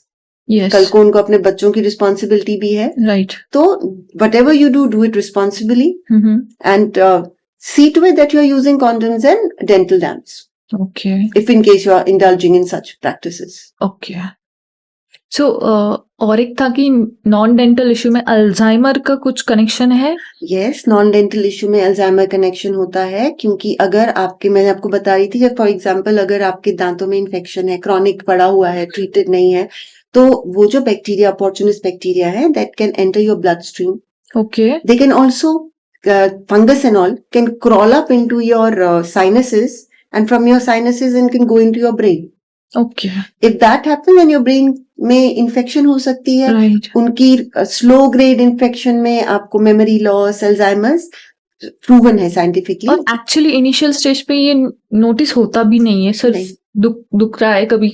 Yes, कल को उनको अपने बच्चों की रिस्पॉन्सिबिलिटी भी है। राइट, तो what ever you do it responsibly, and see to it that you are using condoms and dental dams, okay, if in case you are indulging in such practices. Okay. So और एक था कि नॉन डेंटल इश्यू में अल्जाइमर का कुछ कनेक्शन है? Yes, नॉन डेंटल इश्यू में अल्जाइमर कनेक्शन होता है, क्योंकि अगर मैंने आपको बता रही थी, फॉर एग्जाम्पल अगर आपके दांतों में इन्फेक्शन है, क्रॉनिक पड़ा हुआ है, ट्रीटेड नहीं है, तो वो जो बैक्टीरिया, अपॉर्चुनिस्ट बैक्टीरिया है, that can enter your blood stream. Okay, They can also, fungus and all, can crawl up into your sinuses, and from your sinuses and can go into your brain. Okay, If that happens, then your brain में इन्फेक्शन हो सकती है। राइट, उनकी स्लो ग्रेड इन्फेक्शन में आपको मेमोरी लॉस, अल्जाइमर्स प्रूवन है साइंटिफिकली। और एक्चुअली इनिशियल स्टेज पे ये नोटिस होता भी नहीं है, नहीं। सिर्फ दुख रहा है, कभी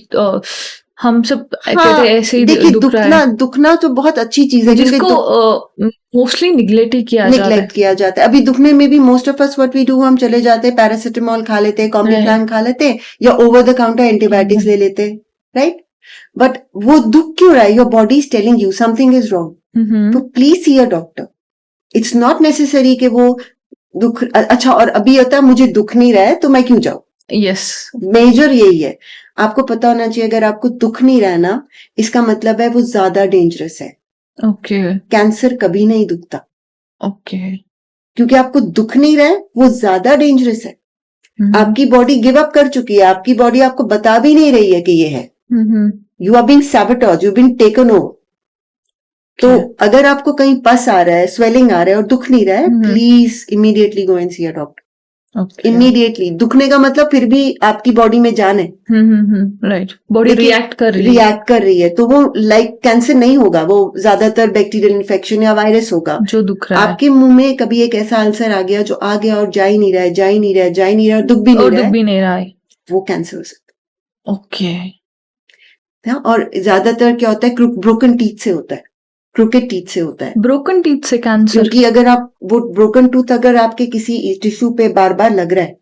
हम सब हाँ, कहते हैं ऐसे ही देखिए दुख रहा है, दुखना तो बहुत अच्छी चीज है, क्योंकि जिसको मोस्टली निग्लेक्ट ही किया जाता है। निग्लेक्ट किया जाता है। अभी दुखने में भी most of us what we do, हम चले जाते हैं पैरासिटामोल खा लेते हैं, कॉम्बिफ्लान खा लेते हैं, या ओवर द काउंटर एंटीबायोटिक्स ले लेते हैं, राइट? बट वो दुख क्यों रहा है? Your body is telling you something is wrong, तो please see a doctor. It's not necessary कि वो दुख अच्छा, और अभी होता है मुझे दुख नहीं रहा है तो मैं क्यों जाऊं। यस, मेजर यही है, आपको पता होना चाहिए अगर आपको दुख नहीं रहा है ना, इसका मतलब है वो ज्यादा डेंजरस है। ओके कैंसर कभी नहीं दुखता, ओके, क्योंकि आपको दुख नहीं रहा है, वो ज्यादा डेंजरस है। आपकी बॉडी गिव अप कर चुकी है, आपकी बॉडी आपको बता भी नहीं रही है कि ये है। You are being sabotaged, you being taken over. तो अगर आपको कहीं पस आ रहा है, स्वेलिंग आ रहा है और दुख नहीं रहा है, please immediately go and see a doctor. Immediately. दुखने का मतलब फिर भी आपकी बॉडी में जान है, राइट, बॉडी देखिए, रिएक्ट कर रही है, रिएक्ट कर रही है, तो वो लाइक कैंसर नहीं होगा, वो ज्यादातर बैक्टीरियल इन्फेक्शन या वायरस होगा। जो दुख रहा है, आपके मुंह में कभी एक ऐसा अल्सर आ गया जो आ गया और जा ही नहीं रहा है, जा ही नहीं रहा है, जा ही नहीं रहा है, दुख भी नहीं और रहा दुख है, भी नहीं रहा है। वो कैंसर हो सकता ओके, है। और ज्यादातर क्या होता है, ब्रोकन टीथ से होता है, क्रूकेड टीथ से होता है। ब्रोकन टीथ से कैंसर? क्योंकि अगर आप वो ब्रोकन टूथ अगर आपके किसी टिश्यू पे बार बार लग रहा है,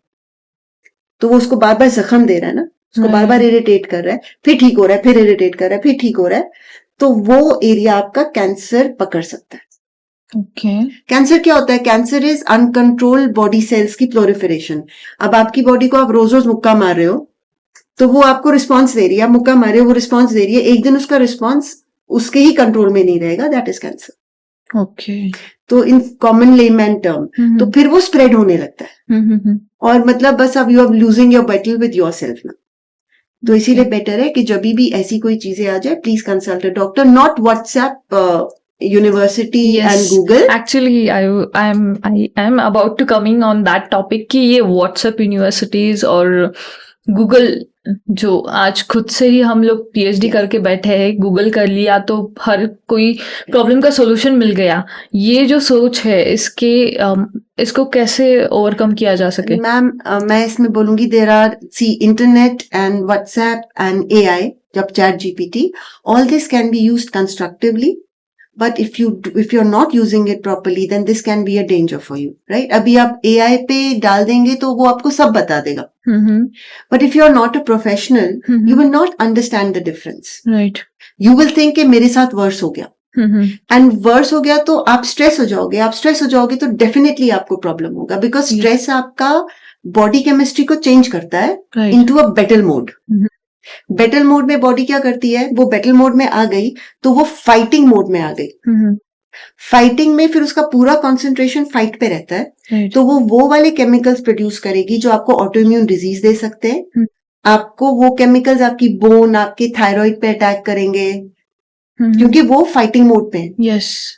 तो वो उसको बार बार जख्म दे रहा है ना, उसको बार बार इरिटेट कर रहा है, फिर ठीक हो रहा है, फिर इरिटेट कर रहा है, फिर ठीक हो रहा है, तो वो एरिया आपका कैंसर पकड़ सकता है। ओके, कैंसर क्या होता है? Cancer is uncontrolled body cells की प्लोरिफरेशन। अब आपकी बॉडी को आप रोज रोज मुक्का मार रहे हो, तो वो आपको रिस्पॉन्स दे रही है, आप मुक्का मार रहे हो, वो रिस्पॉन्स दे रही है, एक दिन उसका रिस्पॉन्स उसके ही कंट्रोल में नहीं रहेगा, दैट इज कैंसर। ओके, तो इन कॉमन लेमैन टर्म, तो फिर वो स्प्रेड होने लगता है, और मतलब बस अब you are losing your battle with your self ना। तो इसीलिए बेटर है कि जब भी ऐसी कोई चीजें आ जाए, please consult a doctor, not WhatsApp university and Google. Actually I am about to coming on that topic कि ये व्हाट्सएप यूनिवर्सिटीज और गूगल, जो आज खुद से ही हम लोग पीएचडी करके बैठे हैं, गूगल कर लिया तो हर कोई प्रॉब्लम का सॉल्यूशन मिल गया, ये जो सोच है इसको कैसे ओवरकम किया जा सके? मैम मैं इसमें बोलूंगी, there are internet and WhatsApp and AI, जब ChatGPT, all this can be used constructively, but if you're not using it properly, then this can be a danger for you, right? अभी आप AI पे डाल देंगे तो वो आपको सब बता देगा, but if you're not a professional, you will not understand the difference, right? You will think कि मेरे साथ वर्स हो गया, एंड वर्स हो गया तो आप स्ट्रेस हो जाओगे, आप स्ट्रेस हो जाओगे तो डेफिनेटली आपको प्रॉब्लम होगा, बिकॉज स्ट्रेस आपका बॉडी केमिस्ट्री को चेंज करता है into a battle mode. Battle mode में बॉडी क्या करती है, वो बेटल मोड में आ गई तो वो फाइटिंग मोड में आ गई, फाइटिंग में फिर उसका पूरा कंसंट्रेशन फाइट पे रहता है, तो वो वाले केमिकल्स प्रोड्यूस करेगी जो आपको ऑटोइम्यून डिजीज दे सकते हैं, आपको वो केमिकल्स आपकी बोन, आपके थायराइड पे अटैक करेंगे, क्योंकि वो फाइटिंग मोड पे है। यस,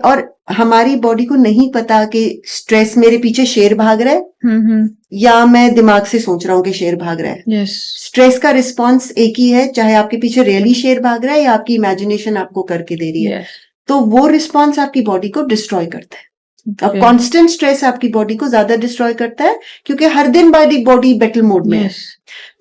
और हमारी बॉडी को नहीं पता कि स्ट्रेस मेरे पीछे शेर भाग रहा है या मैं दिमाग से सोच रहा हूँ कि शेर भाग रहा है। yes. स्ट्रेस का रिस्पॉन्स एक ही है, चाहे आपके पीछे रियली शेर भाग रहा है या आपकी इमेजिनेशन आपको करके दे रही है, yes. तो वो रिस्पॉन्स आपकी बॉडी को डिस्ट्रॉय करता है। अब कांस्टेंट स्ट्रेस आपकी बॉडी को ज्यादा डिस्ट्रॉय करता है, क्योंकि हर दिन बॉडी बैटल मोड में है।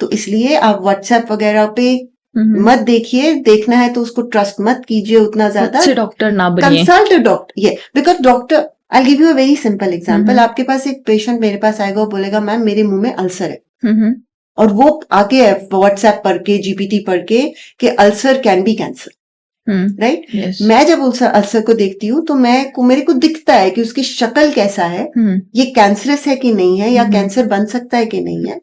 तो इसलिए आप व्हाट्सएप वगैरह पे मत देखिए, देखना है तो उसको ट्रस्ट मत कीजिए उतना ज्यादा, डॉक्टर ना बनिए, कंसल्ट अ डॉक्टर। ये because doctor, I give you a very simple example, आपके पास एक पेशेंट मेरे पास आएगा और बोलेगा मैम मेरे मुंह में अल्सर है, और वो आके व्हाट्सएप पढ़ के, जीपीटी पढ़ के कि ulcer can be cancer, right? मैं जब अल्सर को देखती हूँ तो मेरे को दिखता है कि उसकी शक्ल कैसा है, ये कैंसरस है कि नहीं है, या कैंसर बन सकता है कि नहीं है,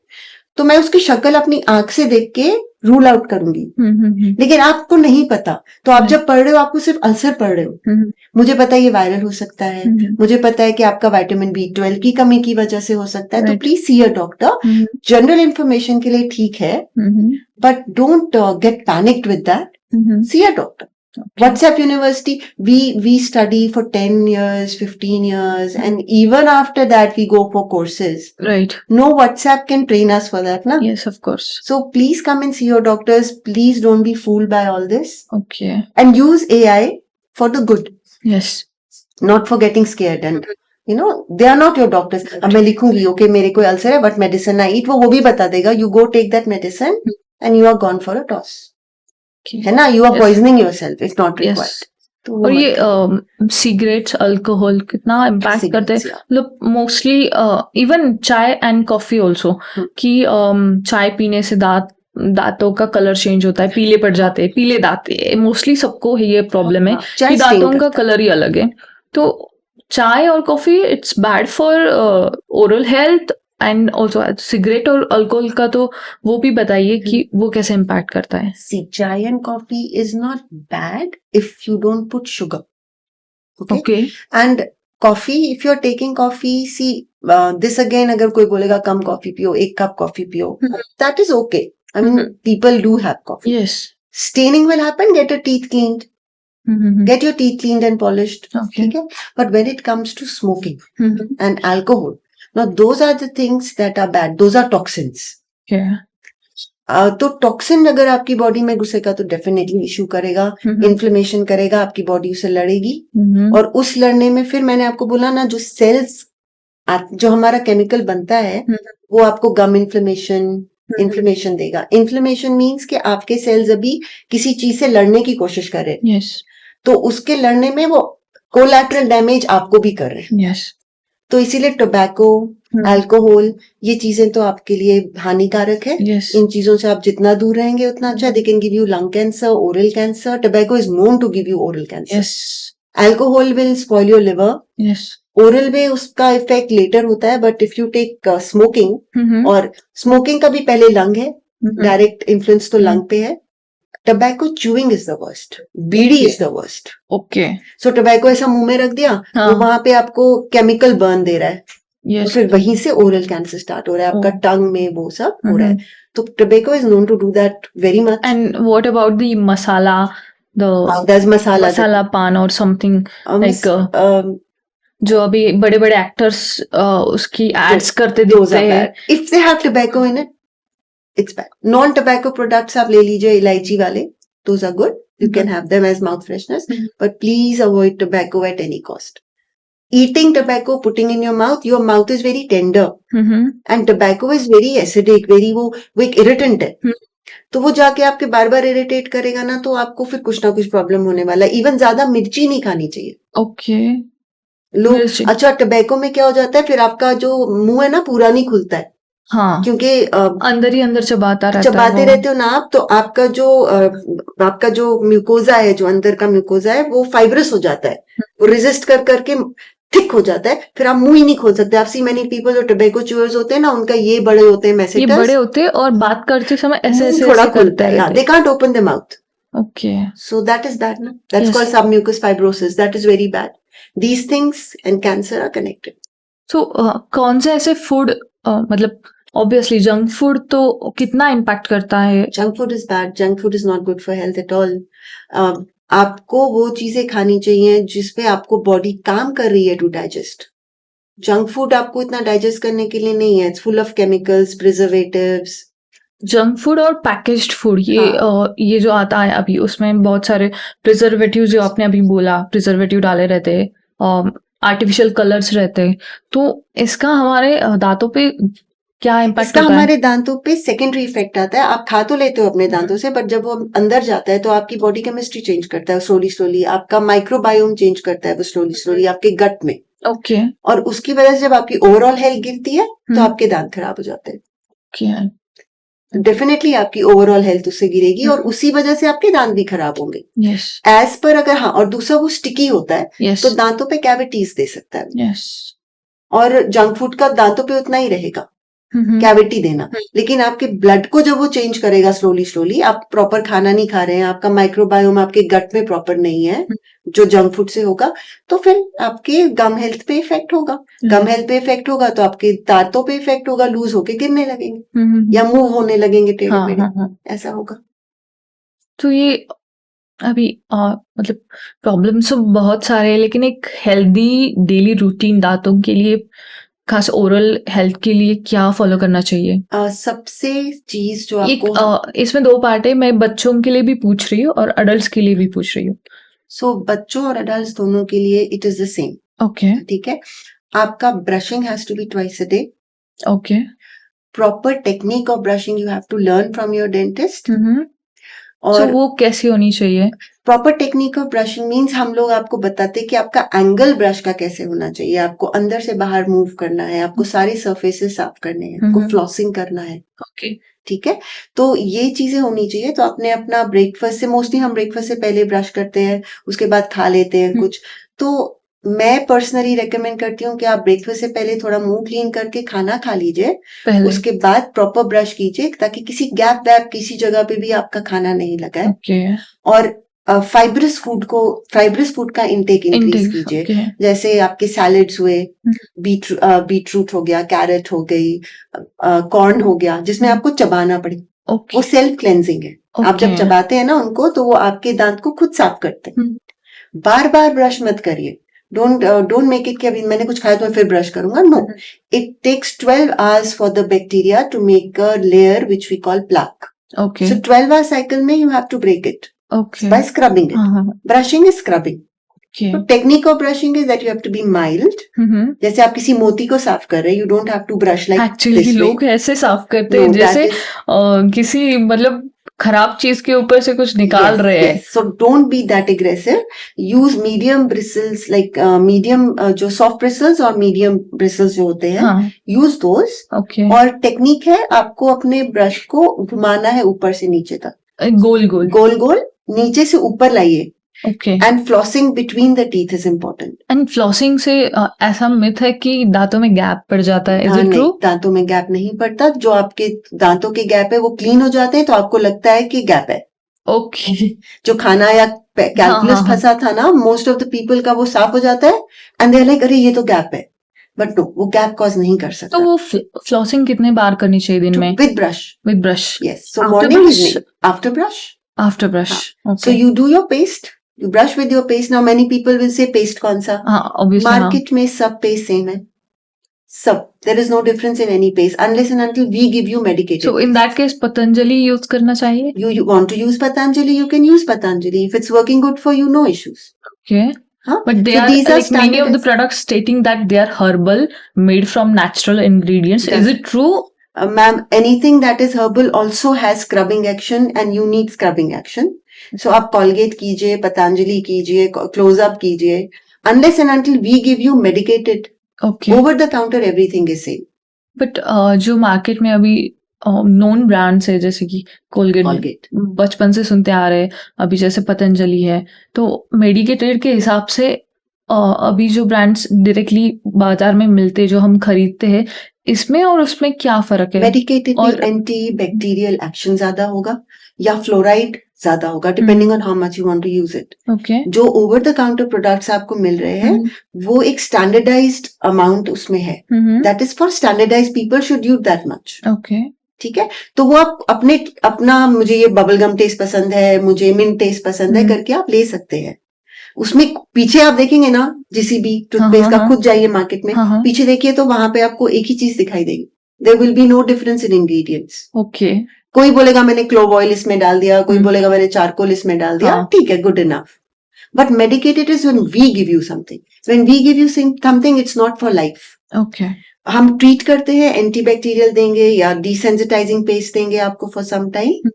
तो मैं उसकी शक्ल अपनी आंख से देख के रूल आउट करूंगी। लेकिन आपको नहीं पता, तो आप जब पढ़ रहे हो आपको सिर्फ अल्सर पढ़ रहे हो, मुझे पता है ये वायरल हो सकता है, मुझे पता है कि आपका विटामिन B12 की कमी की वजह से हो सकता है, तो please see a doctor. General information के लिए ठीक है, but don't get panicked with that, see a doctor. WhatsApp University, we study for 10 years, 15 years, and even after that we go for courses. Right. No WhatsApp can train us for that, na? Yes, of course. So please come and see your doctors. Please don't be fooled by all this. Okay. And use AI for the good. Yes. Not for getting scared. And you know, they are not your doctors. अब मैं लिखूंगी, okay, मेरे कोई अल्सर है, but medicine I eat, वो भी बता देगा. You go take that medicine and you are gone for a toss. है ना, you are Yes. Poisoning yourself if not yes required. तो वो और मत ये करो। सिगरेट्स अल्कोहल कितना इम्पैक्ट करते हैं Cigarettes, yeah. मतलब मोस्टली इवन चाय एंड कॉफी ऑल्सो कि चाय पीने से दांतों का कलर चेंज होता है, पीले पड़ जाते हैं, पीले दांत मोस्टली सबको ये प्रॉब्लम है हाँ, चाय कि stain दांतों का करता है। कलर ही अलग है। तो चाय और coffee it's bad for oral health and also cigarette और अल्कोहल का तो वो भी बताइए कि वो कैसे इम्पैक्ट करता है। See, chai and coffee is not bad if you don't put sugar. Okay? Okay And coffee, if you're taking coffee, see, this again, अगर कोई बोलेगा कम कॉफी पियो, 1 कप कॉफी पियो, that is okay. I mean, people do have coffee. Yes Staining will happen, get your teeth cleaned. Get your teeth cleaned and polished. Okay. Okay? But when it comes to smoking and alcohol, now those are the things that are bad. Those are toxins. तो टॉक्सिन अगर आपकी बॉडी में घुसेगा तो डेफिनेटली इश्यू करेगा, इन्फ्लेमेशन करेगा, आपकी बॉडी उसे लड़ेगी। और उस लड़ने में फिर मैंने आपको बोला ना, जो सेल्स जो हमारा केमिकल बनता है वो आपको गम इन्फ्लेमेशन देगा। इन्फ्लेमेशन मीन्स कि आपके सेल्स अभी किसी चीज से लड़ने की कोशिश कर रहे हैं, यस तो उसके लड़ने में वो कोलैटरल डैमेज आपको भी कर रहे हैं। यस तो इसीलिए टोबैको, अल्कोहल, ये चीजें तो आपके लिए हानिकारक है। यस इन चीजों से आप जितना दूर रहेंगे उतना अच्छा। They can give you lung cancer, oral cancer. Tobacco is known to give you oral cancer. Yes alcohol will spoil your liver. Yes oral में उसका इफेक्ट लेटर होता है, but if you take smoking, और स्मोकिंग का भी पहले लंग है, डायरेक्ट इन्फ्लुएंस तो लंग पे है। Tobacco chewing is the worst, bidi is the worst. Okay so tobacco ऐसा मुंह में रख दिया, वो वहां पे आपको केमिकल बर्न दे रहा है, तो यस फिर वहीं से ओरल कैंसर स्टार्ट हो रहा है, आपका Oh. टंग में वो सब हो रहा है। तो tobacco is known to do that very much. And what about the masala the Does masala masala paan or something like जो अभी बड़े बड़े एक्टर्स उसकी एड्स करते दिखते हैं। If they have tobacco in it, it's bad. Non tobacco products आप ले लीजिए, इलायची वाले, those are good, you can have them as mouth fresheners, but please avoid tobacco at any cost. Eating tobacco, putting in your mouth is very tender, and tobacco is very acidic, वो एक irritant है। तो वो जाके आपके बार बार इरिटेट करेगा ना, तो आपको फिर कुछ ना कुछ प्रॉब्लम होने वाला है। इवन ज्यादा मिर्ची नहीं खानी चाहिए। ओके लोग अच्छा, टोबैको में क्या हो जाता है, फिर आपका जो मुंह है ना पूरा नहीं खुलता है, हाँ क्योंकि अंदर ही अंदर चबाता रहता है चबाते वो। रहते हो ना आप, तो आपका जो म्यूकोजा है, जो अंदर का म्यूकोजा है, वो फाइब्रस हो जाता है, वो रेजिस्ट कर करके थिक हो जाता है, फिर आप मुंह ही नहीं खोल सकते। आप सी मेनी पीपल जो टोबैको च्यूअर्स होते हैं ना, उनका ये बड़े होते हैं, ये मैसेटर्स, बड़े होते हैं और बात करते समय ऐसे ऐसे थोड़ा ऐसे खुलता करते है, they can't open the mouth, okay so that is bad na, that's Yes. called submucous fibrosis, that is very bad. These things and cancer are connected. सो कौन से ऐसे फूड मतलब ऑब्वियसली जंक फूड तो कितना इम्पैक्ट करता है। Junk food is bad, junk food is not good for health at all. आपको वो चीजें खानी चाहिए जिसपे आपको बॉडी काम कर रही है टू डाइजेस्ट। जंक फूड आपको इतना डाइजेस्ट करने के लिए नहीं है, it's full of chemicals, preservatives. Junk food और पैकेज्ड फूड ये जो आता है अभी, उसमें बहुत सारे प्रिजर्वेटिव, जो आपने अभी बोला प्रिजर्वेटिव डाले रहते हैं, आर्टिफिशियल कलर्स रहते हैं, तो इसका हमारे दांतों पे क्या इम्पैक्ट इसका होता है। हमारे दांतों पे सेकेंडरी इफेक्ट आता है। आप खा तो लेते हो अपने दांतों से, बट जब वो अंदर जाता है तो आपकी बॉडी केमिस्ट्री चेंज करता है स्लोली, आपका माइक्रोबायोम चेंज करता है वो स्लोली आपके गट में, ओके और उसकी वजह से जब आपकी ओवरऑल हेल्थ गिरती है तो आपके दांत खराब हो जाते हैं। डेफिनेटली आपकी ओवरऑल हेल्थ उससे गिरेगी, और उसी वजह से आपके दांत भी खराब होंगे। यस एज पर अगर, हाँ, और दूसरा वो स्टिकी होता है, यस तो दांतों पे कैविटीज दे सकता है, यस और जंक फूड का दांतों पे उतना ही रहेगा कैविटी देना। लेकिन आपके ब्लड को जब वो चेंज करेगा स्लोली, आप प्रॉपर खाना नहीं खा रहे हैं, आपका माइक्रोबायोम आपके गट में प्रॉपर नहीं है जो जंक फूड से होगा, तो फिर आपके गम हेल्थ पे इफेक्ट होगा। गम हेल्थ पे इफेक्ट होगा तो आपके दांतों पे इफेक्ट होगा, लूज होके गिरने लगेंगे या मुंह होने लगेंगे टेढ़े मेढ़े, ऐसा होगा। तो ये अभी मतलब प्रॉब्लम्स तो बहुत सारे हैं, लेकिन एक हेल्दी डेली रूटीन दांतों के लिए, खास ओरल हेल्थ के लिए क्या फॉलो करना चाहिए। सबसे चीज जो एक आपको, इसमें 2 पार्ट है, मैं बच्चों के लिए भी पूछ रही हूँ और अडल्ट्स के लिए भी पूछ रही हूँ। सो बच्चों और अडल्ट दोनों के लिए it is the same. Okay ठीक है, आपका brushing has to be twice a day. Okay proper technique of brushing you have to learn from your dentist. So और वो कैसी होनी चाहिए? Proper technique of brushing means हम लोग आपको बताते हैं कि आपका एंगल ब्रश का कैसे होना चाहिए, आपको अंदर से बाहर मूव करना है, आपको सारे सरफेसेस साफ करने हैं, आपको फ्लॉसिंग करना है, ओके ठीक है। तो ये चीजें होनी चाहिए। तो आपने अपना ब्रेकफास्ट से, मोस्टली हम ब्रेकफास्ट से पहले ब्रश करते हैं, उसके बाद खा लेते हैं कुछ। तो मैं पर्सनली रेकमेंड करती हूँ कि आप ब्रेकफास्ट से पहले थोड़ा मुंह क्लीन करके खाना खा लीजिए, पहले। उसके बाद प्रॉपर ब्रश कीजिए ताकि किसी गैप वैप किसी जगह पे भी आपका खाना नहीं लगा है। ओके और फाइब्रस फूड का इंटेक इंक्रीज कीजिए। ओके जैसे आपके सैलेड्स हुए, बीटरूट हो गया, कैरेट हो गई, कॉर्न हो गया, जिसमें आपको चबाना पड़े, वो ओके सेल्फ क्लेंजिंग है। आप जब चबाते हैं ना उनको, तो वो आपके दांत को खुद साफ करते हैं। बार बार ब्रश मत करिए। डोंट मेक इट कि अभी मैंने कुछ खाया तो मैं फिर ब्रश करूंगा। No, it takes 12 hours for the bacteria to make a layer which we call plaque. Okay so 12 hour cycle में you have to break it okay by scrubbing it. Brushing is scrubbing. Okay So technique of brushing is that you have to be mild. जैसे आप किसी मोती को साफ कर रहे हैं, you don't have to brush like actually this way. लोग ऐसे साफ करते हैं No, that जैसे is- किसी मतलब खराब चीज के ऊपर से कुछ निकाल Yes, रहे हैं। yes. So don't be that aggressive. Use medium bristles like medium जो soft bristles और medium bristles जो होते हैं, हाँ use those. ओके और टेक्निक है आपको अपने ब्रश को घुमाना है ऊपर से नीचे तक, गोल गोल गोल गोल नीचे से ऊपर लाइए। Okay And flossing between the teeth is important. And flossing से ऐसा मिथ है कि दांतों में गैप पड़ जाता है, इज इट नहीं, ट्रू? दांतों में गैप नहीं पड़ता। जो आपके दांतों के गैप है वो क्लीन हो जाते हैं, तो आपको लगता है कि गैप है। ओके जो खाना या कैलकुलस हाँ। फंसा था ना, मोस्ट ऑफ द पीपल का वो साफ हो जाता है एंड दे आर लाइक अरे ये तो गैप है, बट नो, वो गैप कॉज नहीं कर सकता। तो वो फ्लॉसिंग कितने बार करनी चाहिए दिन में? With brush. With brush yes, so After morning brush? Evening after brush. After brush so okay you do your paste, you brush with your paste. Now many people will say paste कौन सा? हाँ ऑब्वियसली हाँ मार्केट में सब पेस्ट सेम है, सब। There is no difference in any paste unless and until we give you medicated. So in that case Patanjali use करना चाहिए? You want to use Patanjali, you can use Patanjali. If it's working good for you, no issues. Okay. Huh? But they So are these are like many of the standardized. products stating that they are herbal, made from natural ingredients. Yes. Is it true? Ma'am, anything that is herbal also has scrubbing action and you need scrubbing action. So आप Colgate कीजिए, Patanjali कीजिए, close up कीजिए. Unless and until we give you medicated, Okay. over the counter everything is same. But जो मार्केट में अभी नोन ब्रांड्स है जैसे कि कोलगेट, Colgate. बचपन से सुनते आ रहे हैं, अभी जैसे पतंजलि है, तो मेडिकेटेड के हिसाब से अभी जो ब्रांड्स डायरेक्टली बाजार में मिलते हैं, जो हम खरीदते हैं, इसमें और उसमें क्या फर्क है? Medicated में और- antibacterial action ज्यादा होगा या फ्लोराइड ज्यादा होगा, depending on how much you want to use it. Okay जो ओवर द काउंटर प्रोडक्ट्स आपको मिल रहे हैं वो एक स्टैंडर्डाइज्ड अमाउंट उसमें है, that is for standardised people should use that much. Okay ठीक है, तो वो आप अपना मुझे ये बबल गम टेस्ट पसंद है, मुझे मिंट टेस्ट पसंद है करके आप ले सकते हैं। उसमें पीछे आप देखेंगे ना, जीसीबी टूथपेस्ट का, हाँ। खुद जाइए मार्केट में, हाँ। पीछे देखिए तो वहां पे आपको एक ही चीज दिखाई देगी, there will be no difference in ingredients. Okay कोई बोलेगा मैंने क्लोव ऑयल इसमें डाल दिया, कोई बोलेगा मैंने चारकोल इसमें डाल दिया, हाँ। ठीक है, good enough. But medicated is when we give you something, when we give you something it's not for life. Okay हम ट्रीट करते हैं, एंटीबैक्टीरियल देंगे या डिसेंसिटाइजिंग पेस्ट देंगे आपको फॉर सम टाइम,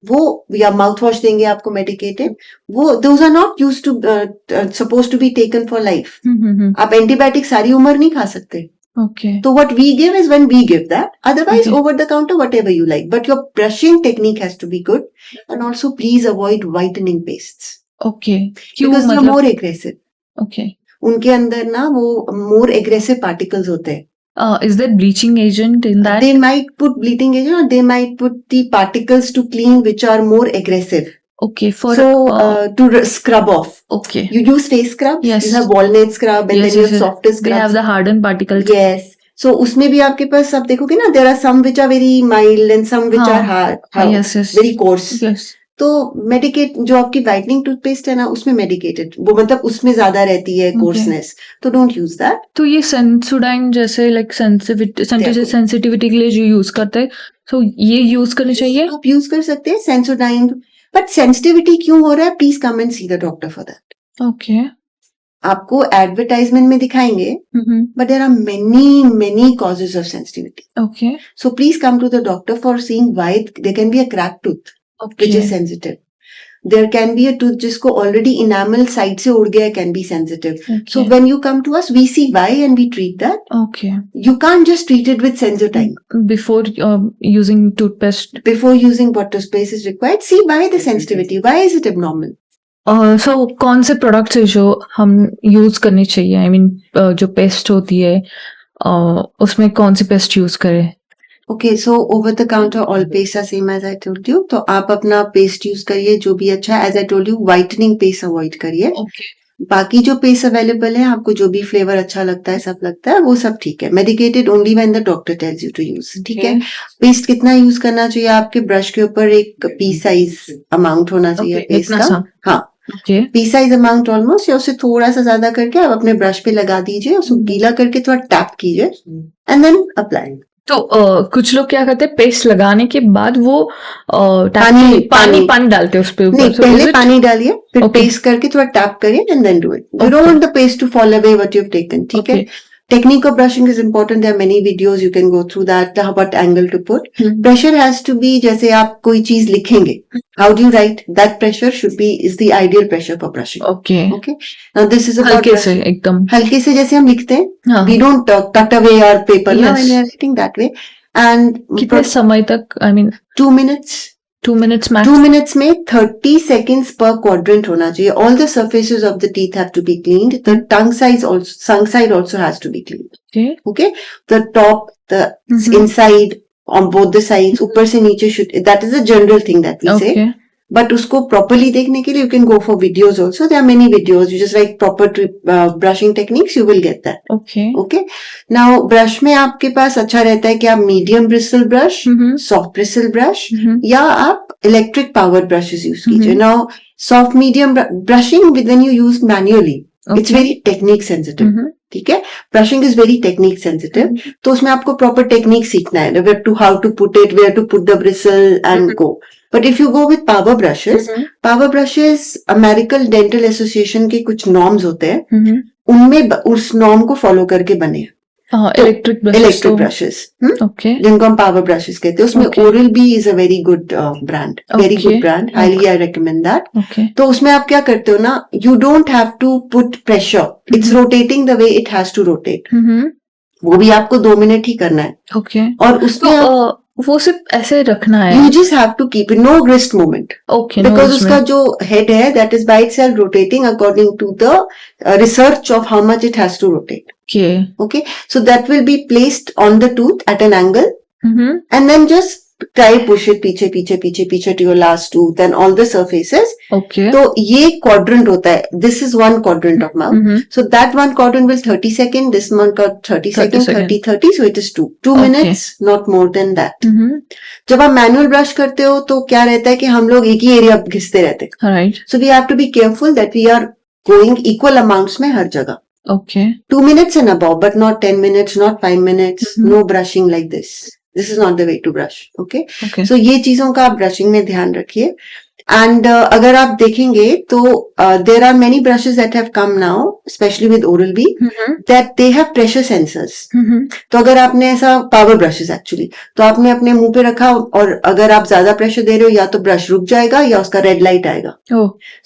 वो या माउथ वॉश देंगे आपको मेडिकेटेड, वो those are not used to suppose to be taken for life. आप एंटीबायोटिक सारी उम्र नहीं खा सकते। Okay So what we give is when we give that. Otherwise, Okay. over the counter, whatever you like. But your brushing technique has to be good. And also, please avoid whitening pastes. Okay क्यों Because they're मतलब? more aggressive. ओके उनके अंदर ना वो more aggressive particles होते हैं. is there bleaching agent in that? They might put bleaching agent or they might put the particles to clean which are more aggressive. Okay, for So, to scrub off. okay. You use face scrub. Yes. You have walnut scrub and Yes, then you yes, have yes. softer They scrubs. have the hardened particles. Yes. So उसमें भी आपके पास आप देखोगे ना, there are some which are very mild and some which हाँ. are hard, Yes, yes. very coarse. Yes. तो मेडिकेट जो आपकी वाइटनिंग टूथपेस्ट है ना, उसमें मेडिकेटेड, वो मतलब उसमें ज्यादा रहती है कोर्सनेस, तो डोंट यूज दैट। तो ये सेंसोडाइन जैसे लाइक सेंसिटिविटी के लिए जो यूज करते हैं, तो ये यूज करनी चाहिए? आप यूज कर सकते हैं सेंसोडाइन, बट सेंसिटिविटी क्यों हो रहा है, please come and see the doctor for that. Okay आपको एडवर्टाइजमेंट में दिखाएंगे, but there are many causes of sensitivity, okay so please come to the doctor for seeing why there can be a crack tooth which okay is sensitive. There can be a tooth जिसको ऑलरेडी इनामल साइड से उड़ गया, can be sensitive. So when you come to us, we see why and we treat that. Okay. You can't just treat it with Sensodyne. Before using toothpaste. Before using what toothpaste is required, see why the sensitivity, why is it abnormal? So कौन से प्रोडक्ट्स है जो हम यूज करनी चाहिए? आई मीन जो पेस्ट होती है उसमें कौन सी पेस्ट यूज करें? Okay, so over the counter all paste are same as I told you. तो आप अपना पेस्ट यूज करिए जो भी अच्छा है. As I told you, whitening paste avoid करिए. ओके. बाकी जो पेस्ट अवेलेबल है, आपको जो भी फ्लेवर अच्छा लगता है, सब लगता है, वो सब ठीक है. Medicated only when the doctor tells you to use. ठीक है. पेस्ट कितना यूज करना चाहिए? आपके ब्रश के ऊपर एक पी साइज अमाउंट होना चाहिए पेस्ट का. हाँ, okay. P size amount almost, या उससे थोड़ा सा ज्यादा करके आप अपने ब्रश पे लगा दीजिए, उसको गीला करके थोड़ा टैप कीजिए एंड देन अप्लाई. तो कुछ लोग क्या करते हैं, पेस्ट लगाने के बाद वो पानी डालते हैं उस पे ऊपर. नहीं, So, पहले is it- पानी डालिए, फिर Okay. पेस्ट करके थोड़ा टैप करिए and then do it. You Okay. Don't want the paste to fall away what you have taken. ठीक है. Okay. Technique of brushing is important. There are many videos you can go through that. What angle to put. Hmm. Pressure has to be, जैसे आप कोई चीज लिखेंगे, how do you write? That pressure should be is the ideal pressure for brushing. Okay. Okay. Now this is about हल्के से brushing. एकदम. हल्के से जैसे हम लिखते हैं. हाँ. We don't cut away our paper now Yes. when we are writing that way. And कितने समय तक? I mean 2 minutes. 2 minutes max. 2 minutes में 30 seconds per quadrant होना चाहिए. All the surfaces of the teeth have to be cleaned. The tongue side also has to be cleaned. Okay. Okay. The top, the Mhm. inside, on both the sides, ऊपर से नीचे should. That is a general thing that we say. Okay. But उसको properly देखने के लिए you can go for videos also. There are many videos. You just write proper brushing techniques, you will get that. Okay. Okay. Now brush में आपके पास अच्छा रहता है कि आप medium bristle brush, Mhm. soft bristle brush, Mhm. या आप इलेक्ट्रिक पावर ब्रशेस यूज कीजिए. Mhm. Now soft medium brushing when you use manually, it's Okay. Very technique sensitive. Mhm. ठीक है. Brushing is very technique sensitive. तो उसमें आपको प्रॉपर टेक्निक सीखना है, where to how to put it, where to put the bristle and go. But if you go with power brushes, American dental association के कुछ नॉर्म्स होते हैं, Mhm. उनमें उस नॉर्म को फॉलो करके बने हाँ, तो electric brush. Electric brushes, okay. जिनको हम पावर ब्रशेस कहते हैं. उसमें Okay. Oral B is a very good brand, very Okay. Good brand. Highly I recommend that. Okay. तो उसमें आप क्या करते हो ना, you don't have to put pressure, it's rotating the way it has to rotate. वो भी आपको 2 मिनट ही करना है. ओके. और उसमें आप तो वो सिर्फ ऐसे रखना है. You just have to keep it, no wrist movement, okay. Because उसका जो हेड है that is by itself rotating according to the research of how much it has to rotate. Okay. Okay, so that will be placed on the tooth at an angle, and then just try push it पीछे to your last tooth and all the surfaces. Okay. तो ये quadrant होता है. This is one quadrant of mouth. So that one quadrant will 30 second, this one got 30 second, 30, so it is 2 Okay. minutes, not more than that. जब आप मैनुअल ब्रश करते हो तो क्या रहता है कि हम लोग एक ही एरिया घिसते रहते हैं. Right. So we have to be careful that we are going equal amounts में हर जगह. Okay. 2 minutes and above, but not 10 minutes, not 5 minutes. Mhm. No brushing like this. This is not the way to brush. Okay. Okay. So ये चीजों का आप ब्रशिंग में ध्यान रखिए. एंड अगर आप देखेंगे तो there are many brushes that have come now, specially with oral B, that they have pressure sensors. तो अगर आपने ऐसा पावर ब्रशेस एक्चुअली, तो आपने अपने मुंह पे रखा और अगर आप ज्यादा प्रेशर दे रहे हो, या तो ब्रश रुक जाएगा या उसका रेड लाइट आएगा.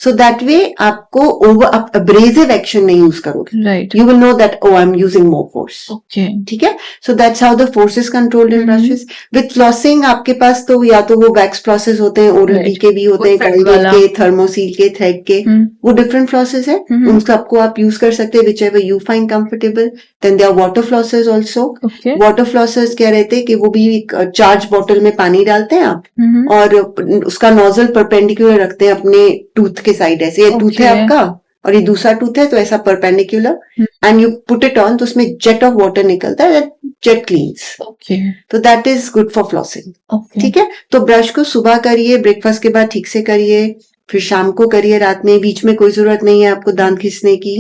सो दैट वे आपको आप अब्रेसिव एक्शन नहीं यूज करोगे. Right. You will know that, oh, I'm using more force. Okay. ठीक है. So that's how the force is controlled in Mhm. brushes. With flossing आपके पास तो या तो वो वैक्स फ्लॉसेस होते हैं, ओरल बी Right. के भी होते हैं, वो thread Colgate वाला. के, थर्मोसील के, थ्रेड के, वो डिफरेंट फ्लॉसेस है. Mhm. उन सबको आप यूज कर सकते हैं, whichever you find comfortable. Then there are water flossers also. Okay. Water flosses क्या रहते हैं कि वो भी एक चार्ज बॉटल में पानी डालते हैं आप, और उसका नोजल परपेंडिकुलर रखते हैं अपने टूथ के साइड. ऐसे ये टूथ है Okay. आपका और ये दूसरा टूथ है, तो ऐसा perpendicular, and you put it on, तो उसमें जेट ऑफ वाटर निकलता है, जेट क्लीन्स. ओके. तो that is good for flossing. Okay. ठीक है. तो ब्रश को सुबह करिए, ब्रेकफास्ट के बाद ठीक से करिए, फिर शाम को करिए, रात में. बीच में कोई जरूरत नहीं है आपको दांत घिसने की.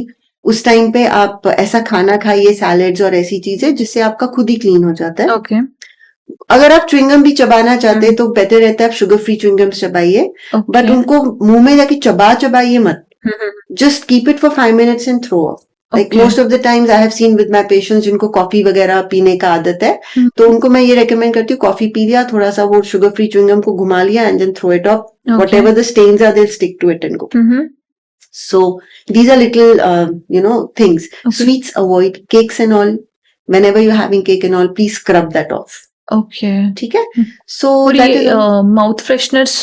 उस टाइम पे आप ऐसा खाना खाइए, सैलेड्स और ऐसी चीजें, जिससे आपका खुद ही क्लीन हो जाता है. ओके. अगर आप च्युइंगम भी चबाना चाहते हैं तो बेटर रहता है आप शुगर फ्री च्युइंगम्स चबाइए, बट उनको मुंह में जाके चबाइए मत. Just keep it for 5 minutes and throw off. Like Okay. Most of the times I have seen with my patients जिनको कॉफी वगैरह पीने का आदत है, तो उनको मैं ये रेकमेंड करती हूँ, कॉफी पी लिया, थोड़ा सा वो शुगर फ्री च्युइंगम को घुमा लिया and then throw it off, Okay. whatever the stains are they'll stick to it and go. Mm-hmm. So these are little things. Okay. Sweets avoid, cakes and all, whenever you're having cake and all, please scrub that off. Okay. ठीक है, so और that ये is mouth fresheners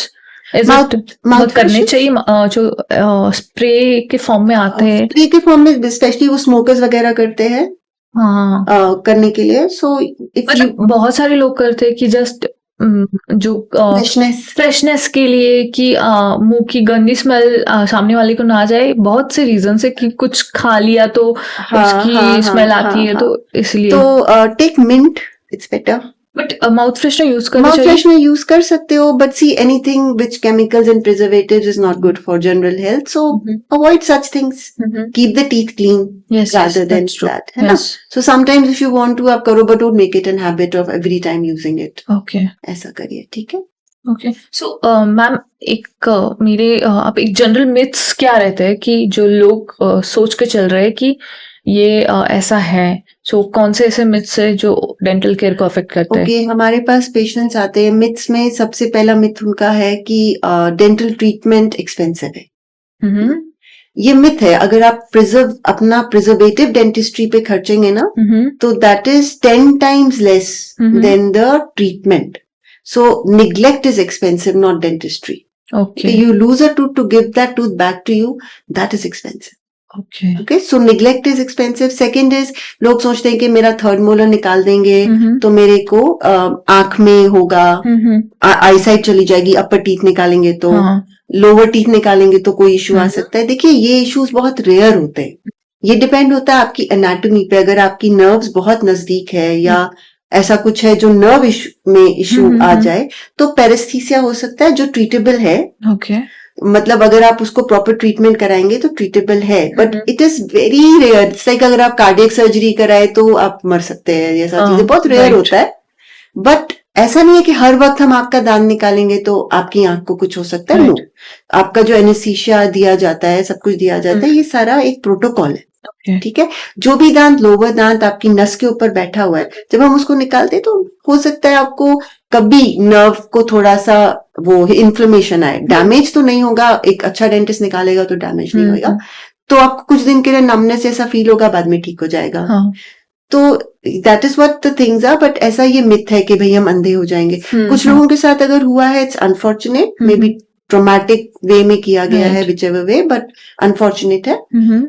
Mouth- mouth करने freshness? चाहिए, जो स्प्रे के फॉर्म में आते हैं. स्प्रे के फॉर्म में स्पेशली वो स्मोकर्स वगैरह करते हैं हाँ, करने के लिए, सो इफ यू मतलब बहुत सारे लोग करते हैं कि जस्ट जो फ्रेशनेस, फ्रेशनेस के लिए कि मुंह की गंदी स्मेल सामने वाले को ना जाए. बहुत से रीजन है कि कुछ खा लिया तो उसकी स्मेल आती है, तो इसलिए. तो take mint, it's better. But mouth freshener use करना माउथ चाहिए. फ्रेशनर यूज कर सकते हो, but see anything which chemicals and preservatives is not good for general health, so avoid such things. Keep the teeth clean Yes, rather than that's true. that, है ना? Yes. So sometimes if you want to आप करो, but don't make it an habit of every time using it. Okay. ऐसा करिए, ठीक है? ओके. सो मैम, आप एक जनरल मिथ्स क्या रहते हैं कि जो लोग सोच के चल रहे हैं कि ये ऐसा है. सो कौन से ऐसे मिथ्स है जो डेंटल केयर को अफेक्ट करते हैं? ओके, हमारे पास पेशेंट्स आते हैं, मिथ्स में सबसे पहला मिथ उनका है कि डेंटल ट्रीटमेंट एक्सपेंसिव है. हम्म. ये मिथ है. अगर आप अपना प्रिजर्वेटिव डेंटिस्ट्री पे खर्चेंगे ना, तो that is 10 times less than the treatment. So neglect is expensive, not dentistry. Okay. You lose a tooth to give that tooth back to you, that is expensive. Okay. Okay, so neglect is expensive. Second is, लोग सोचते हैं कि मेरा थर्ड मोलर निकाल देंगे तो मेरे को आंख में होगा, आई साइट चली जाएगी. अपर टीथ निकालेंगे तो, लोअर टीथ निकालेंगे तो कोई इशू आ सकता है. देखिए, ये इश्यूज बहुत रेयर होते हैं. ये डिपेंड होता है आपकी एनाटॉमी पे. अगर आपकी नर्व्स बहुत नजदीक है या ऐसा कुछ है जो नर्व में इशू आ जाए, तो पेरेस्थीसिया हो सकता है, जो ट्रीटेबल है. ओके. मतलब अगर आप उसको प्रॉपर ट्रीटमेंट कराएंगे तो ट्रीटेबल है, but it is very rare. It's like अगर आप कार्डियक सर्जरी कराए तो आप मर सकते हैं. ये सब चीजें बहुत रेयर होता है. बट ऐसा नहीं है कि हर वक्त हम आपका दांत निकालेंगे तो आपकी आंख को कुछ हो सकता है. नो, आपका जो एनेस्थीसिया दिया जाता है, सब कुछ दिया जाता है, ये सारा एक प्रोटोकॉल है. ठीक है. जो भी दांत, लोअर दांत आपकी नस के ऊपर बैठा हुआ है, जब हम उसको निकालते हैं तो हो सकता है आपको कभी नर्व को थोड़ा सा वो इन्फ्लेमेशन आए. डैमेज तो नहीं होगा, एक अच्छा डेंटिस्ट निकालेगा तो डैमेज नहीं होगा. तो आपको कुछ दिन के लिए नमनेस ऐसा फील होगा, बाद में ठीक हो जाएगा. तो that is what the things are. But ऐसा ये मिथ है कि भाई हम अंधे हो जाएंगे. कुछ लोगों के साथ अगर हुआ है, it's unfortunate, may be traumatic way में किया गया है, which ever way, but unfortunate है.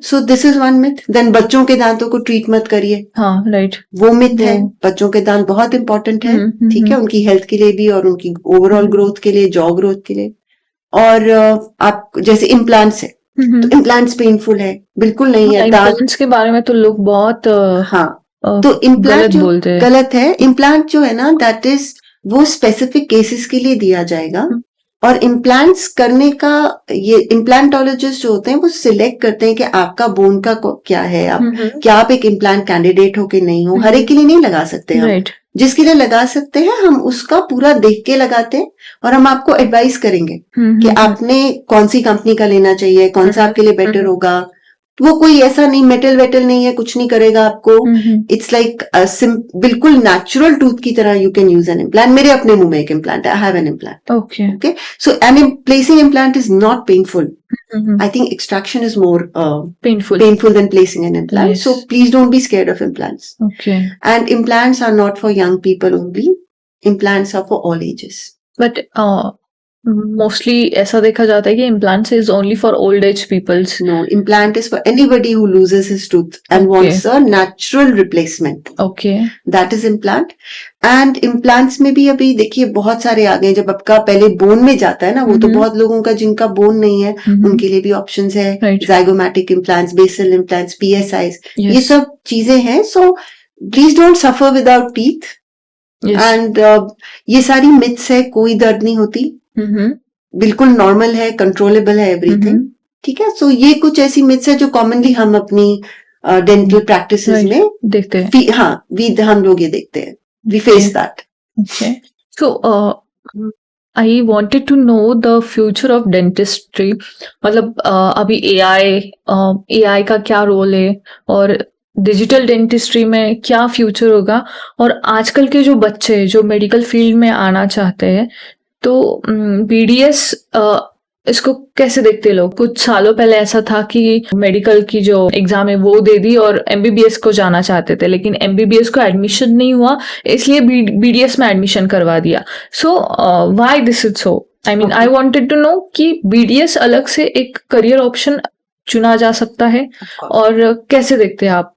So this is one myth. Then बच्चों के दांतों को ट्रीट मत करिए. हाँ, राइट. वो मिथ है. बच्चों के दांत बहुत इंपॉर्टेंट है, ठीक है, उनकी हेल्थ के लिए भी और उनकी ओवरऑल ग्रोथ के लिए, जॉ ग्रोथ के लिए. और आप जैसे इम्प्लांट्स है, तो इम्प्लांट्स पेनफुल है? बिल्कुल नहीं है. इम्प्लांट्स के बारे में तो लोग बहुत हाँ, तो इम्प्लांट बोलते हैं. गलत है. इम्प्लांट जो है ना, दैट इज वो स्पेसिफिक केसेस के लिए दिया जाएगा. और इम्प्लांट्स करने का, ये इम्प्लांटोलॉजिस्ट जो होते हैं वो सिलेक्ट करते हैं कि आपका बोन का क्या है, आप क्या आप एक इम्प्लांट कैंडिडेट हो कि नहीं हो. हर एक के लिए नहीं लगा सकते हम. राइट. जिसके लिए लगा सकते हैं हम उसका पूरा देख के लगाते हैं, और हम आपको एडवाइस करेंगे कि आपने कौन सी कंपनी का लेना चाहिए, कौन सा आपके लिए बेटर होगा. वो कोई ऐसा नहीं, मेटल वेटल नहीं है, कुछ नहीं करेगा आपको. इट्स लाइक बिल्कुल नेचुरल टूथ की तरह. You can use N implant. मेरे अपने मुंह में एक इम्प्लांट है, I have an implant. Okay. Okay, so placing implant is not painful. I think extraction is more painful than placing an implant. Yes. So please don't be scared of implants. Okay. And implants are not for young people only. Implants are for all ages. But mostly ऐसा देखा जाता है कि implants is only for old age peoples. No, implant is for anybody who loses his tooth and wants a natural replacement. Okay. That is implant. And implants में भी अभी देखिए बहुत सारे आ गए. जब आपका पहले बोन में जाता है ना, वो तो बहुत लोगों का जिनका बोन नहीं है, उनके लिए भी ऑप्शंस है. zygomatic implants, basal implants, PSIs, ये सब चीजें हैं. So please don't suffer without teeth. And ये सारी myths है. कोई दर्द नहीं होती, बिल्कुल नॉर्मल है, कंट्रोलेबल है एवरीथिंग. ठीक है. सो ये कुछ ऐसी मिथ्स है जो कॉमनली हम अपनी डेंटल प्रैक्टिसेस में देखते हैं. हाँ, हम लोग ये देखते हैं. We face that. Okay. So I wanted to know the future of dentistry. मतलब अभी एआई का क्या रोल है और डिजिटल डेंटिस्ट्री में क्या फ्यूचर होगा, और आजकल के जो बच्चे हैं जो मेडिकल फील्ड में आना चाहते हैं, तो बीडीएस इसको कैसे देखते हैं लोग? कुछ सालों पहले ऐसा था कि मेडिकल की जो एग्जाम है वो दे दी और एमबीबीएस को जाना चाहते थे, लेकिन एमबीबीएस को एडमिशन नहीं हुआ, इसलिए बीडीएस में एडमिशन करवा दिया. So why this is so? I mean I wanted to know कि बीडीएस अलग से एक करियर ऑप्शन चुना जा सकता है, और कैसे देखते हैं आप?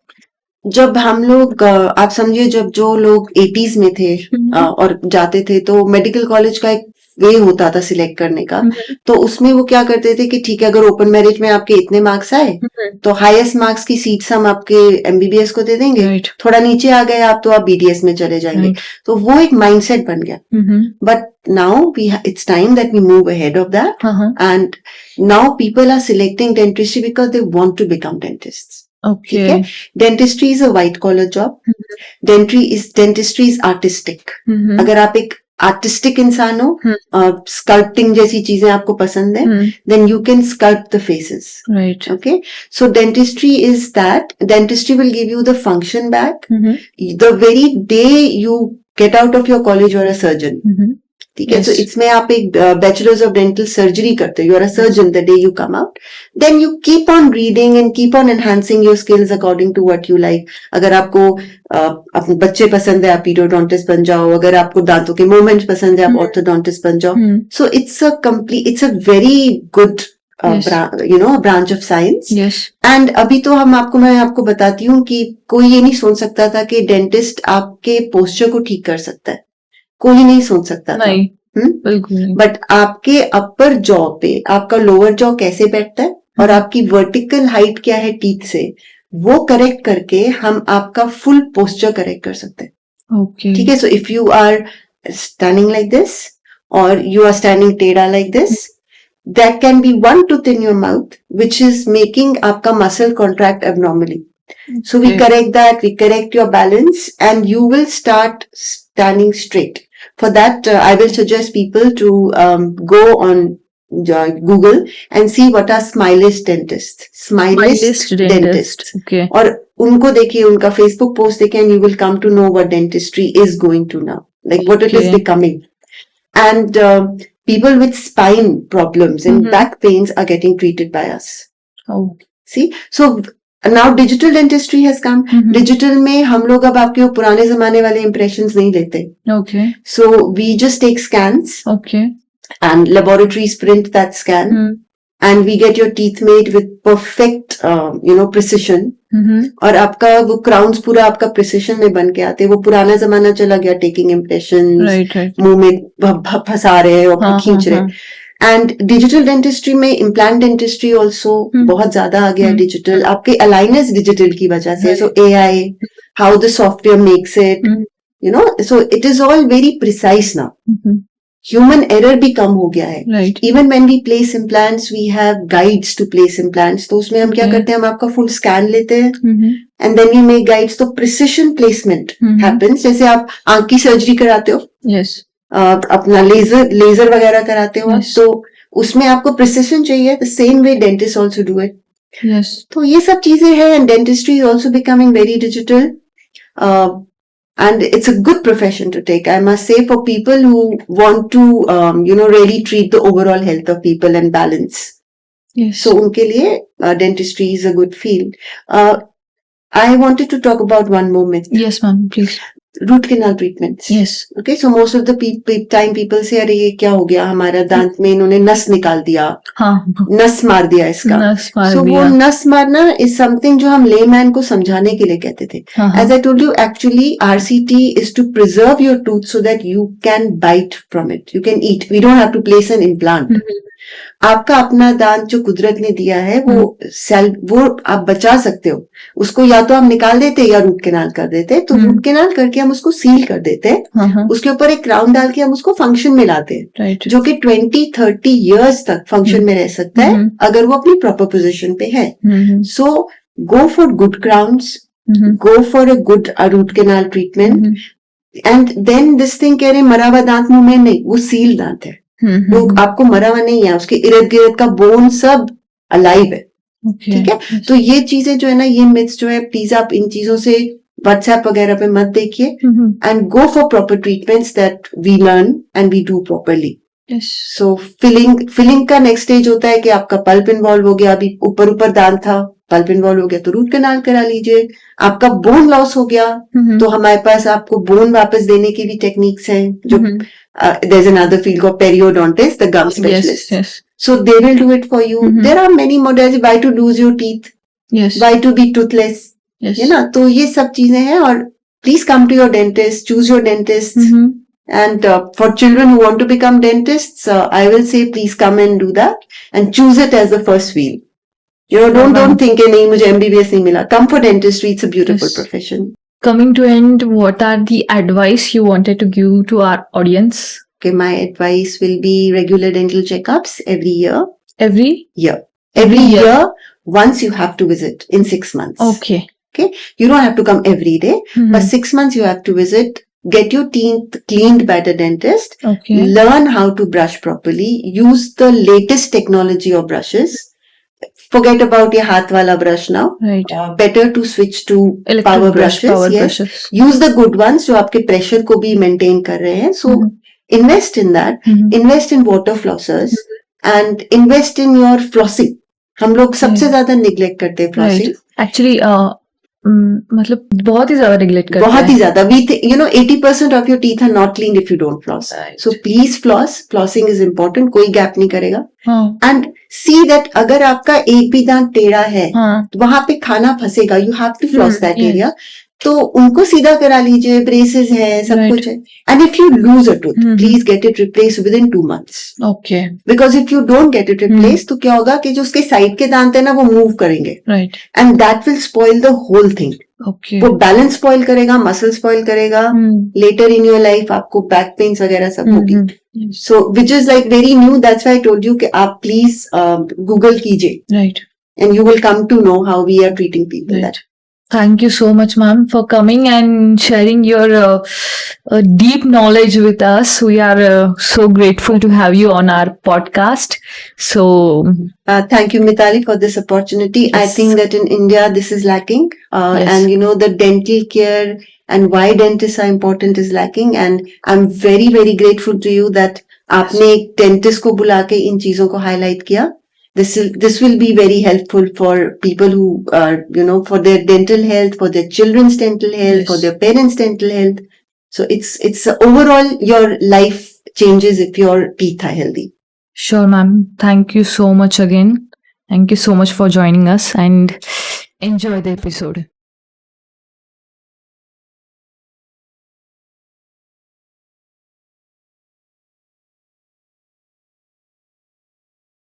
जब हम लोग आप समझिए, जब जो लोग 80s में थे और जाते थे, तो मेडिकल कॉलेज का एक वे होता था सिलेक्ट करने का. तो उसमें वो क्या करते थे कि ठीक है, अगर ओपन मेरिट में आपके इतने मार्क्स आए तो हाईएस्ट मार्क्स की सीट्स हम आपके एमबीबीएस को दे देंगे. Right. थोड़ा नीचे आ गए आप तो आप बीडीएस में चले जाएंगे. Right. तो वो एक माइंडसेट बन गया. But now it's time that we move ahead of that, and now people are selecting dentistry because they want to become dentists. Okay. ठीक है, dentistry is a white collar job. Dentistry is artistic. अगर आप एक आर्टिस्टिक इंसान हो, स्कल्पटिंग जैसी चीजें आपको पसंद है, then you can sculpt the faces. Right. Okay, so dentistry is that. Dentistry will give you the function back. The very day you get out of your college, you're a surgeon. ठीक है, Yes. so इसमें आप एक बैचलर्स ऑफ डेंटल सर्जरी करते हो, you are a surgeon the day you come out. Then you keep on reading and keep on enhancing your skills according to what you like. अगर आपको अपने बच्चे पसंद है, आप पीडियोडोंटिस्ट बन जाओ. अगर आपको दांतों के मूवमेंट्स पसंद है, आप ऑर्थोडोंटिस्ट बन जाओ. So it's a very good Yes. Branch of science. Yes. And अभी तो मैं आपको बताती हूँ कि कोई ये नहीं सोच सकता था कि डेंटिस्ट आपके पोस्चर को ठीक कर सकता है. कोई नहीं सोच सकता था. नहीं, बिल्कुल नहीं. बट आपके अपर जॉ पे आपका लोअर जॉ कैसे बैठता है और आपकी वर्टिकल हाइट क्या है टीथ से, वो करेक्ट करके हम आपका फुल पोस्चर करेक्ट कर सकते हैं. Okay. ठीक है, so if you are standing like this और यू आर स्टैंडिंग टेढ़ा like this, that can be one tooth in your mouth which is making आपका muscle contract abnormally. So we Okay. correct that, we correct your balance, and you will start standing straight. For that, I will suggest people to go on Google and see what are smilist dentists. Smilist dentists. Okay. और उनको देखिए, उनका Facebook post देखिए, and you will come to know what dentistry is going to now, like what it is Okay. becoming. And people with spine problems and back pains are getting treated by us. Oh. See, so now digital dentistry has come. Digital में हम लोग अब आपके वो पुराने जमाने वाले impressions नहीं लेते. Okay. So we just take scans Okay. and laboratories print that scan, and we get your teeth made with perfect, precision. और आपका वो क्राउन्स पूरा आपका प्रिसिशन में बन के आते हैं. वो पुराना जमाना चला गया, टेकिंग इम्प्रेशन, Right. Right. मुंह में फंसा रहे हैं और खींच रहे हैं. एंड डिजिटल डेंटिस्ट्री में इम्प्लांट डेंटिस्ट्री ऑल्सो बहुत ज्यादा आ गया. डिजिटल आपके अलाइनर्स डिजिटल की वजह से. So AI, how the software makes it, so it is all very precise now. Human error भी कम हो गया है. Right. Even when we place implants, we have guides to place implants. तो उसमें हम क्या करते हैं, हम आपका फुल स्कैन लेते हैं and then we make guides. तो प्रिसिशन प्लेसमेंट हैपेंस. जैसे आप आंख की सर्जरी कराते हो, Yes. अपना लेजर वगैरह कराते हो, Yes. तो उसमें आपको प्रिसिशन चाहिए. The same way dentist also do it. Yes. तो ये सब चीजें हैं, and dentistry is also becoming very digital. And it's a good profession to take, I must say, for people who want to, really treat the overall health of people and balance. Yes. So, unke liye, dentistry is a good field. I wanted to talk about one more myth. Yes, ma'am. Please. Root canal treatments. Yes. Okay, so most of the time people say, अरे ये क्या हो गया, हमारा दांत में इन्होंने नस निकाल दिया, हाँ. नस मार दिया इसका. नस मार So दिया. वो नस मारना is something जो हम layman को समझाने के लिए कहते थे. हाँ. As I told you, actually RCT is to preserve your tooth so that you can bite from it. You can eat. We don't have to place an implant. आपका अपना दांत जो कुदरत ने दिया है, वो आप बचा सकते हो. उसको या तो हम निकाल देते या रूट कैनाल कर देते. तो रूट कैनाल करके हम उसको सील कर देते. उसके ऊपर एक क्राउन डाल के हम उसको फंक्शन में लाते हैं. Right. जो कि 20-30 इयर्स तक फंक्शन में रह सकता है अगर वो अपनी प्रॉपर पोजीशन पे है. So go for good crowns, go for a good root canal treatment. And then this thing कह रहे मरा हुआ दांत मुंह में नहीं, वो सील दांत है. वो आपको मरा हुआ नहीं है, उसके इर्द गिर्द का बोन सब अलाइव है। ठीक है, तो ये चीजें जो है ना, ये मिथ्स जो है, प्लीज आप इन चीजों से व्हाट्सएप वगैरह पे मत देखिए, and go for proper treatments that we learn and we do properly. So filling का नेक्स्ट स्टेज होता है कि आपका पल्प इन्वॉल्व हो गया, अभी ऊपर दांत था, पल्प इन्वॉल्व हो गया तो रूट कैनाल करा लीजिए। आपका बोन लॉस हो गया तो हमारे पास आपको बोन वापस देने की भी टेक्निक्स हैं, जो there is another field called periodontist, the gum specialist, so they will do it for you. There are many models, why to lose your teeth, why to be toothless, है ना, तो ये सब चीजें हैं। और please come to your dentist, choose your dentist, and for children who want to become dentists, I will say please come and do that and choose it as the first wheel. You know, don't think कि नहीं मुझे MBBS नहीं मिला, come for dentistry, it's a beautiful profession. Coming to end, what are the advice you wanted to give to our audience? Okay, my advice will be regular dental checkups every year. Every year. Every year, once you have to visit in 6 months. Okay. Okay, you don't have to come every day, but 6 months you have to visit. Get your teeth cleaned by the dentist. Okay. Learn how to brush properly. Use the latest technology of brushes. Forget about your हाथ वाला brush now. Right. Better to switch to Electric power brush, brushes. power yes. brushes. Use the good ones जो आपके pressure को भी maintain कर रहे हैं. So invest in that. Invest in water flossers and invest in your flossing. हम लोग सबसे ज्यादा neglect करते हैं flossing. Right. Actually, मतलब बहुत ही ज्यादा neglect करते हैं. बहुत ही ज्यादा. You know, 80% of your teeth are not cleaned if you don't floss. Right. So please floss. Flossing is important. कोई gap नहीं करेगा. हाँ. And see that अगर आपका एक भी दांत टेढ़ा है, हाँ. वहां पे खाना फंसेगा. You have to floss that yes. area. तो उनको सीधा करा लीजिए, ब्रेसेस है, सब Right. कुछ है. And if you lose a tooth, please get it replaced within 2 months. Okay. Because if you don't get it replaced, तो क्या होगा कि जो उसके साइड के दांत है ना, वो मूव करेंगे. Right. And that will spoil the whole thing. Okay. वो बैलेंस स्पॉइल करेगा, मसल स्पॉइल करेगा. लेटर इन योर लाइफ आपको बैक पेन्स वगैरह सब होगी. So which is like very new. That's why I told you कि आप प्लीज गूगल कीजिए. Right. And you will come to know how we are treating people. Right. Thank you so much, ma'am, for coming and sharing your deep knowledge with us. We are so grateful to have you on our podcast. So, Thank you, Mitali, for this opportunity. Yes. I think that in India this is lacking, Yes. and you know the dental care and why dentists are important is lacking. And I'm very very grateful to you that आपने एक dentist को बुला के इन चीजों को highlight किया. This will be very helpful for people who you know, for their dental health, for their children's dental health, Yes. for their parents' dental health. So it's overall your life changes if your teeth are healthy. sure, ma'am. Thank you so much again. Thank you so much for joining us and enjoy the episode.